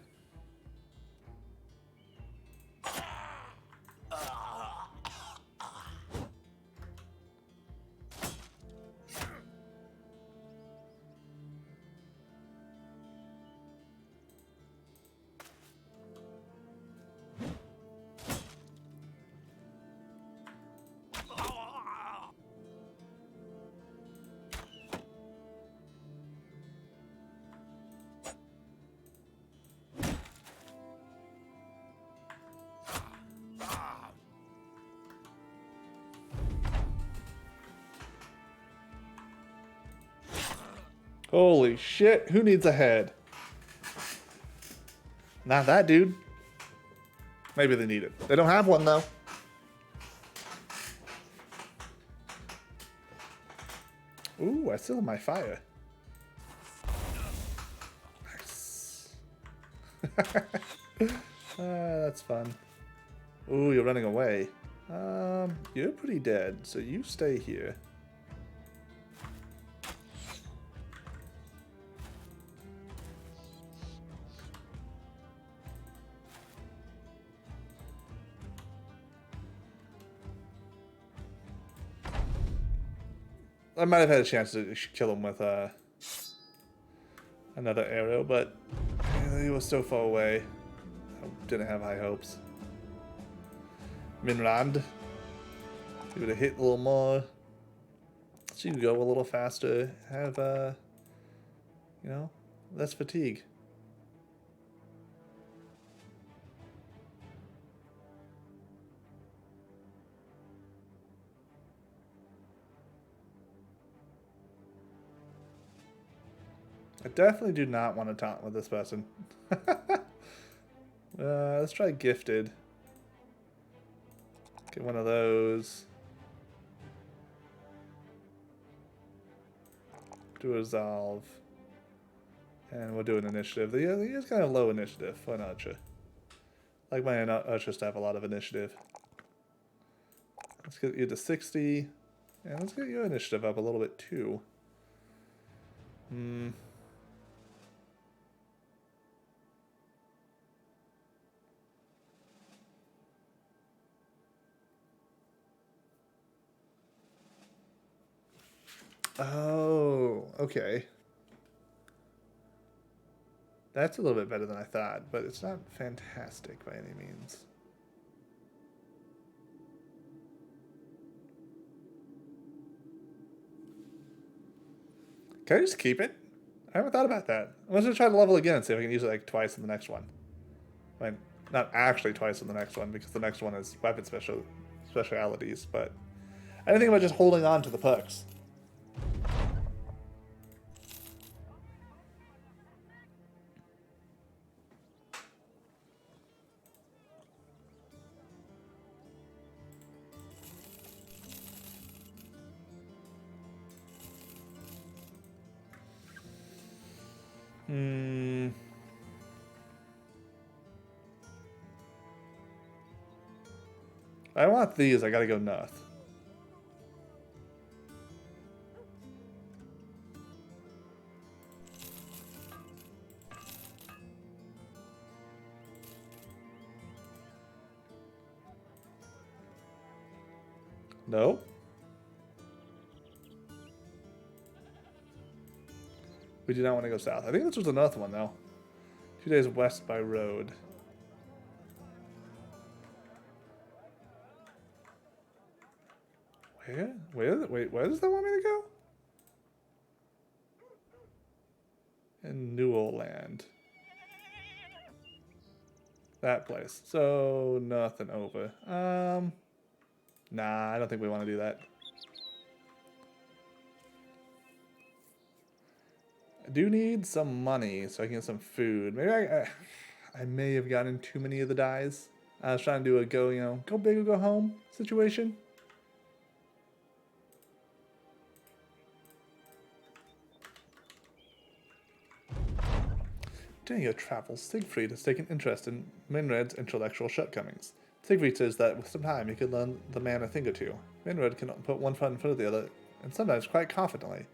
Holy shit, who needs a head? Not that dude. Maybe they need it. They don't have one though. Ooh, I still have my fire. Nice. That's fun. Ooh, you're running away. You're pretty dead, so you stay here. I might have had a chance to kill him with another arrow, but he was so far away. I didn't have high hopes. Minrand. He would have hit a little more. So you go a little faster. Have, you know, less fatigue. I definitely do not want to taunt with this person. Let's try Gifted. Get one of those. Do a Resolve. And we'll do an Initiative. He is kind of low initiative for an Archer. Like my Archers to have a lot of initiative. Let's get you to 60. And let's get your initiative up a little bit too. Oh, okay. That's a little bit better than I thought, but it's not fantastic by any means. Can I just keep it? I haven't thought about that. I'm just gonna try to level again and see if I can use it like twice in the next one. I mean, not actually twice in the next one, because the next one is weapon specialities, but I didn't think about just holding on to the perks. I want these, I gotta go north. Nope. We do not want to go south. I think this was the north one, though. 2 days west by road. Where does that want me to go? In Newell Land. That place. So, nothing over. Nah, I don't think we want to do that. I do need some money so I can get some food. Maybe I may have gotten too many of the dyes. I was trying to do a go big or go home situation. During your travels, Siegfried has taken interest in Minred's intellectual shortcomings. Siegfried says that with some time he could learn the man a thing or two. Minred can put one foot in front of the other, and sometimes quite confidently.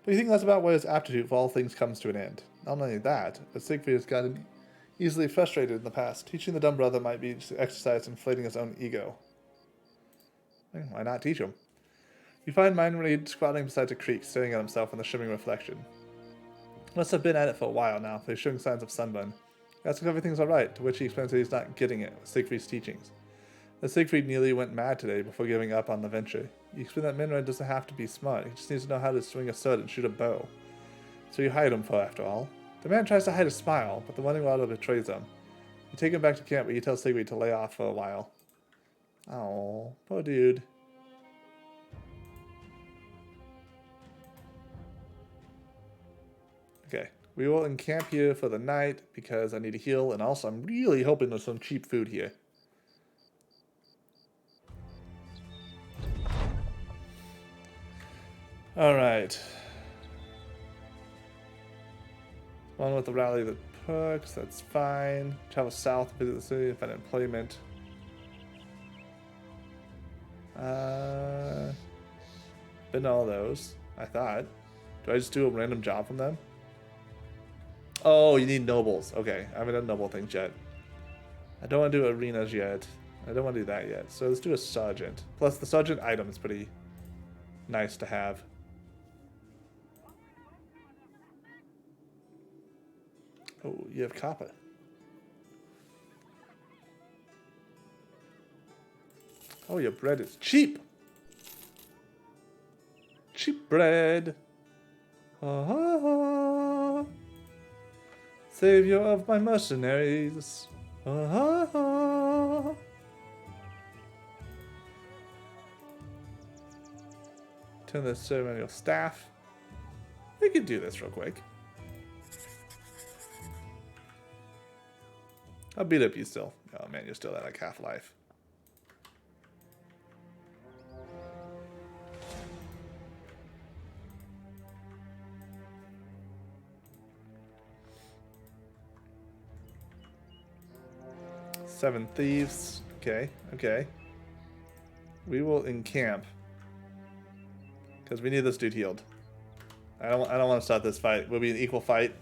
But you think that's about where his aptitude for all things comes to an end. Not only that, but Siegfried has gotten easily frustrated in the past. Teaching the dumb brother might be just exercise inflating his own ego. Why not teach him? You find Mindread squatting beside a creek, staring at himself in the shimmering reflection. Must have been at it for a while now, for he's showing signs of sunburn. Asks if everything's alright, to which he explains that he's not getting it with Siegfried's teachings. That Siegfried nearly went mad today before giving up on the venture. You explain that Mindread doesn't have to be smart, he just needs to know how to swing a sword and shoot a bow. So you hired him for, after all. The man tries to hide a smile, but the running water betrays him. You take him back to camp, but you tell Siegfried to lay off for a while. Oh, poor dude. Okay, we will encamp here for the night because I need to heal, and also I'm really hoping there's some cheap food here. Alright. One with the rally of the perks, that's fine. Travel south, visit the city, and find employment. Been all those, I thought. Do I just do a random job from them? Oh, you need nobles. Okay, I haven't done noble things yet. I don't want to do arenas yet. I don't want to do that yet. So let's do a sergeant. Plus, the sergeant item is pretty nice to have. Oh, you have copper. Oh, your bread is cheap. Cheap bread. Ah, savior of my mercenaries. Ah, turn the ceremonial staff. We could do this real quick. I'll beat up you still. Oh man, you're still at like half life. Seven thieves. Okay, okay. We will encamp because we need this dude healed. I don't want to start this fight. We'll be an equal fight.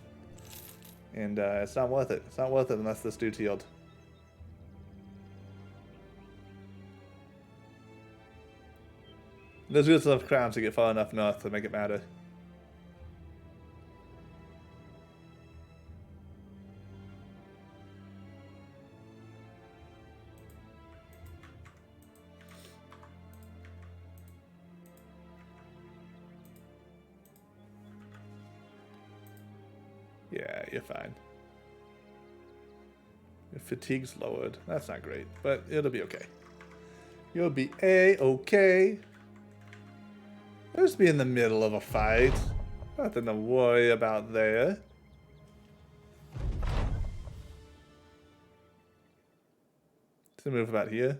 And it's not worth it. It's not worth it unless this dude's healed. There's just enough crowns to get far enough north to make it matter. Yeah, you're fine. Your fatigue's lowered. That's not great, but it'll be okay. You'll be A-okay. Just be in the middle of a fight. Nothing to worry about there. Let's move about here.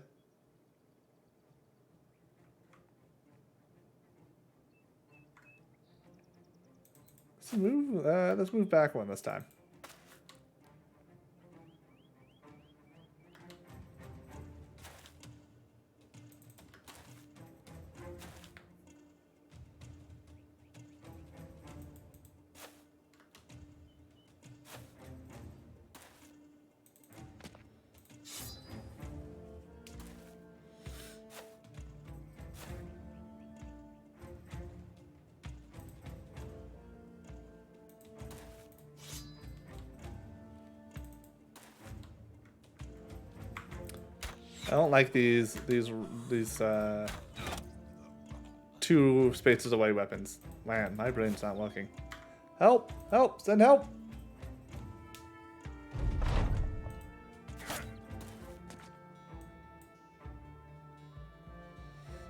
Let's move back one this time. I don't like these two spaces away weapons. Man, my brain's not working. Help! Help! Send help!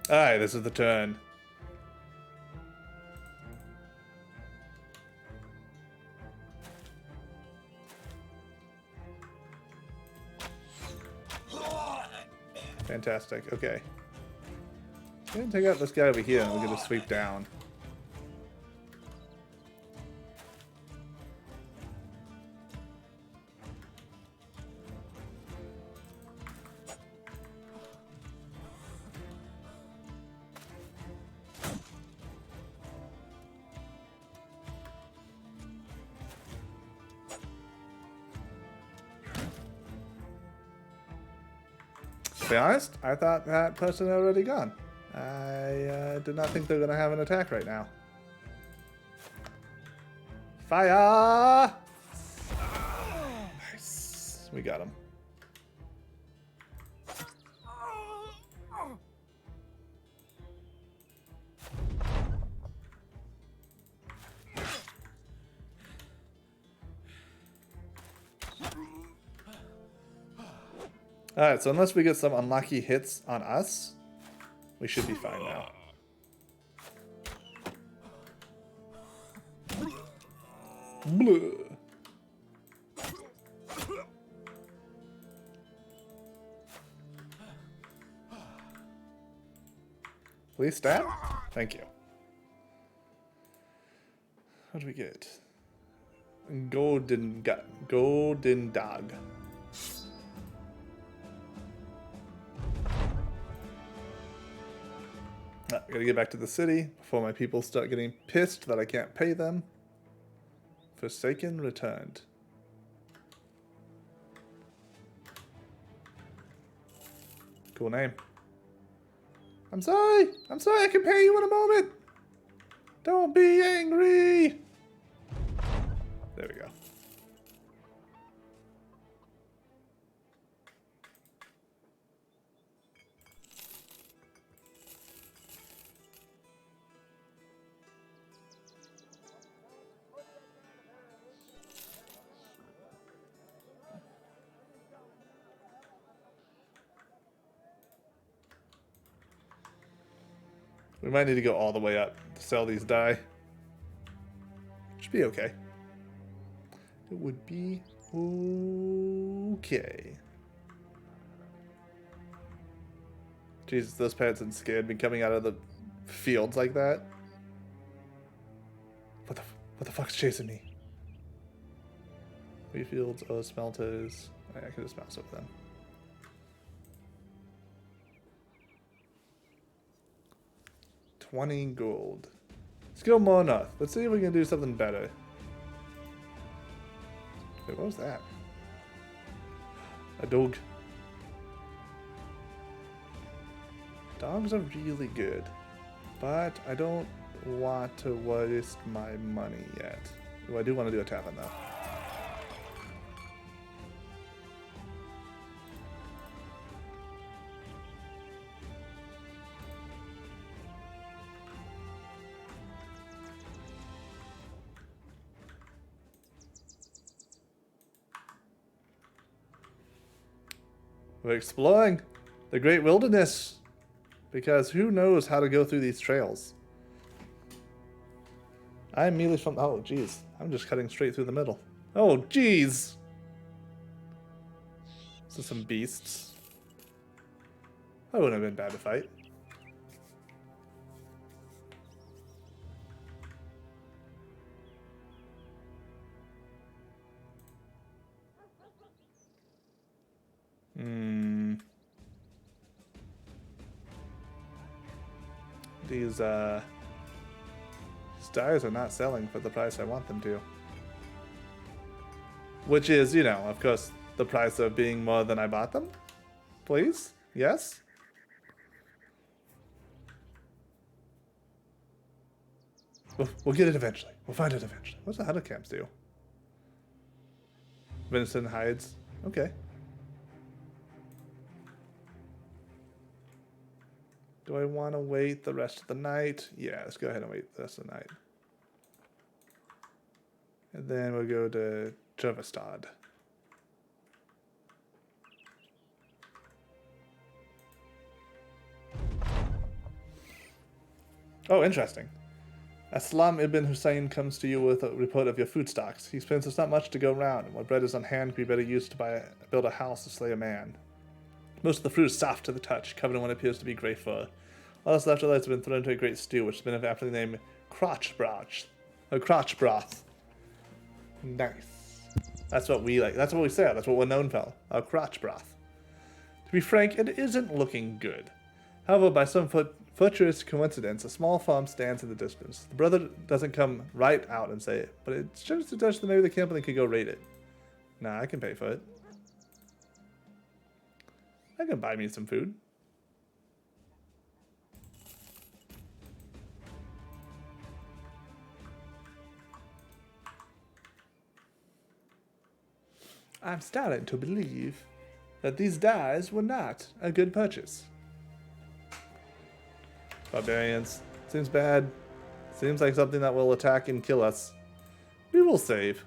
Alright, this is the turn. Fantastic. Okay. I'm gonna take out this guy over here and we're gonna sweep down. be honest, I thought that person had already gone. I did not think they're going to have an attack right now. Fire! Nice. We got him. Alright, so unless we get some unlucky hits on us, we should be fine now. Bleh. Please stab? Thank you. What do we get? Golden dog. I gotta get back to the city before my people start getting pissed that I can't pay them. Forsaken returned. Cool name. I'm sorry, I can pay you in a moment. Don't be angry. There we go. We might need to go all the way up to sell these dye. Should be okay. It would be okay. Jesus, those peasants scared me coming out of the fields like that. What the fuck's chasing me? Wheat fields, smelters. I can just mouse over them. $20 gold. Let's go more north. Let's see if we can do something better. Wait, what was that? A dog. Dogs are really good, but I don't want to waste my money yet. Oh, I do want to do a tavern though. We're exploring the great wilderness, because who knows how to go through these trails. I'm immediately from... Oh, geez. I'm just cutting straight through the middle. Oh, geez. So some beasts. That wouldn't have been bad to fight. These dyes are not selling for the price I want them to. Which is, you know, of course, the price of being more than I bought them. Please? Yes? We'll get it eventually. We'll find it eventually. What's the hunter camps do? Venison hides. Okay. Do I want to wait the rest of the night? Yeah, let's go ahead and wait the rest of the night. And then we'll go to Jervastad. Oh, interesting. Aslam ibn Hussein comes to you with a report of your food stocks. He explains there's not much to go around, and what bread is on hand can be better used to build a house to slay a man. Most of the fruit is soft to the touch, covered in what appears to be grey fur. All that's left of lights have been thrown into a great stew, which has been aptly named crotch broth. Crotch broth. Nice. That's what we like. That's what we say. That's what we're known for. Our crotch broth. To be frank, it isn't looking good. However, by some fortuitous coincidence, a small farm stands in the distance. The brother doesn't come right out and say it, but it's just a touch that maybe the company could go raid it. Nah, I can pay for it. I can buy me some food. I'm starting to believe that these dyes were not a good purchase. Barbarians. Seems bad. Seems like something that will attack and kill us. We will save.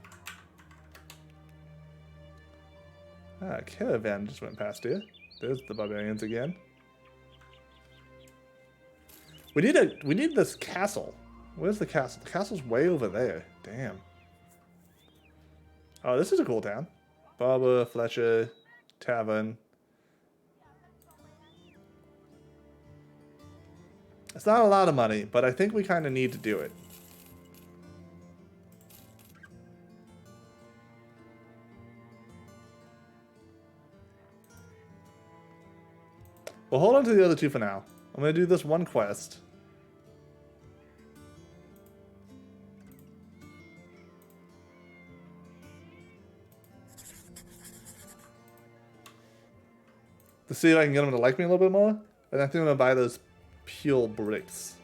Ah, caravan just went past here. There's the barbarians again. We need this castle. Where's the castle? The castle's way over there. Damn. Oh, this is a cool town. Barber, Fletcher, Tavern. It's not a lot of money, but I think we kind of need to do it. We'll hold on to the other two for now. I'm going to do this one quest. To see if I can get them to like me a little bit more. And I think I'm going to buy those pure bricks.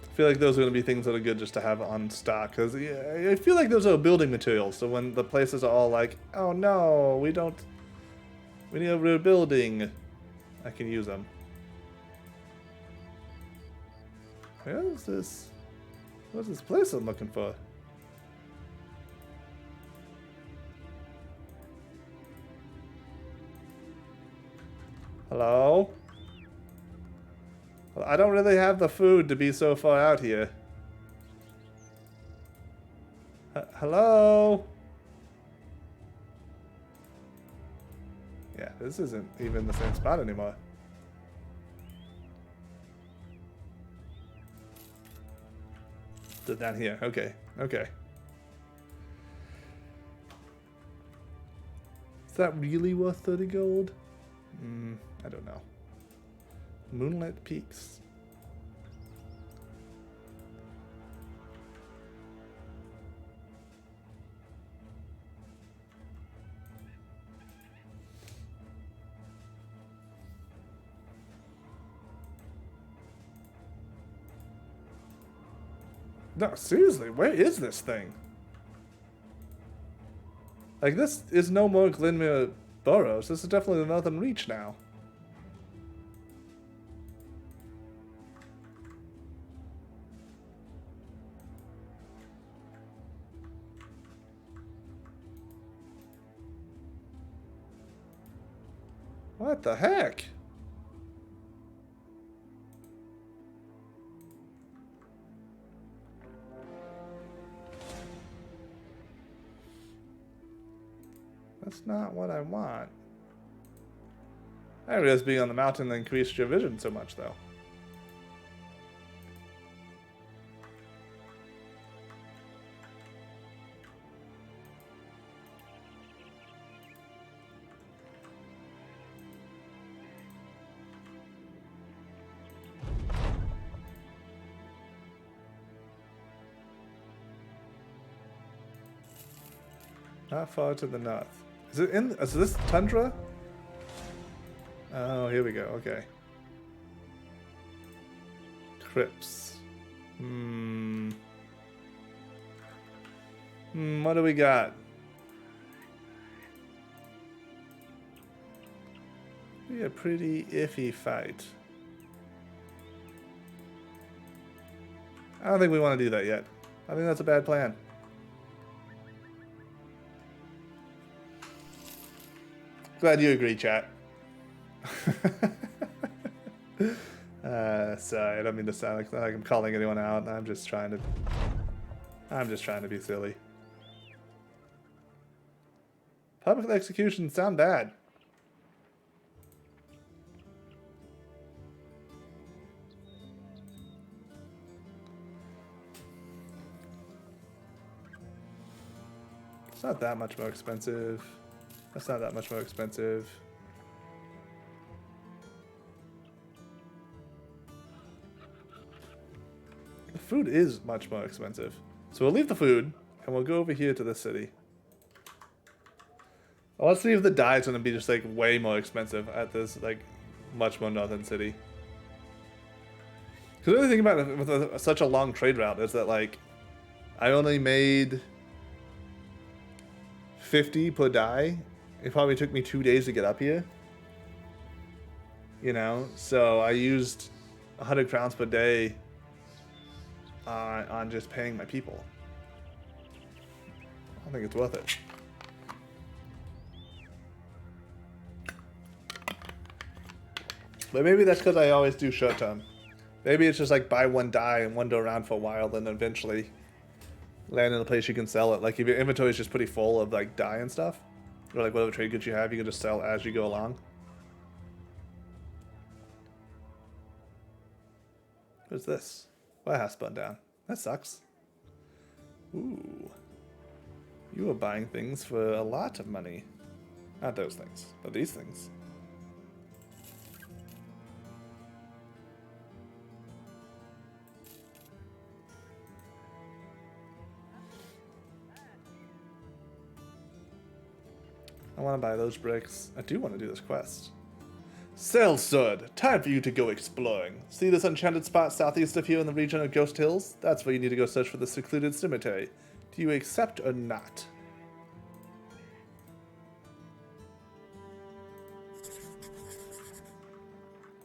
I feel like those are going to be things that are good just to have on stock. Because yeah, I feel like those are building materials. So when the places are all like, oh no, we need a rebuilding, I can use them. Where is this? What's this place I'm looking for? Hello? Well, I don't really have the food to be so far out here. Hello? Yeah, this isn't even the same spot anymore. Down here. Okay. Okay. Is that really worth 30 gold? I don't know. Moonlit Peaks. No, seriously, where is this thing? Like, this is no more Glenmere Burrows. This is definitely the Northern Reach now. What the heck? That's not what I want. I realize being on the mountain increased your vision so much, though. Not far to the north. Is this tundra? Oh, here we go. Okay. Crypts. What do we got? Be a pretty iffy fight. I don't think we want to do that yet. I think that's a bad plan. Glad you agree, chat. Sorry, I don't mean to sound like I'm calling anyone out. I'm just trying to be silly. Public executions sound bad. It's not that much more expensive. That's not that much more expensive. The food is much more expensive. So we'll leave the food, and we'll go over here to the city. I want to see if the dye is going to be just like way more expensive at this like much more northern city. Because the only thing about it with such a long trade route is that like I only made 50 per dye. It probably took me 2 days to get up here. You know, so I used 100 crowns per day on just paying my people. I don't think it's worth it. But maybe that's because I always do short term. Maybe it's just like buy one dye and wander around for a while, then eventually land in a place you can sell it. Like if your inventory is just pretty full of like dye and stuff, or like whatever trade goods you have, you can just sell as you go along. What's this? Well, has spun down. That sucks. Ooh. You are buying things for a lot of money. Not those things, but these things. I want to buy those bricks. I do want to do this quest. Sellsword, time for you to go exploring. See this enchanted spot southeast of here in the region of Ghost Hills? That's where you need to go search for the secluded cemetery. Do you accept or not?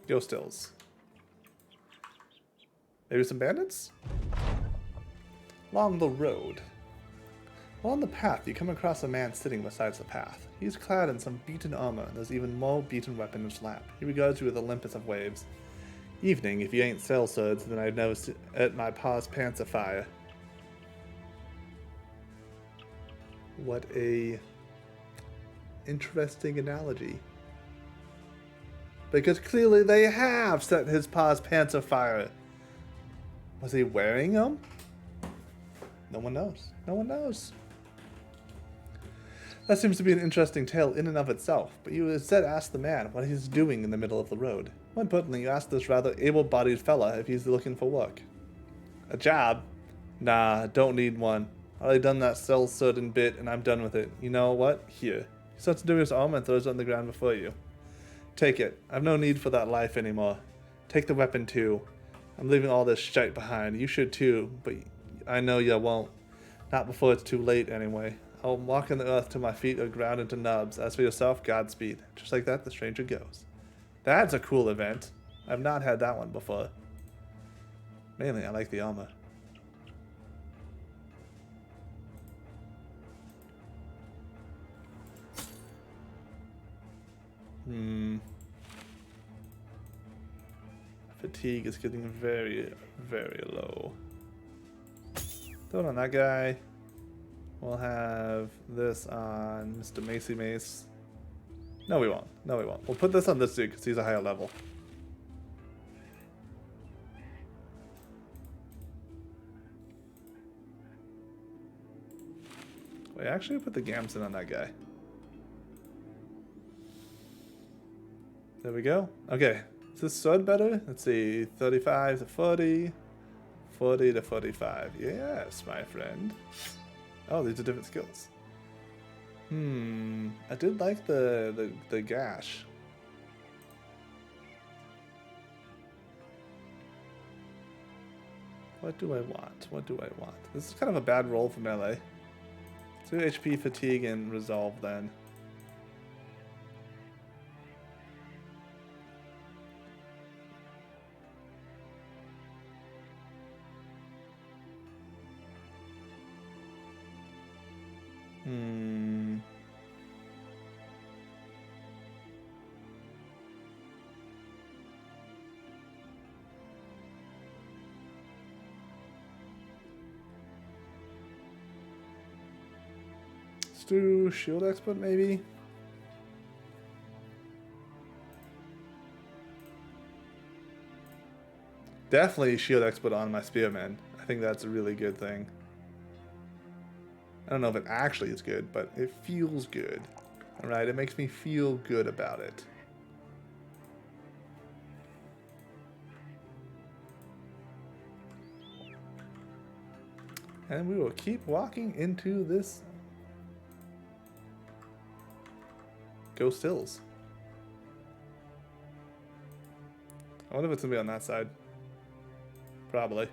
Ghost Hills. Maybe some bandits? Along the road. Along the path, you come across a man sitting beside the path. He is clad in some beaten armor, and there's even more beaten weapon in his lap. He regards you with Olympus of waves. Evening, if you ain't sellswords, then I'd know at my pa's pants afire. What a interesting analogy. Because clearly they have set his pa's pants afire. Was he wearing them? No one knows. No one knows. That seems to be an interesting tale in and of itself, but you instead ask the man what he's doing in the middle of the road. More importantly, you ask this rather able-bodied fella if he's looking for work. A job? Nah, don't need one. I already done that sellsword bit and I'm done with it. You know what? Here. He starts doing his arm and throws it on the ground before you. Take it. I've no need for that life anymore. Take the weapon too. I'm leaving all this shite behind. You should too, but I know you won't. Not before it's too late anyway. I'll walk in the earth till my feet are ground into nubs. As for yourself, Godspeed. Just like that, the stranger goes. That's a cool event. I've not had that one before. Mainly, I like the armor. Fatigue is getting very, very low. Throw it on that guy. We'll have this on Mr. Macy Mace. No, we won't. No, we won't. We'll put this on this dude because he's a higher level. Wait, actually put the Gamson on that guy. There we go. Okay. Is this sword better? Let's see. 35 to 40. 40 to 45. Yes, my friend. Oh, these are different skills. I did like the gash. What do I want? What do I want? This is kind of a bad roll for melee. 2 HP, fatigue, and resolve then. Let's do shield expert maybe. Definitely shield expert on my spearman. I think that's a really good thing. I don't know if it actually is good, but it feels good. Alright, it makes me feel good about it. And we will keep walking into this Ghost Hills. I wonder if it's gonna be on that side. Probably.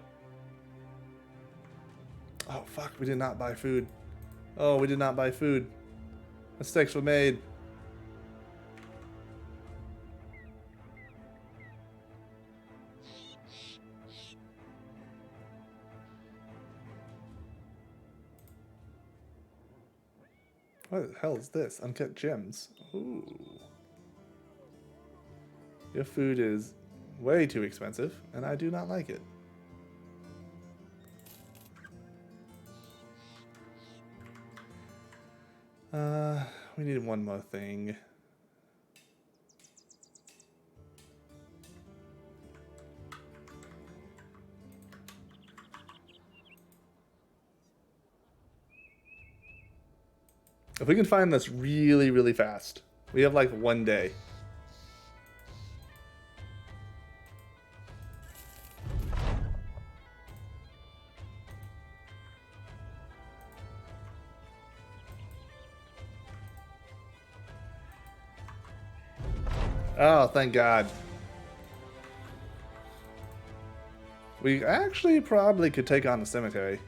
Oh fuck, we did not buy food. Oh, we did not buy food. Mistakes were made. What the hell is this? Uncut gems. Ooh. Your food is way too expensive, and I do not like it. We need one more thing. If we can find this really, really fast, we have like 1 day. Oh, thank God. We actually probably could take on the cemetery.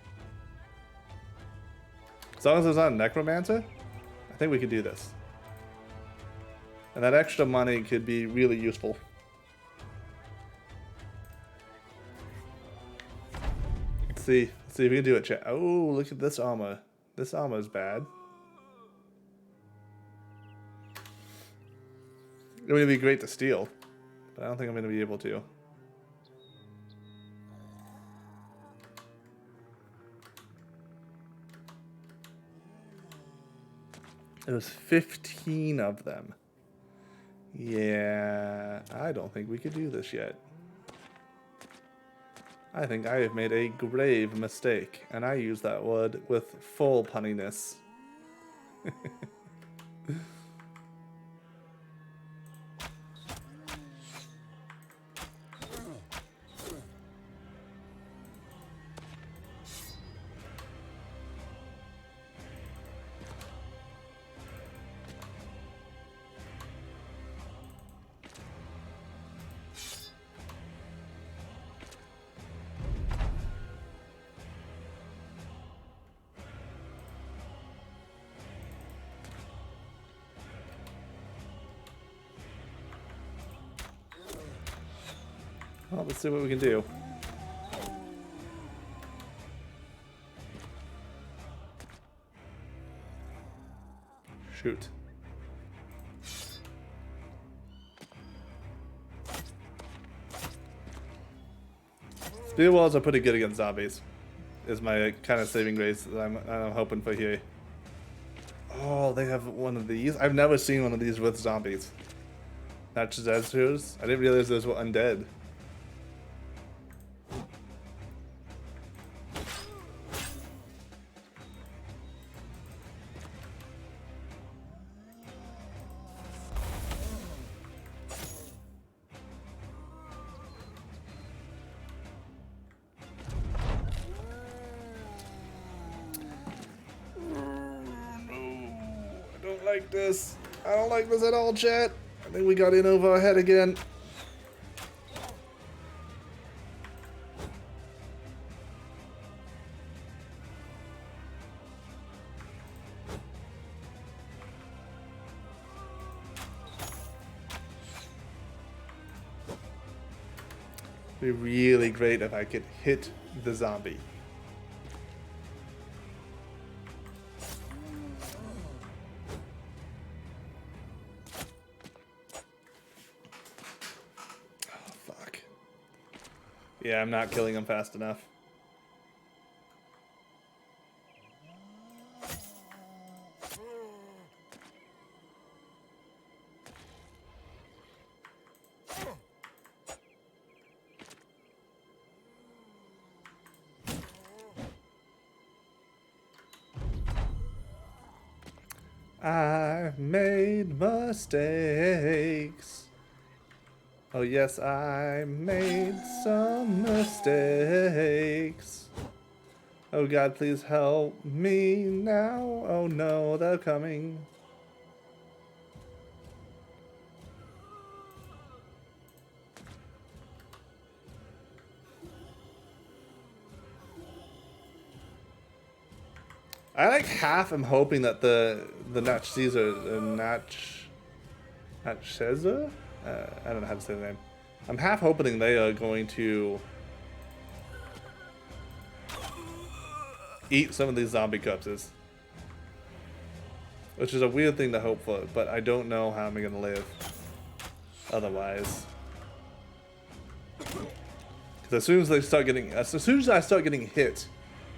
As long as there's not a necromancer, I think we could do this. And that extra money could be really useful. Let's see if we can do it, chat. Oh, look at this armor. This armor is bad. It would be great to steal, but I don't think I'm going to be able to. There's 15 of them. Yeah, I don't think we could do this yet. I think I have made a grave mistake, and I use that word with full punniness. Well, let's see what we can do. Shoot. Spear walls are pretty good against zombies. Is my kind of saving grace that I'm hoping for here. Oh, they have one of these. I've never seen one of these with zombies. Not just Azures. I didn't realize those were undead. This. I don't like this at all, chat. I think we got in over our head again. It'd be really great if I could hit the zombie. Yeah, I'm not killing him fast enough. I made mistakes. Oh yes, I made some mistakes. Oh God, please help me now. Oh no, they're coming. I like half am hoping that the Natch Caesar, Natch Caesar? I don't know how to say the name. I'm half hoping they are going to eat some of these zombie corpses. Which is a weird thing to hope for, but I don't know how I'm going to live otherwise. Because as soon as I start getting hit,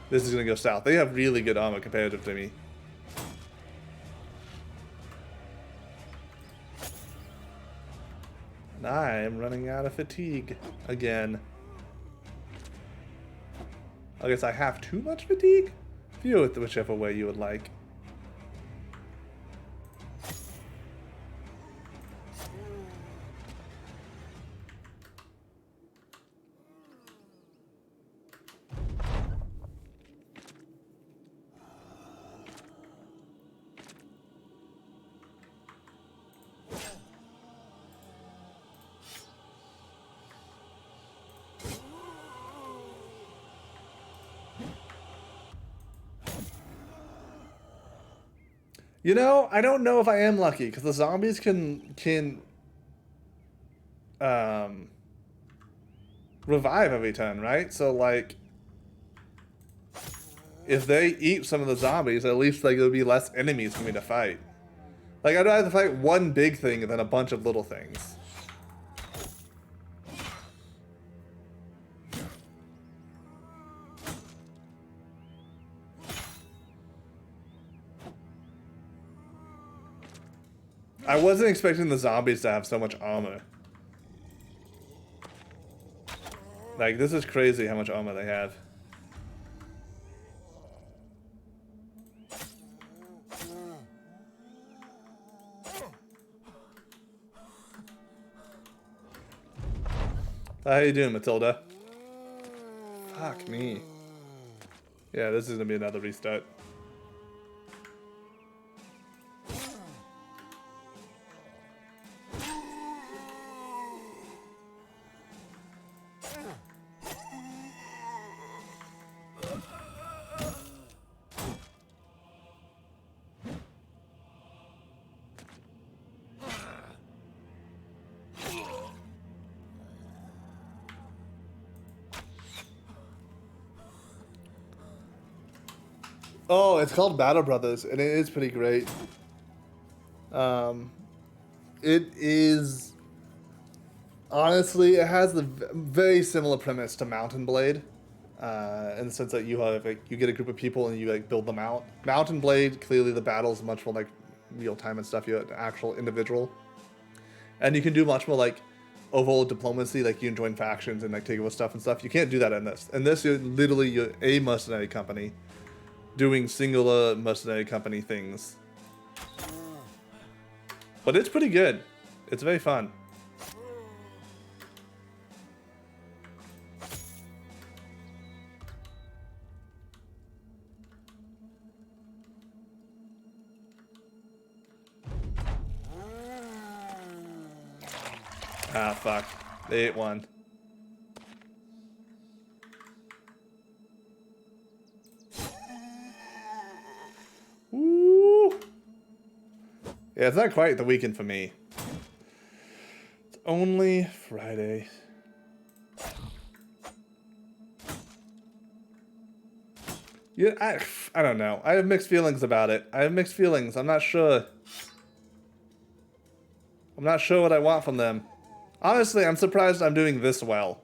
this is going to go south. They have really good armor comparative to me. And I'm running out of fatigue again. I guess I have too much fatigue? View it whichever way you would like. You know, I don't know if I am lucky because the zombies can revive every turn, right? So like, if they eat some of the zombies, at least like there'll be less enemies for me to fight. Like I'd rather fight one big thing than a bunch of little things. I wasn't expecting the zombies to have so much armor. Like, this is crazy how much armor they have. How you doing, Matilda? Fuck me. Yeah, this is gonna be another restart. Oh, it's called Battle Brothers, and it is pretty great. It is... Honestly, it has the very similar premise to Mountain Blade. In the sense that you have, like, you get a group of people and you, like, build them out. Mountain Blade, clearly the battle's much more, like, real time and stuff. You're an actual individual. And you can do much more, like, overall diplomacy, like, you can join factions and, like, take over stuff and stuff. You can't do that in this. In this, you're a mercenary company doing singular mercenary company things. But it's pretty good. It's very fun. Ah, fuck. They ate one. Woo! Yeah, it's not quite the weekend for me. It's only Friday. Yeah, I don't know. I have mixed feelings about it. I have mixed feelings. I'm not sure. I'm not sure what I want from them. Honestly, I'm surprised I'm doing this well.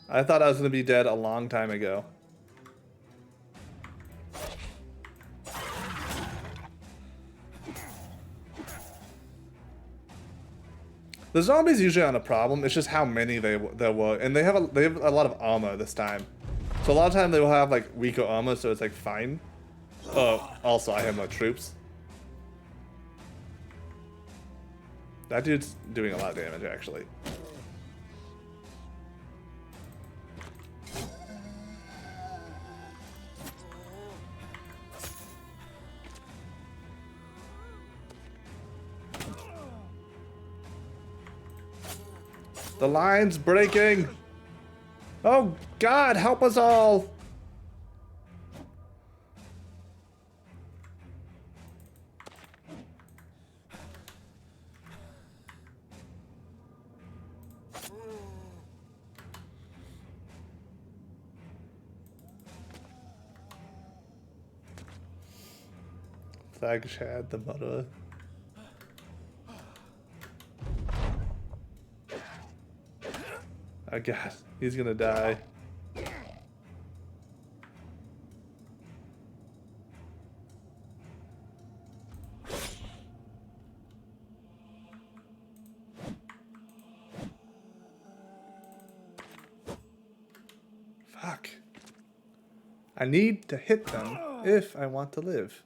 I thought I was going to be dead a long time ago. The zombies usually aren't a problem. It's just how many there were, and they have a lot of armor this time. So a lot of time they will have like weaker armor, so it's like fine. Also I have no troops. That dude's doing a lot of damage actually. The line's breaking! Oh God, help us all! Thagshad the murderer. Oh God, he's gonna die. Fuck. I need to hit them if I want to live.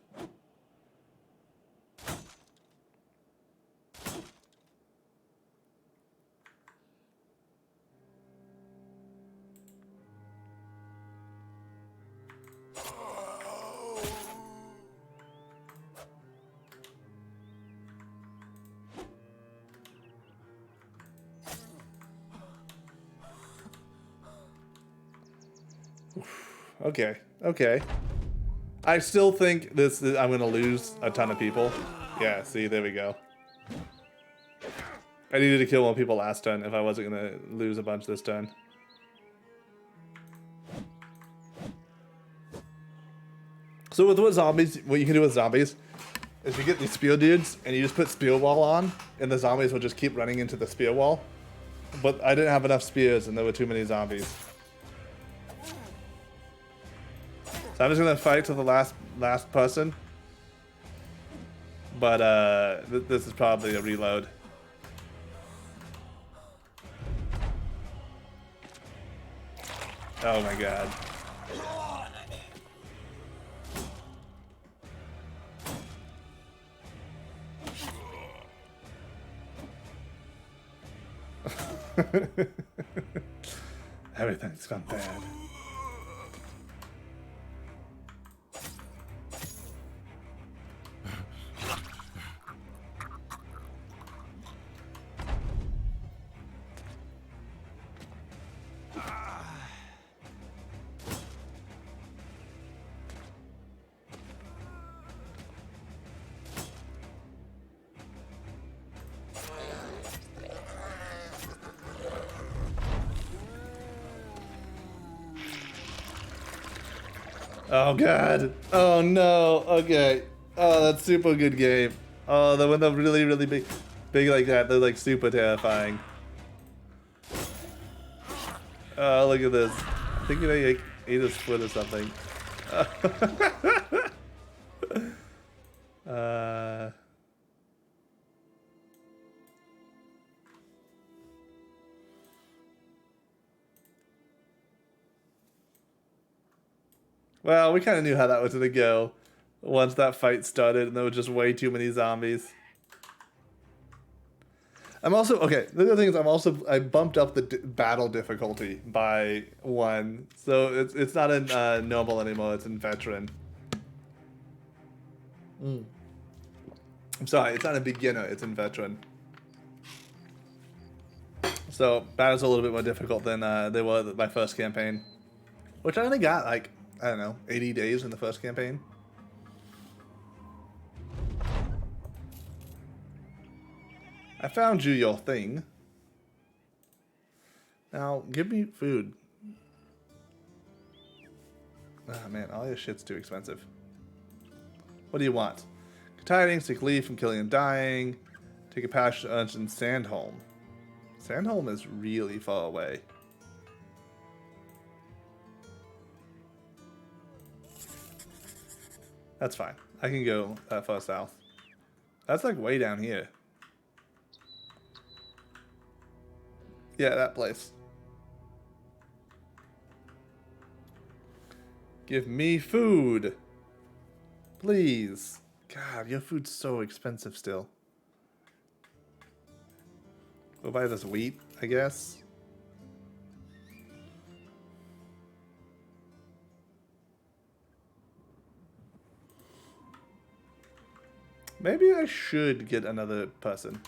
Okay, okay. I still think I'm gonna lose a ton of people. Yeah, see, there we go. I needed to kill more people last turn if I wasn't gonna lose a bunch this turn. So with what you can do with zombies is you get these spear dudes and you just put spear wall on and the zombies will just keep running into the spear wall. But I didn't have enough spears and there were too many zombies. So I'm just gonna fight to the last person. But this is probably a reload. Oh my God. Everything's gone bad. Oh God. Oh no. Okay. Oh, that's super good game. Oh, when they're really, really big like that, they're like super terrifying. Oh, look at this. I think they like, ate his foot or something. Well, we kind of knew how that was gonna go once that fight started, and there were just way too many zombies. I'm also okay. The other thing is I bumped up the battle difficulty by 1, so it's not in normal anymore. It's in veteran. I'm sorry, it's not a beginner. It's in veteran. So battles are a little bit more difficult than they were my first campaign, which I only got like I don't know 80 days in the first campaign. I found you your thing. Now, give me food. Ah, man, all your shit's too expensive. What do you want? Tidings, take leave from killing and dying. Take a passage to Urchin Sandholm. Sandholm is really far away. That's fine. I can go that far south. That's like way down here. Yeah, that place. Give me food. Please. God, your food's so expensive still. We'll buy this wheat, I guess. Maybe I should get another person.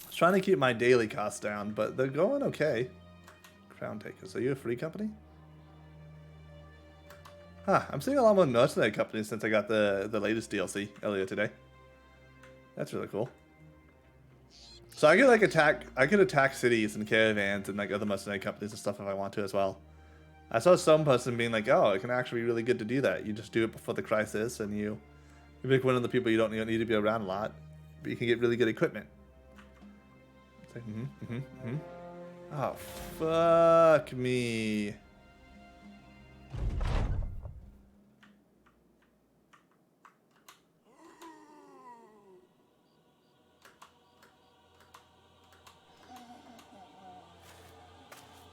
Let's Trying to keep my daily costs down, but they're going okay. Crown Takers, are you a free company? Huh, I'm seeing a lot more mercenary companies since I got the latest DLC earlier today. That's really cool. So I could like attack cities and caravans and like other mercenary companies and stuff if I want to as well. I saw some person being like, oh, it can actually be really good to do that. You just do it before the crisis and you pick one of the people you don't need to be around a lot, but you can get really good equipment. It's like, oh, fuck me.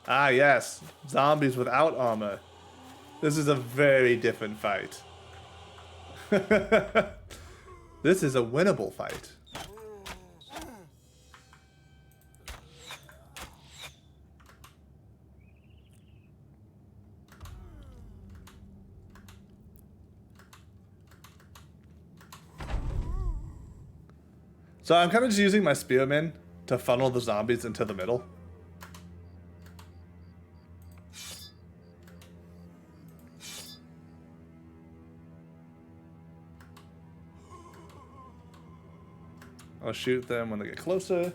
Ah, yes. Zombies without armor. This is a very different fight. This is a winnable fight. So I'm kind of just using my spearmen to funnel the zombies into the middle. I'll shoot them when they get closer.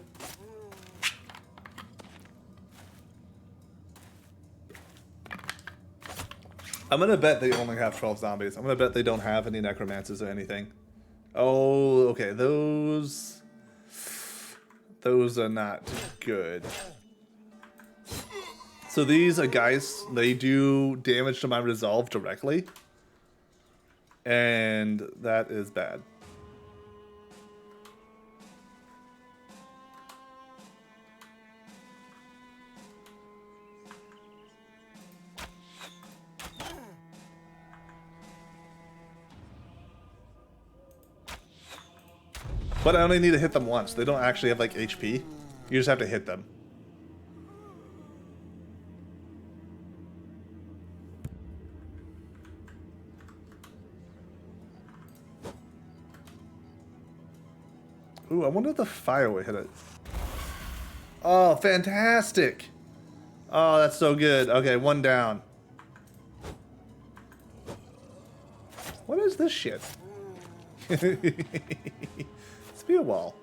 I'm gonna bet they only have 12 zombies. I'm gonna bet they don't have any necromancers or anything. Oh, okay, those are not good. So these are guys, they do damage to my resolve directly. And that is bad. But I only need to hit them once. They don't actually have like HP. You just have to hit them. Ooh, I wonder if the fire would hit it. Oh, fantastic. Oh, that's so good. Okay, one down. What is this shit? Spear wall.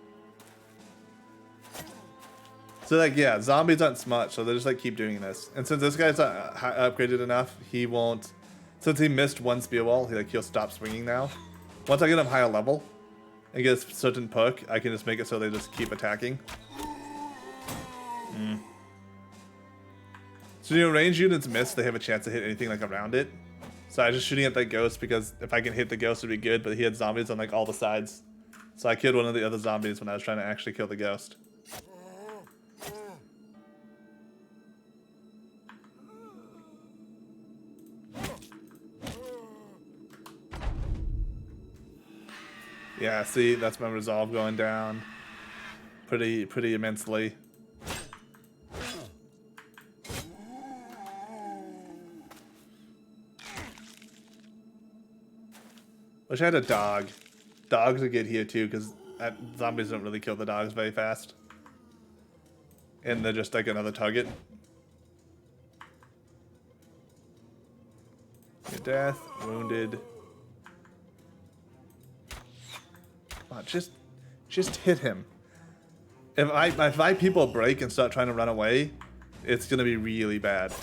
So like, yeah, zombies aren't smart, so they just like keep doing this. And since this guy's not upgraded enough, he won't. Since he missed one spear wall, he'll stop swinging now. Once I get him higher level and get a certain perk, I can just make it so they just keep attacking. So you know, range units miss, they have a chance to hit anything like around it. So I was just shooting at that ghost because if I can hit the ghost, it'd be good. But he had zombies on like all the sides. So I killed one of the other zombies when I was trying to actually kill the ghost. Yeah, see, that's my resolve going down pretty immensely. Wish I had a dog. Dogs are good here too, because zombies don't really kill the dogs very fast. And they're just like another target. Death, wounded. Come on, just hit him. If my people break and start trying to run away, it's gonna be really bad.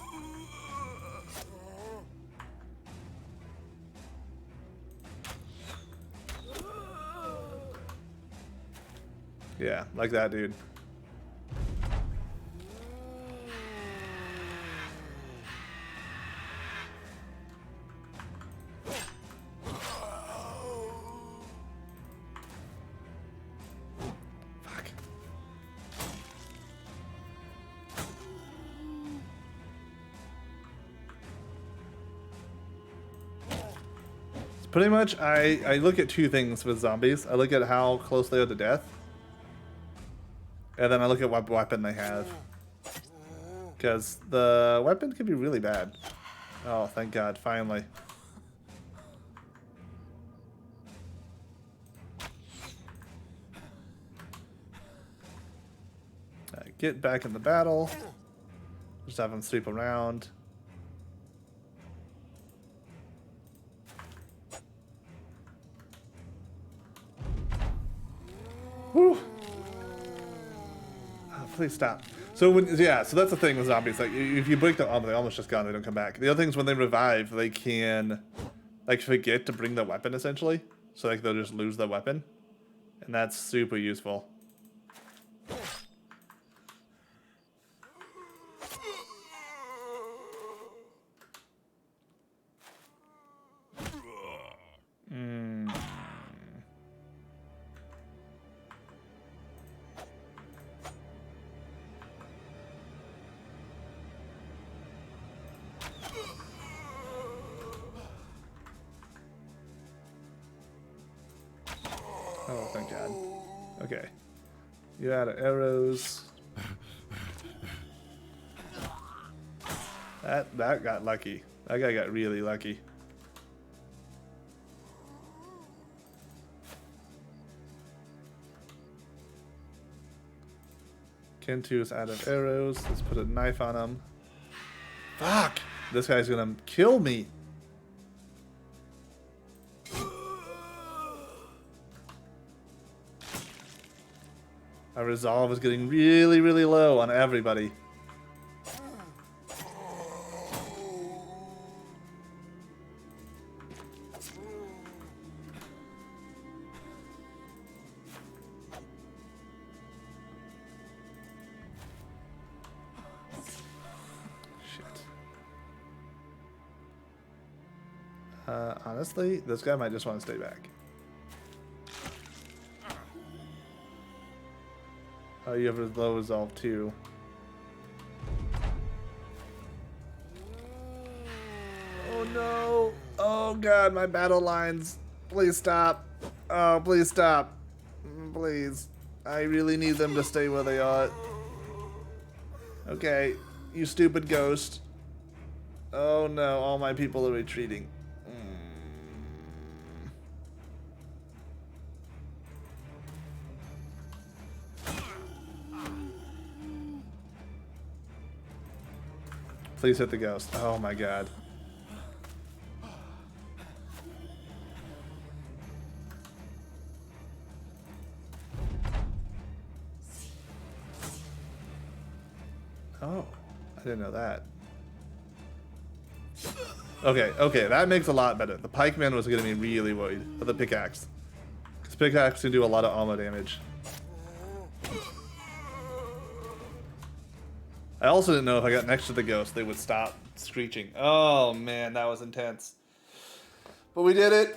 Yeah, like that, dude. Fuck. So pretty much, I look at two things with zombies. I look at how close they are to death. And then I look at what weapon they have. Because the weapon can be really bad. Oh, thank God, finally. Get back in the battle. Just have them sweep around. Whew. Oh, please stop. So when so that's the thing with zombies. Like if you break their armor, they're almost just gone. They don't come back. The other thing is when they revive, they can like forget to bring their weapon essentially. So like they'll just lose their weapon, and that's super useful. Oh, thank God. Okay. You're out of arrows. That got lucky. That guy got really lucky. Kentu's out of arrows. Let's put a knife on him. Fuck! This guy's gonna kill me. Our resolve is getting really, really low on everybody. Shit. Honestly, this guy might just want to stay back. Oh, you have a low resolve too. Oh no! Oh God, my battle lines. Please stop. Oh, please stop. Please. I really need them to stay where they are. Okay, you stupid ghost. Oh no, all my people are retreating. Please hit the ghost. Oh my God. Oh, I didn't know that. Okay, that makes a lot better. The pikeman was gonna be really worried, but the pickaxe. Because pickaxe can do a lot of armor damage. I also didn't know if I got next to the ghost, they would stop screeching. Oh man, that was intense. But we did it.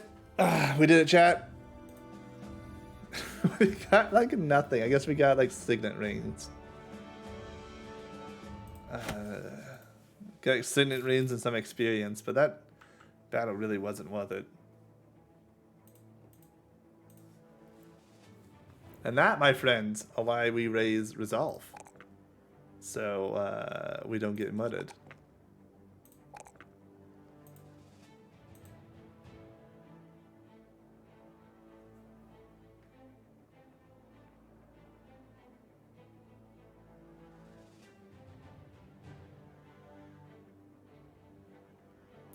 We did it, chat. We got like nothing. I guess we got like signet rings. Got signet rings and some experience, but that battle really wasn't worth it. And that, my friends, are why we raise resolve. So we don't get murdered.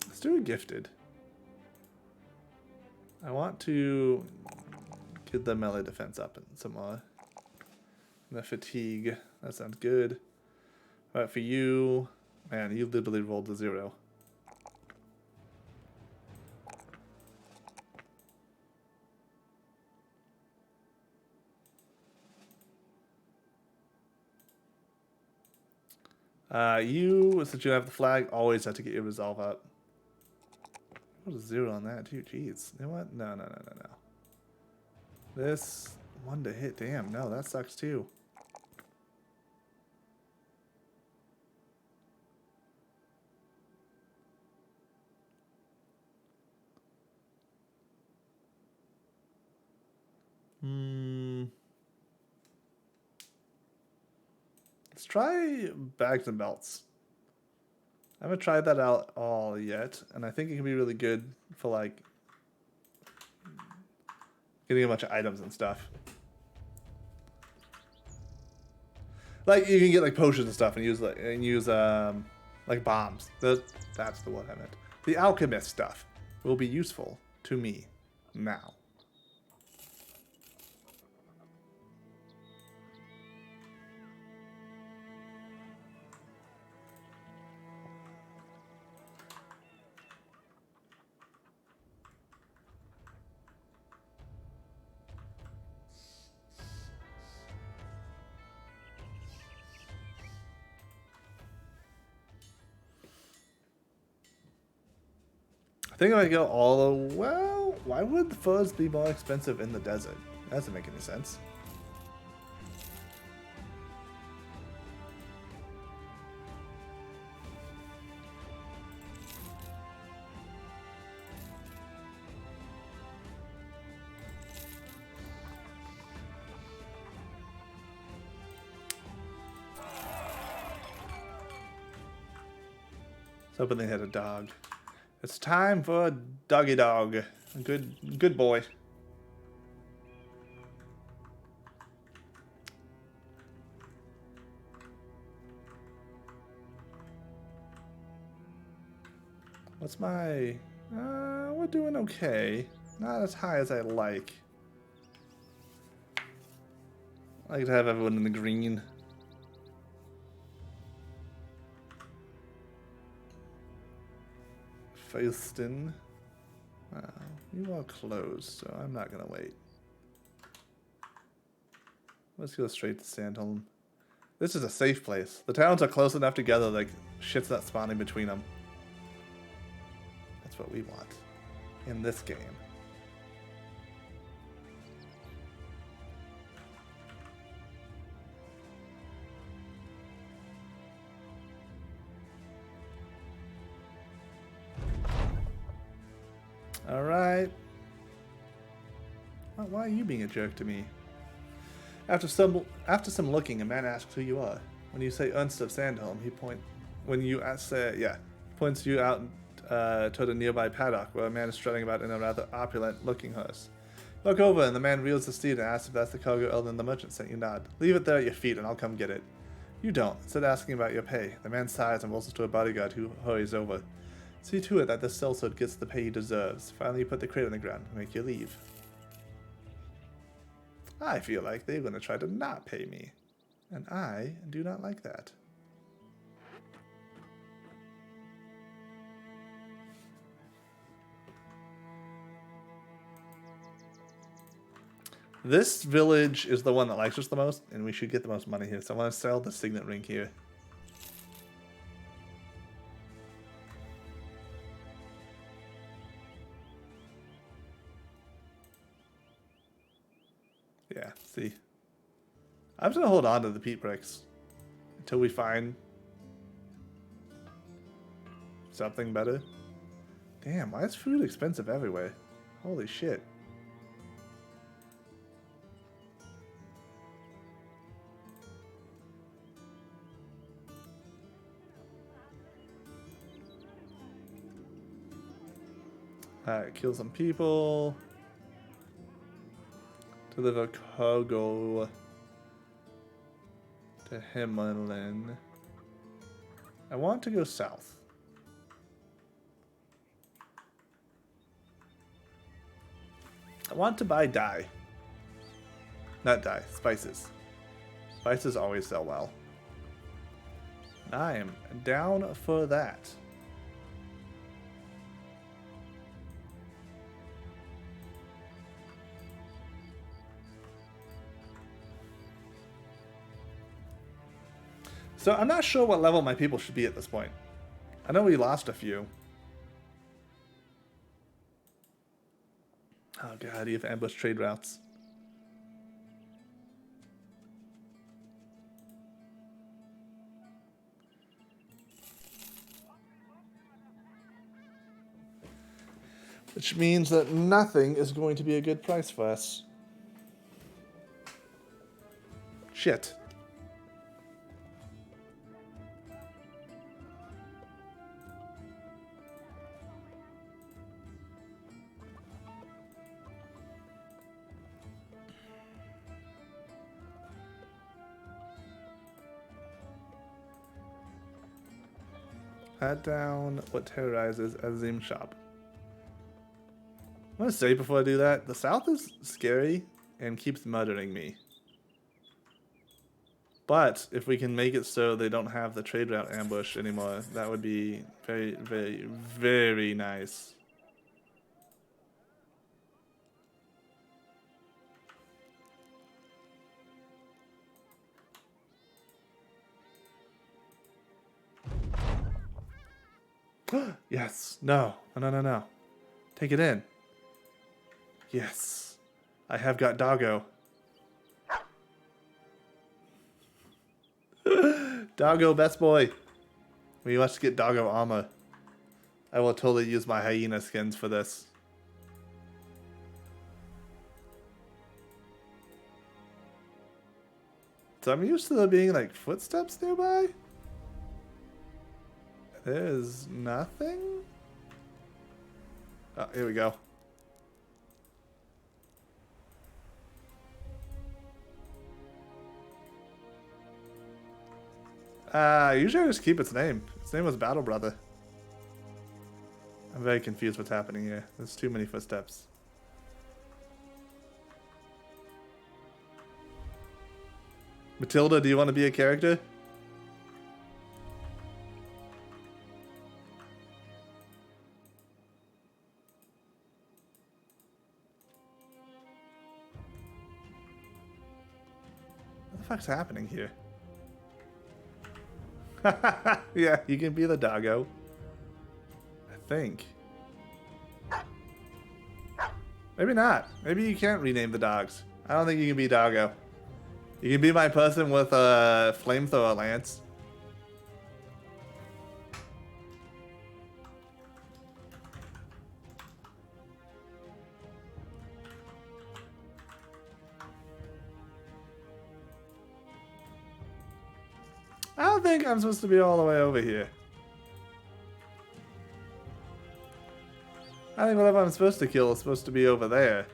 Let's do a gifted. I want to get the melee defense up some more. The fatigue, that sounds good. Alright, for you, man, you literally rolled a 0. You, since you have the flag, always have to get your resolve up. What a 0 on that too, jeez. You know what? No. This, 1 to hit, damn, no, that sucks too. Let's try bags and belts. I haven't tried that out all yet, and I think it can be really good for like getting a bunch of items and stuff. Like you can get like potions and stuff and use like bombs. That's the one I meant. The alchemist stuff will be useful to me now. I think if I go all the well, why would the fuzz be more expensive in the desert? That doesn't make any sense. I was hoping they had a dog. It's time for a doggy dog. A good boy. What's my... we're doing okay. Not as high as I like. I like to have everyone in the green. Faustin. Wow, you are closed, so I'm not gonna wait. Let's go straight to Sandholm. This is a safe place. The towns are close enough together, like shit's not spawning between them. That's what we want in this game. Alright. Why are you being a jerk to me? After some looking, a man asks who you are. When you say Ernst of Sandholm, points you out toward a nearby paddock where a man is strutting about in a rather opulent-looking horse. Look over, and the man wheels the steed and asks if that's the cargo Eldon the merchant sent you. Nod. Leave it there at your feet, and I'll come get it. You don't. Instead asking about your pay. The man sighs and whistles to a bodyguard who hurries over. See to it that this sellsword gets the pay he deserves. Finally, you put the crate on the ground and make you leave. I feel like they're going to try to not pay me. And I do not like that. This village is the one that likes us the most, and we should get the most money here. So I want to sell the signet ring here. Yeah, see. I'm just gonna hold on to the peat bricks until we find something better. Damn, why is food expensive everywhere? Holy shit. Alright, kill some people. Deliver cargo to Himmerlin. I want to go south. I want to buy dye. Not dye, spices. Spices always sell well. I am down for that. So I'm not sure what level my people should be at this point. I know we lost a few. Oh god, you have ambush trade routes. Which means that nothing is going to be a good price for us. Shit. Pat down what terrorizes Azim shop. I'm gonna say before I do that, the South is scary and keeps murdering me. But if we can make it so they don't have the trade route ambush anymore, that would be very, very, very nice. Yes. No. No, no, no, no. Take it in. Yes. I have got doggo. Doggo, best boy. We must get doggo armor. I will totally use my hyena skins for this. So I'm used to there being like footsteps nearby. There's nothing? Oh, here we go. Usually I just keep its name. Its name was Battle Brother. I'm very confused what's happening here. There's too many footsteps. Matilda, do you want to be a character? What the fuck's happening here? Yeah, you can be the doggo. I think. Maybe not. Maybe you can't rename the dogs. I don't think you can be doggo. You can be my person with a flamethrower lance. I don't think I'm supposed to be all the way over here. I think whatever I'm supposed to kill is supposed to be over there.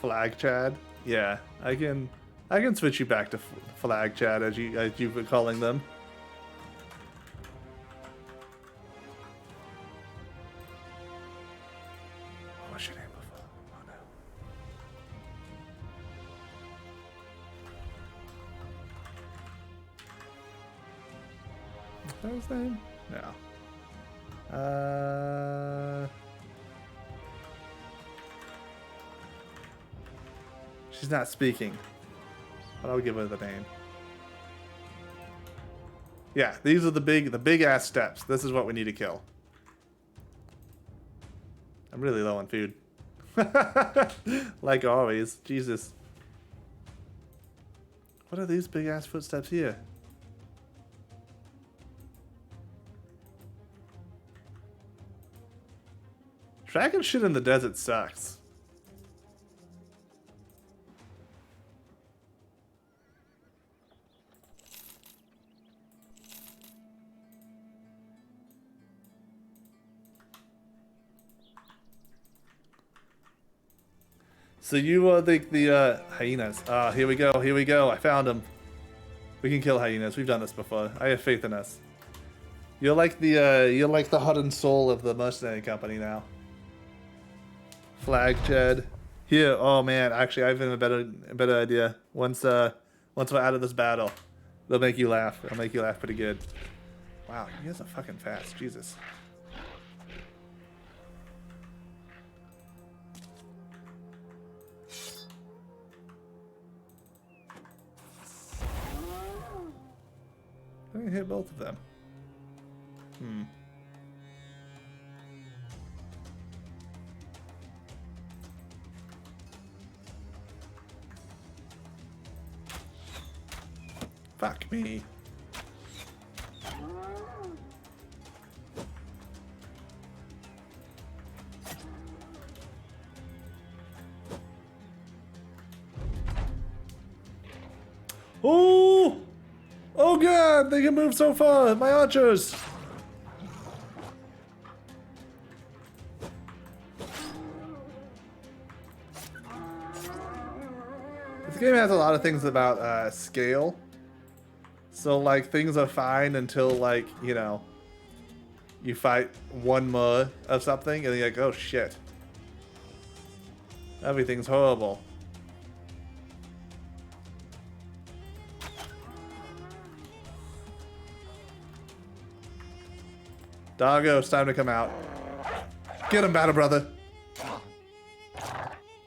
Flag Chad? Yeah, I can switch you back to Flag Chad as you've been calling them. What's your name before? Oh no. Is that his name? No. She's not speaking, but I'll give her the name. Yeah, these are the big ass steps. This is what we need to kill. I'm really low on food. Like always. Jesus. What are these big ass footsteps here? Tracking shit in the desert sucks. So you are the hyenas. Ah, here we go, here we go. I found them. We can kill hyenas. We've done this before. I have faith in us. You're like the heart and soul of the mercenary company now. Flag Chad. Here, oh man, actually I have a better idea. Once we're out of this battle, they'll make you laugh. They'll make you laugh pretty good. Wow, you guys are fucking fast. Jesus. I can hit both of them. Fuck me. Oh! Oh god, they can move so far! My archers! This game has a lot of things about scale. So like things are fine until like, you know, you fight one more of something and you're like, oh shit. Everything's horrible. Doggo, it's time to come out. Get him, Battle Brother.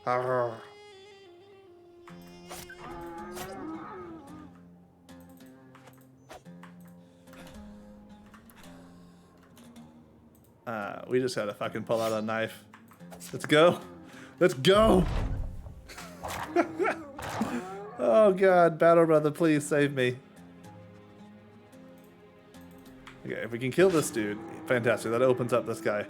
Arrgh. We just gotta fucking pull out a knife. Let's go. Let's go. Oh god, Battle Brother, please save me. Okay, if we can kill this dude, fantastic. That opens up this guy.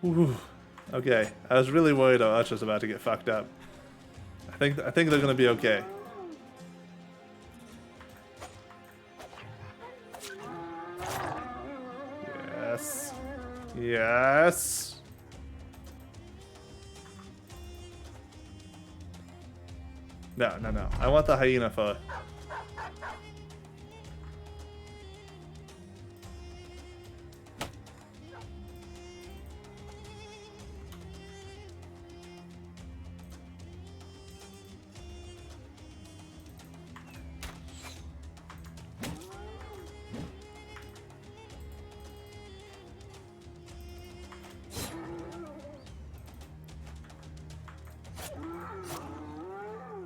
Ooh, okay, I was really worried our Archer's about to get fucked up. I think they're gonna be okay. Yes. Yes. No, no, no. I want the hyena for.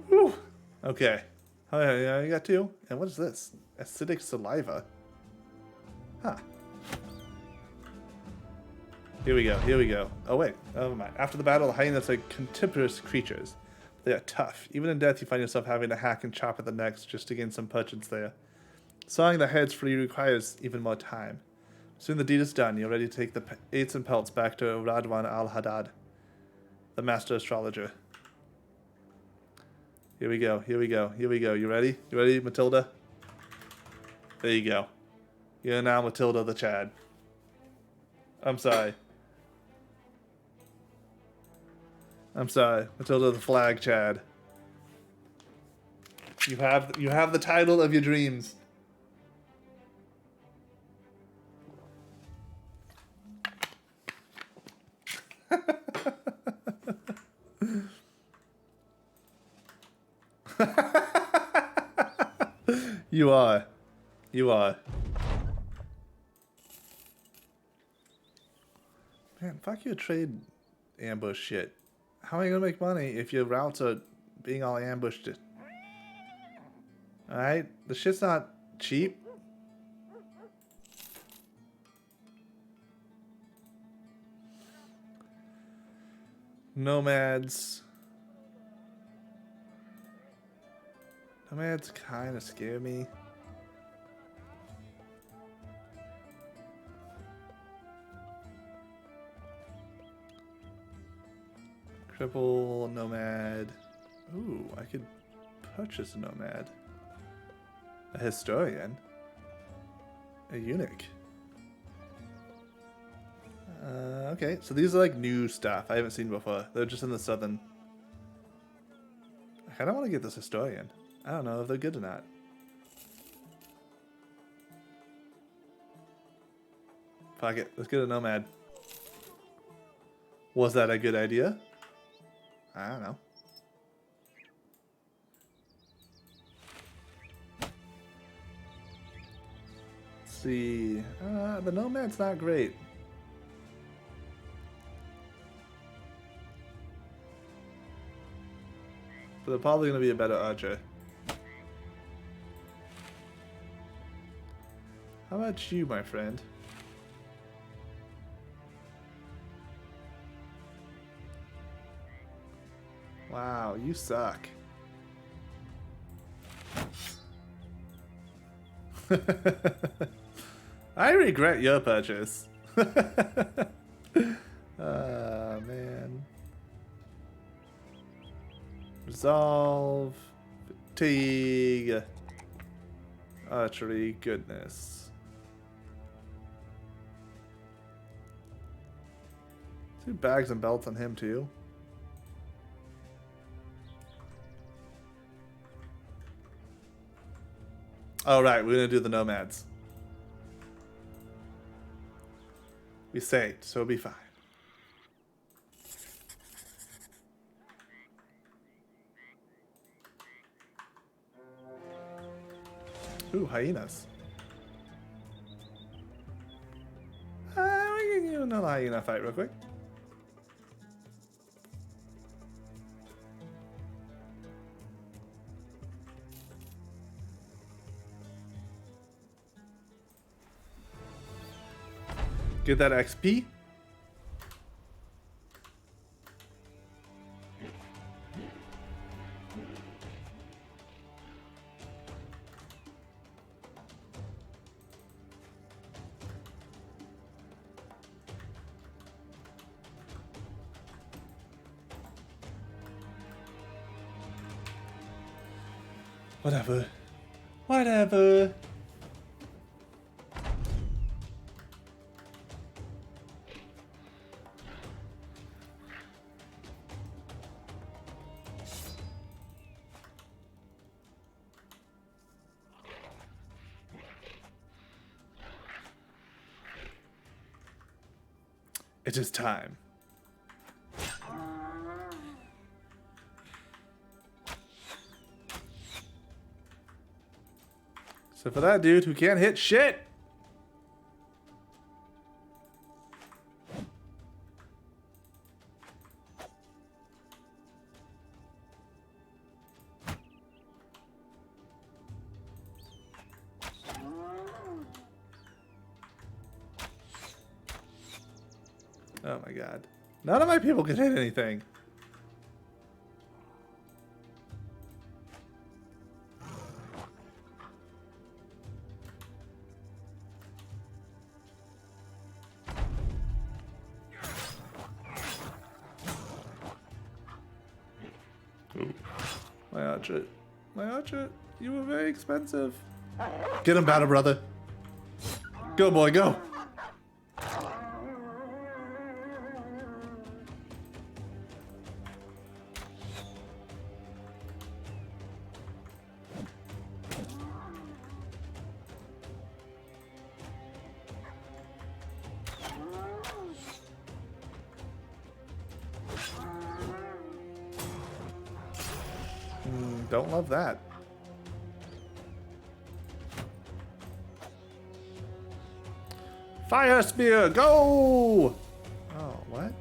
Whew. Okay. Oh, yeah, you got two. And what is this? Acidic saliva. Huh. Here we go. Here we go. Oh, wait. Oh, never mind. After the battle, the hyenas are contemptuous creatures. They are tough. Even in death, you find yourself having to hack and chop at the necks just to gain some purchase there. Sawing the heads free requires even more time. Soon the deed is done. You're ready to take the eights and pelts back to Radwan al-Haddad, the master astrologer. Here we go. Here we go. Here we go. You ready? You ready, Matilda? There you go. You're now Matilda the Chad. I'm sorry. I'm sorry. Matilda the Flag Chad. You have the title of your dreams. You are. You are. Man, fuck your trade ambush shit. How am I gonna make money if your routes are being all ambushed? Alright? The shit's not cheap. Nomads. Nomads kind of scare me. Cripple, nomad. Ooh, I could purchase a nomad. A historian. A eunuch. Okay, so these are like new stuff I haven't seen before. They're just in the southern. I kind of want to get this historian. I don't know if they're good or not. Fuck it, let's get a nomad. Was that a good idea? I don't know. Let's see. The nomad's not great. But they're probably going to be a better archer. How about you, my friend? Wow, you suck. I regret your purchase. Man. Resolve. Fatigue. Archery. Goodness. See bags and belts on him too. Oh right, we're gonna do the nomads. We saved, so it'll be fine. Ooh, hyenas. We can do another hyena fight real quick. Get that XP. Whatever. Whatever. It is time. So for that dude who can't hit shit. Oh my god. None of my people can hit anything. Ooh. My archer. My archer. You were very expensive. Get him, battle brother. Go, boy, go. Don't love that. Fire spear, go! Oh, what?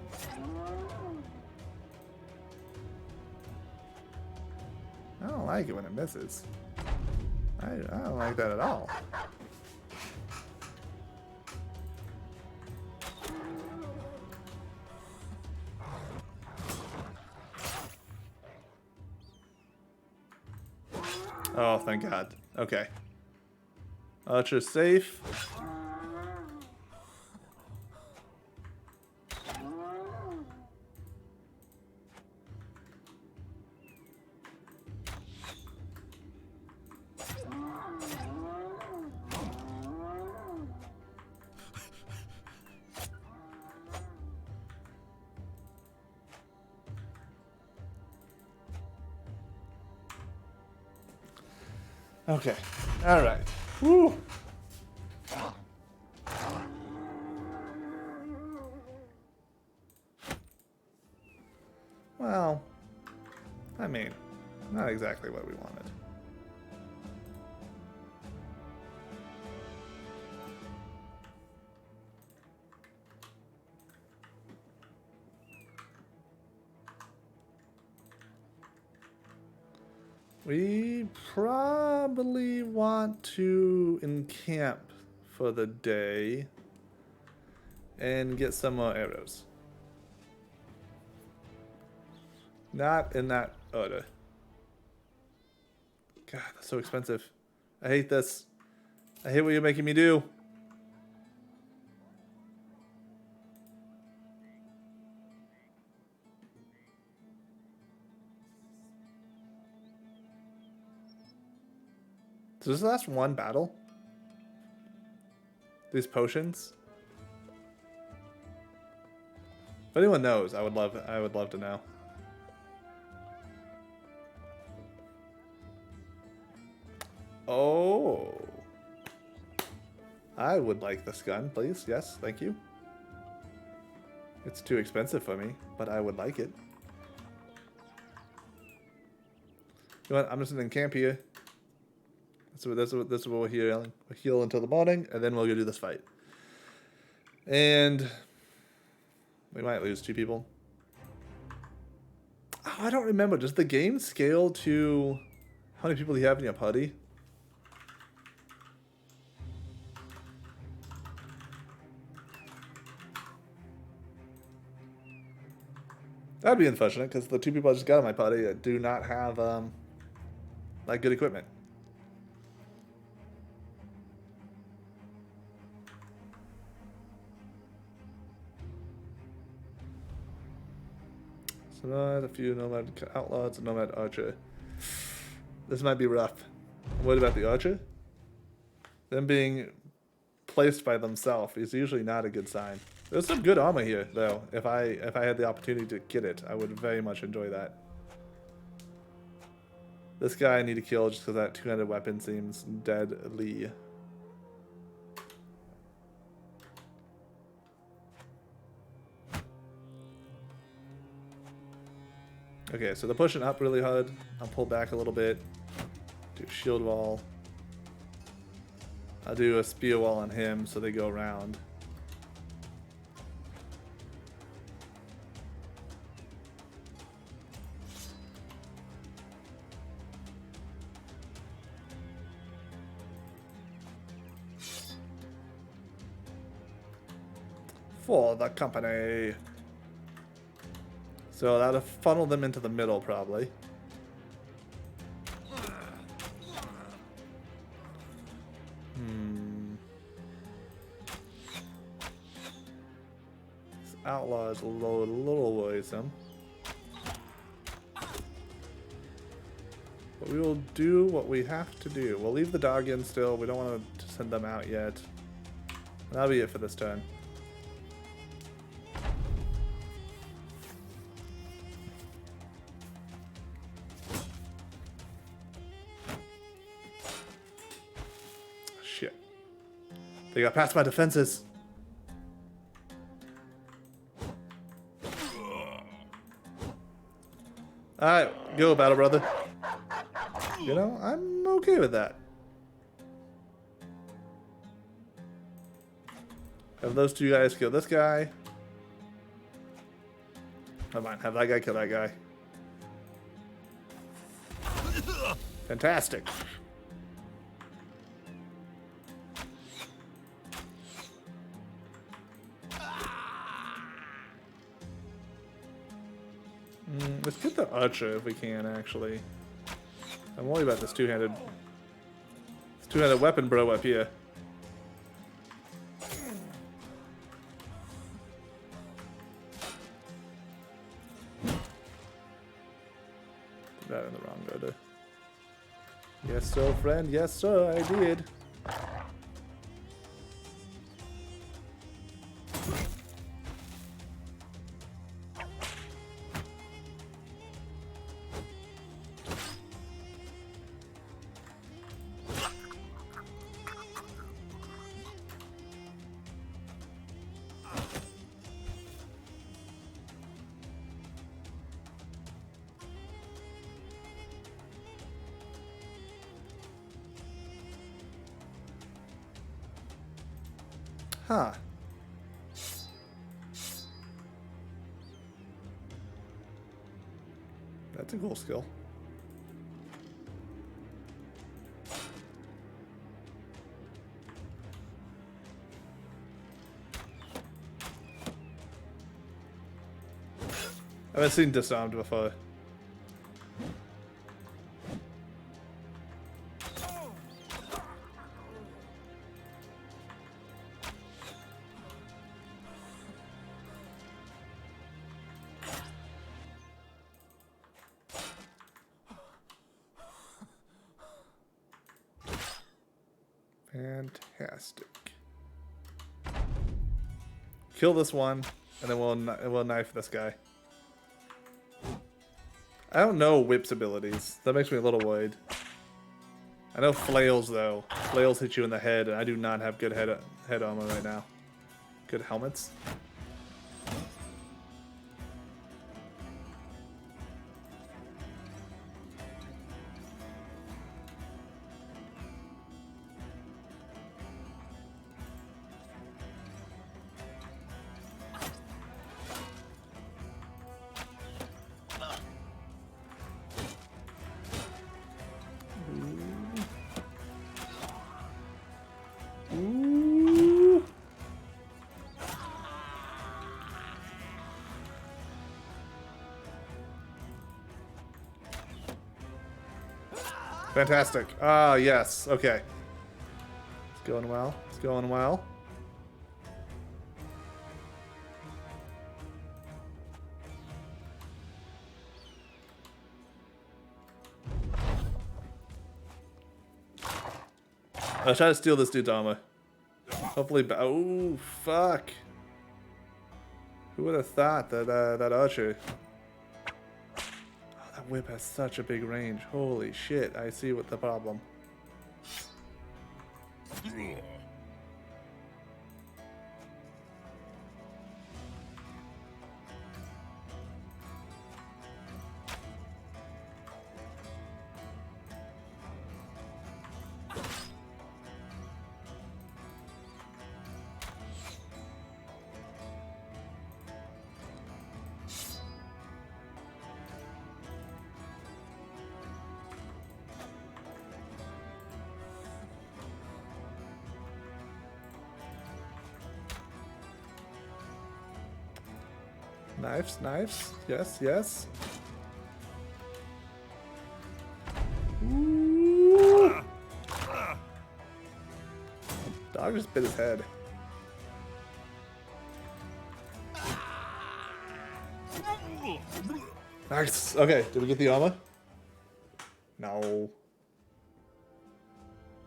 I don't like it when it misses. I don't like that at all. Oh, thank God. Okay. Archer safe. Okay. All right. Woo. Well, I mean, not exactly what we wanted. We probably want to encamp for the day and get some more arrows. Not in that order. God, that's so expensive. I hate this. I hate what you're making me do. Does this last one battle? These potions? If anyone knows, I would love to know. Oh. I would like this gun, please. Yes, thank you. It's too expensive for me, but I would like it. You know what? I'm just gonna camp here. This is what we'll heal. We'll heal until the morning, and then we'll go do this fight. And we might lose 2 people. Oh, I don't remember. Does the game scale to how many people you have in your party? That'd be unfortunate, because the 2 people I just got in my party do not have like good equipment. So nomad, a few nomad outlaws, a nomad archer. This might be rough. What about the archer? Them being placed by themselves is usually not a good sign. There's some good armor here, though. If I had the opportunity to get it, I would very much enjoy that. This guy I need to kill just because that 200 weapon seems deadly. Okay, so they're pushing up really hard. I'll pull back a little bit. Do a shield wall. I'll do a spear wall on him so they go around. For the company. So that'll funnel them into the middle, probably. This outlaw is a little worrisome. But we will do what we have to do. We'll leave the dog in still. We don't want to send them out yet. That'll be it for this turn. Shit. They got past my defenses. Alright, go, battle brother. You know, I'm okay with that. Have those 2 guys kill this guy. Never mind, have that guy kill that guy. Fantastic. Let's get the archer if we can, actually. I'm worried about this two-handed weapon bro up here. Put that in the wrong order. Yes, sir, friend. Yes, sir, I did. Huh. That's a cool skill. I haven't seen disarmed before. Fantastic. Kill this one, and then we'll knife this guy. I don't know Whip's abilities. That makes me a little worried. I know Flails, though. Flails hit you in the head, and I do not have good head armor right now. Good helmets. Ooh. Fantastic. Ah, yes. Okay. It's going well. It's going well. I'll try to steal this dude's armor. Hopefully, oh fuck! Who would have thought that that archer? Oh, that whip has such a big range. Holy shit! I see what the problem. Knives, knives. Yes, yes. Ooh. Dog just bit his head. Nice. Okay, did we get the armor? No.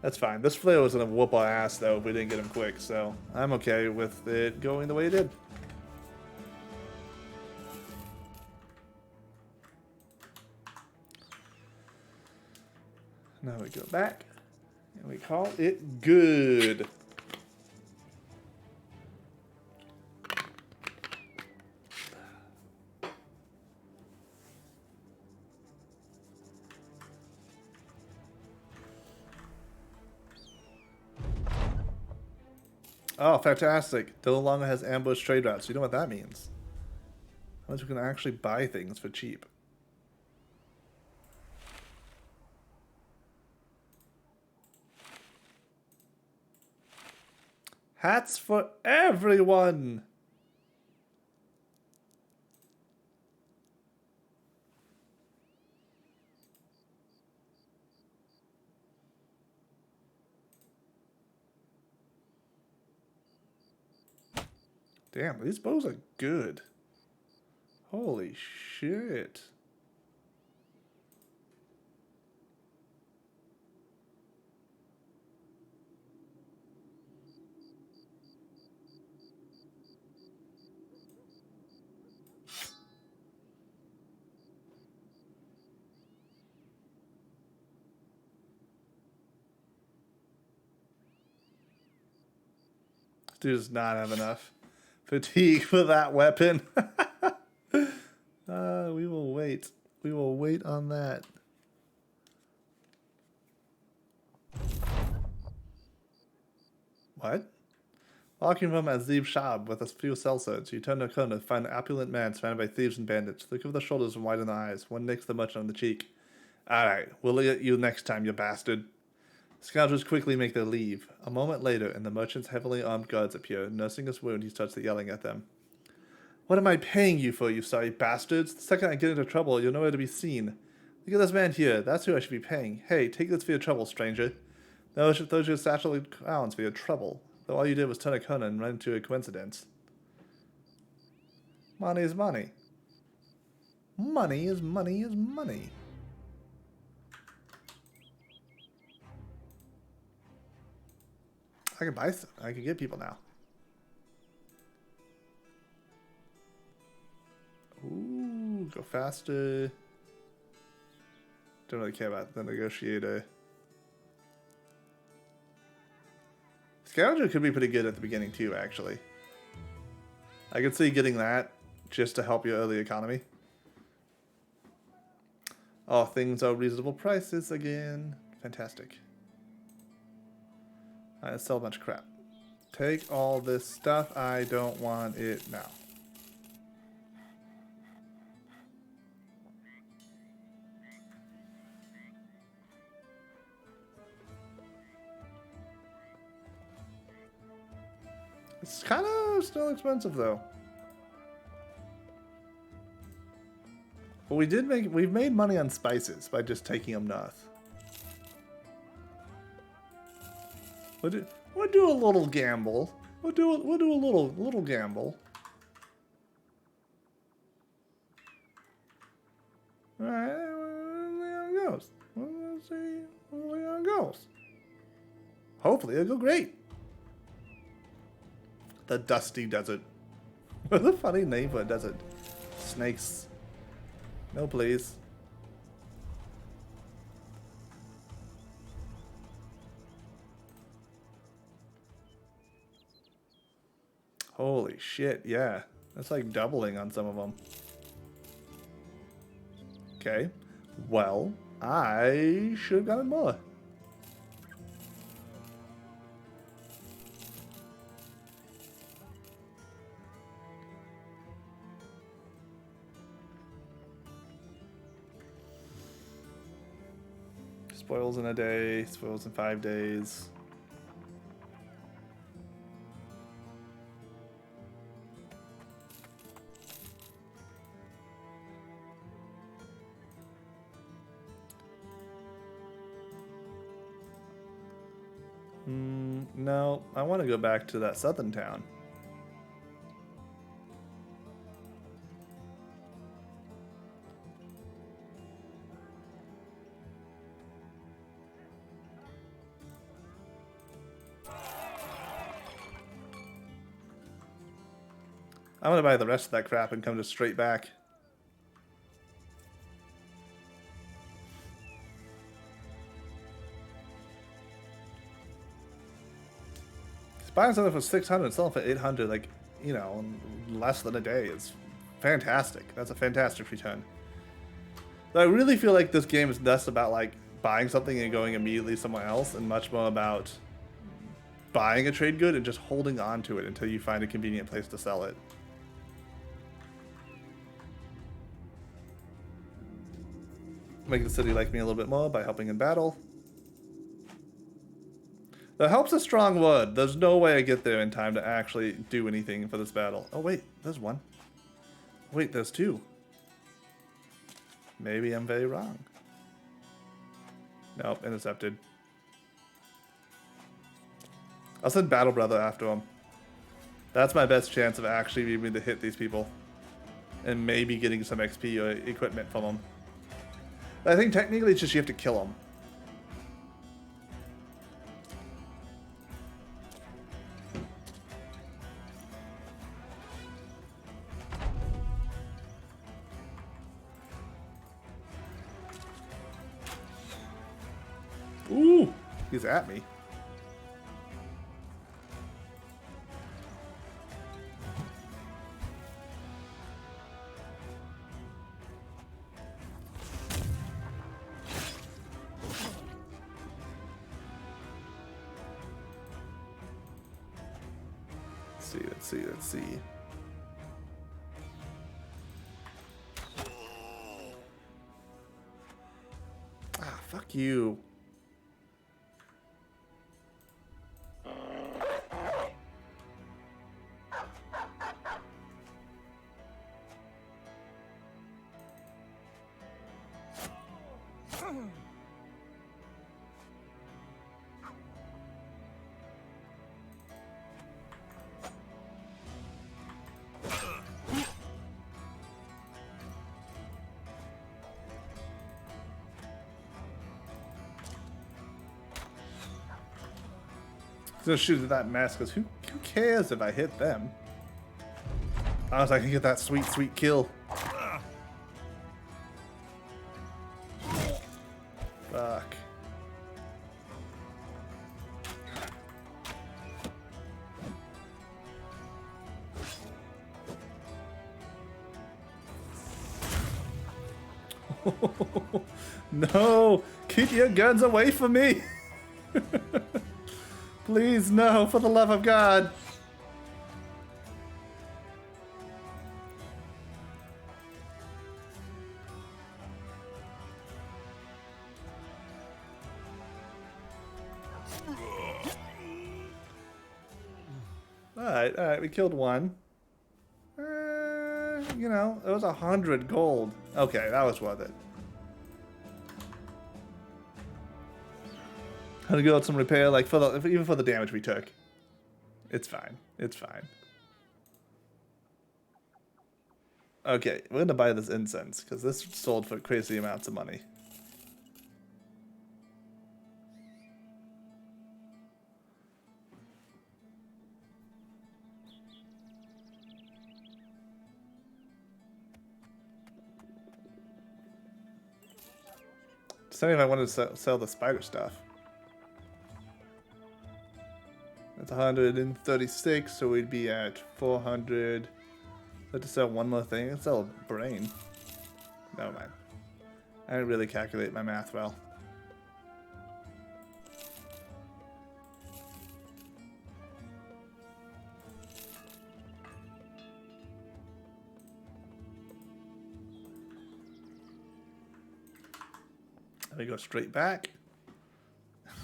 That's fine. This flail was gonna whoop our ass though if we didn't get him quick, so I'm okay with it going the way it did. Now we go back, and we call it good. Oh, fantastic. No longer has ambush trade routes. You know what that means. That means we can actually buy things for cheap. Hats for everyone! Damn, these bows are good. Holy shit. Dude does not have enough fatigue for that weapon. We will wait. We will wait on that. What? Walking from Azib Shab with a few sellswords, you turn a corner to find an opulent man surrounded by thieves and bandits. Look over the shoulders and widen the eyes. One nicks the merchant on the cheek. Alright, we'll look at you next time, you bastard. Scoundrels quickly make their leave. A moment later, and the merchant's heavily armed guards appear. Nursing his wound, he starts yelling at them. What am I paying you for, you sorry bastards? The second I get into trouble, you're nowhere to be seen. Look at this man here. That's who I should be paying. Hey, take this for your trouble, stranger. Those are your satchel crowns for your trouble. Though all you did was turn a corner and run into a coincidence. Money is money. Money is money is money. I can buy stuff. I can get people now. Ooh, go faster. Don't really care about the negotiator. Scavenger could be pretty good at the beginning too, actually. I could see getting that just to help your early economy. Oh, things are reasonable prices again. Fantastic. I sell a bunch of crap. Take all this stuff. I don't want it now. It's kind of still expensive though. But we've made money on spices by just taking them north. We'll do a little gamble. We'll do a little gamble. All right, there it goes. Let's see where it goes. Hopefully it'll go great. The Dusty Desert. What a funny name for a desert. Snakes. No, please. Holy shit, yeah. That's like doubling on some of them. Okay. Well, I should have gotten more. Spoils in a day, spoils in 5 days. No, I want to go back to that southern town. I'm gonna buy the rest of that crap and come just straight back. Buying something for 600, selling for 800, like, you know, in less than a day is fantastic. That's a fantastic return. But I really feel like this game is less about like buying something and going immediately somewhere else, and much more about buying a trade good and just holding on to it until you find a convenient place to sell it. Make the city like me a little bit more by helping in battle. The help's a strong word. There's no way I get there in time to actually do anything for this battle. Oh wait, there's one. Wait, there's two. Maybe I'm very wrong. Nope, intercepted. I'll send Battle Brother after him. That's my best chance of actually being able to hit these people. And maybe getting some XP or equipment from them. But I think technically it's just you have to kill them. Ooh, he's at me. Let's see. Ah, fuck you. He's gonna shoot at that mess, because who cares if I hit them? Unless I can get that sweet, sweet kill. Fuck. No! Keep your guns away from me! Please, no, for the love of God! Alright, we killed one. You know, it was 100 gold. Okay, that was worth it. Had to go out some repair, like even for the damage we took. It's fine. It's fine. Okay, we're gonna buy this incense because this sold for crazy amounts of money. Just tell me if I wanted to sell the spider stuff. That's 136, so we'd be at 400. Let's just sell one more thing. Let's sell a brain. Never mind. I didn't really calculate my math well. We go straight back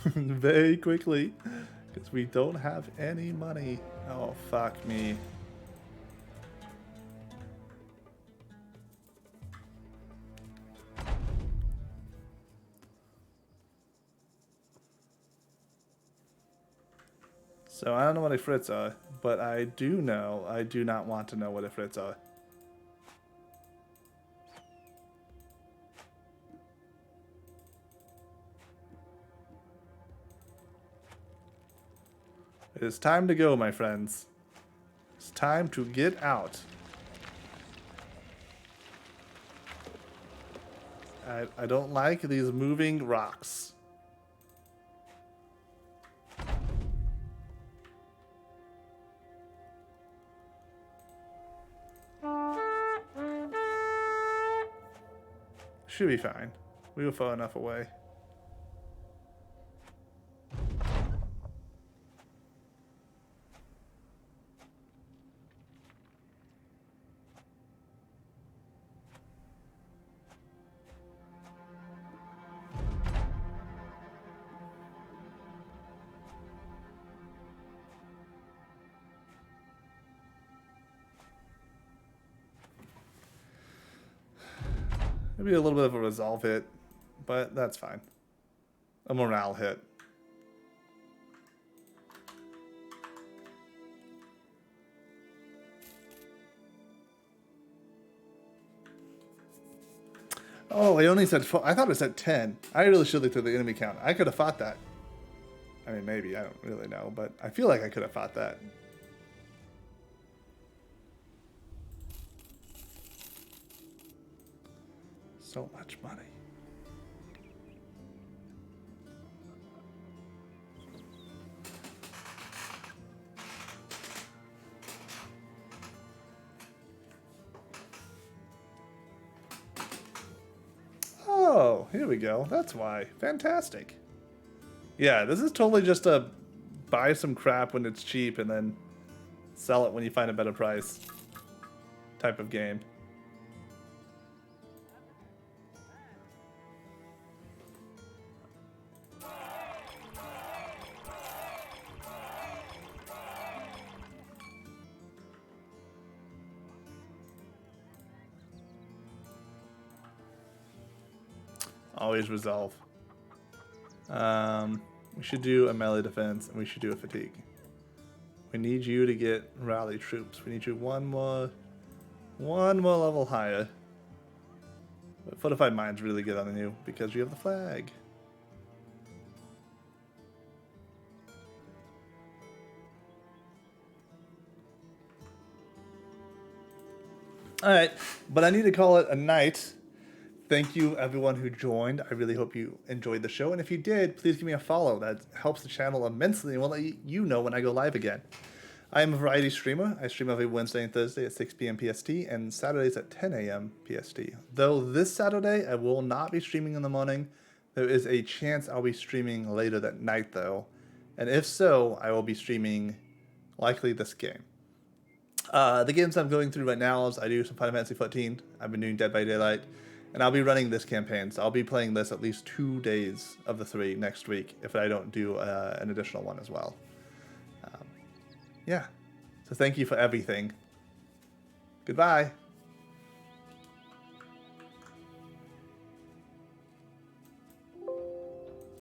very quickly because we don't have any money. Oh, fuck me. So I don't know what ifrits are, but I do know I do not want to know what ifrits are. It is time to go, my friends. It's time to get out. I don't like these moving rocks. Should be fine. We were far enough away. Maybe a little bit of a resolve hit, but that's fine. A morale hit. Oh, I only said 4. I thought it said 10. I really should look at the enemy count. I could have fought that. I mean, maybe. I don't really know, but I feel like I could have fought that. So much money. Oh, here we go. That's why. Fantastic. Yeah, this is totally just a buy some crap when it's cheap and then sell it when you find a better price type of game. Always resolve. We should do a melee defense and we should do a fatigue. We need you to get rally troops. We need you one more level higher. But Fortified Mind's really good on you because you have the flag. All right, but I need to call it a night. Thank you, everyone who joined. I really hope you enjoyed the show. And if you did, please give me a follow. That helps the channel immensely and will let you know when I go live again. I am a variety streamer. I stream every Wednesday and Thursday at 6 p.m. PST and Saturdays at 10 a.m. PST. Though this Saturday, I will not be streaming in the morning. There is a chance I'll be streaming later that night, though. And if so, I will be streaming likely this game. The games I'm going through right now is I do some Final Fantasy 14. I've been doing Dead by Daylight. And I'll be running this campaign, so I'll be playing this at least 2 days of the 3 next week if I don't do an additional one as well. Yeah. So thank you for everything. Goodbye.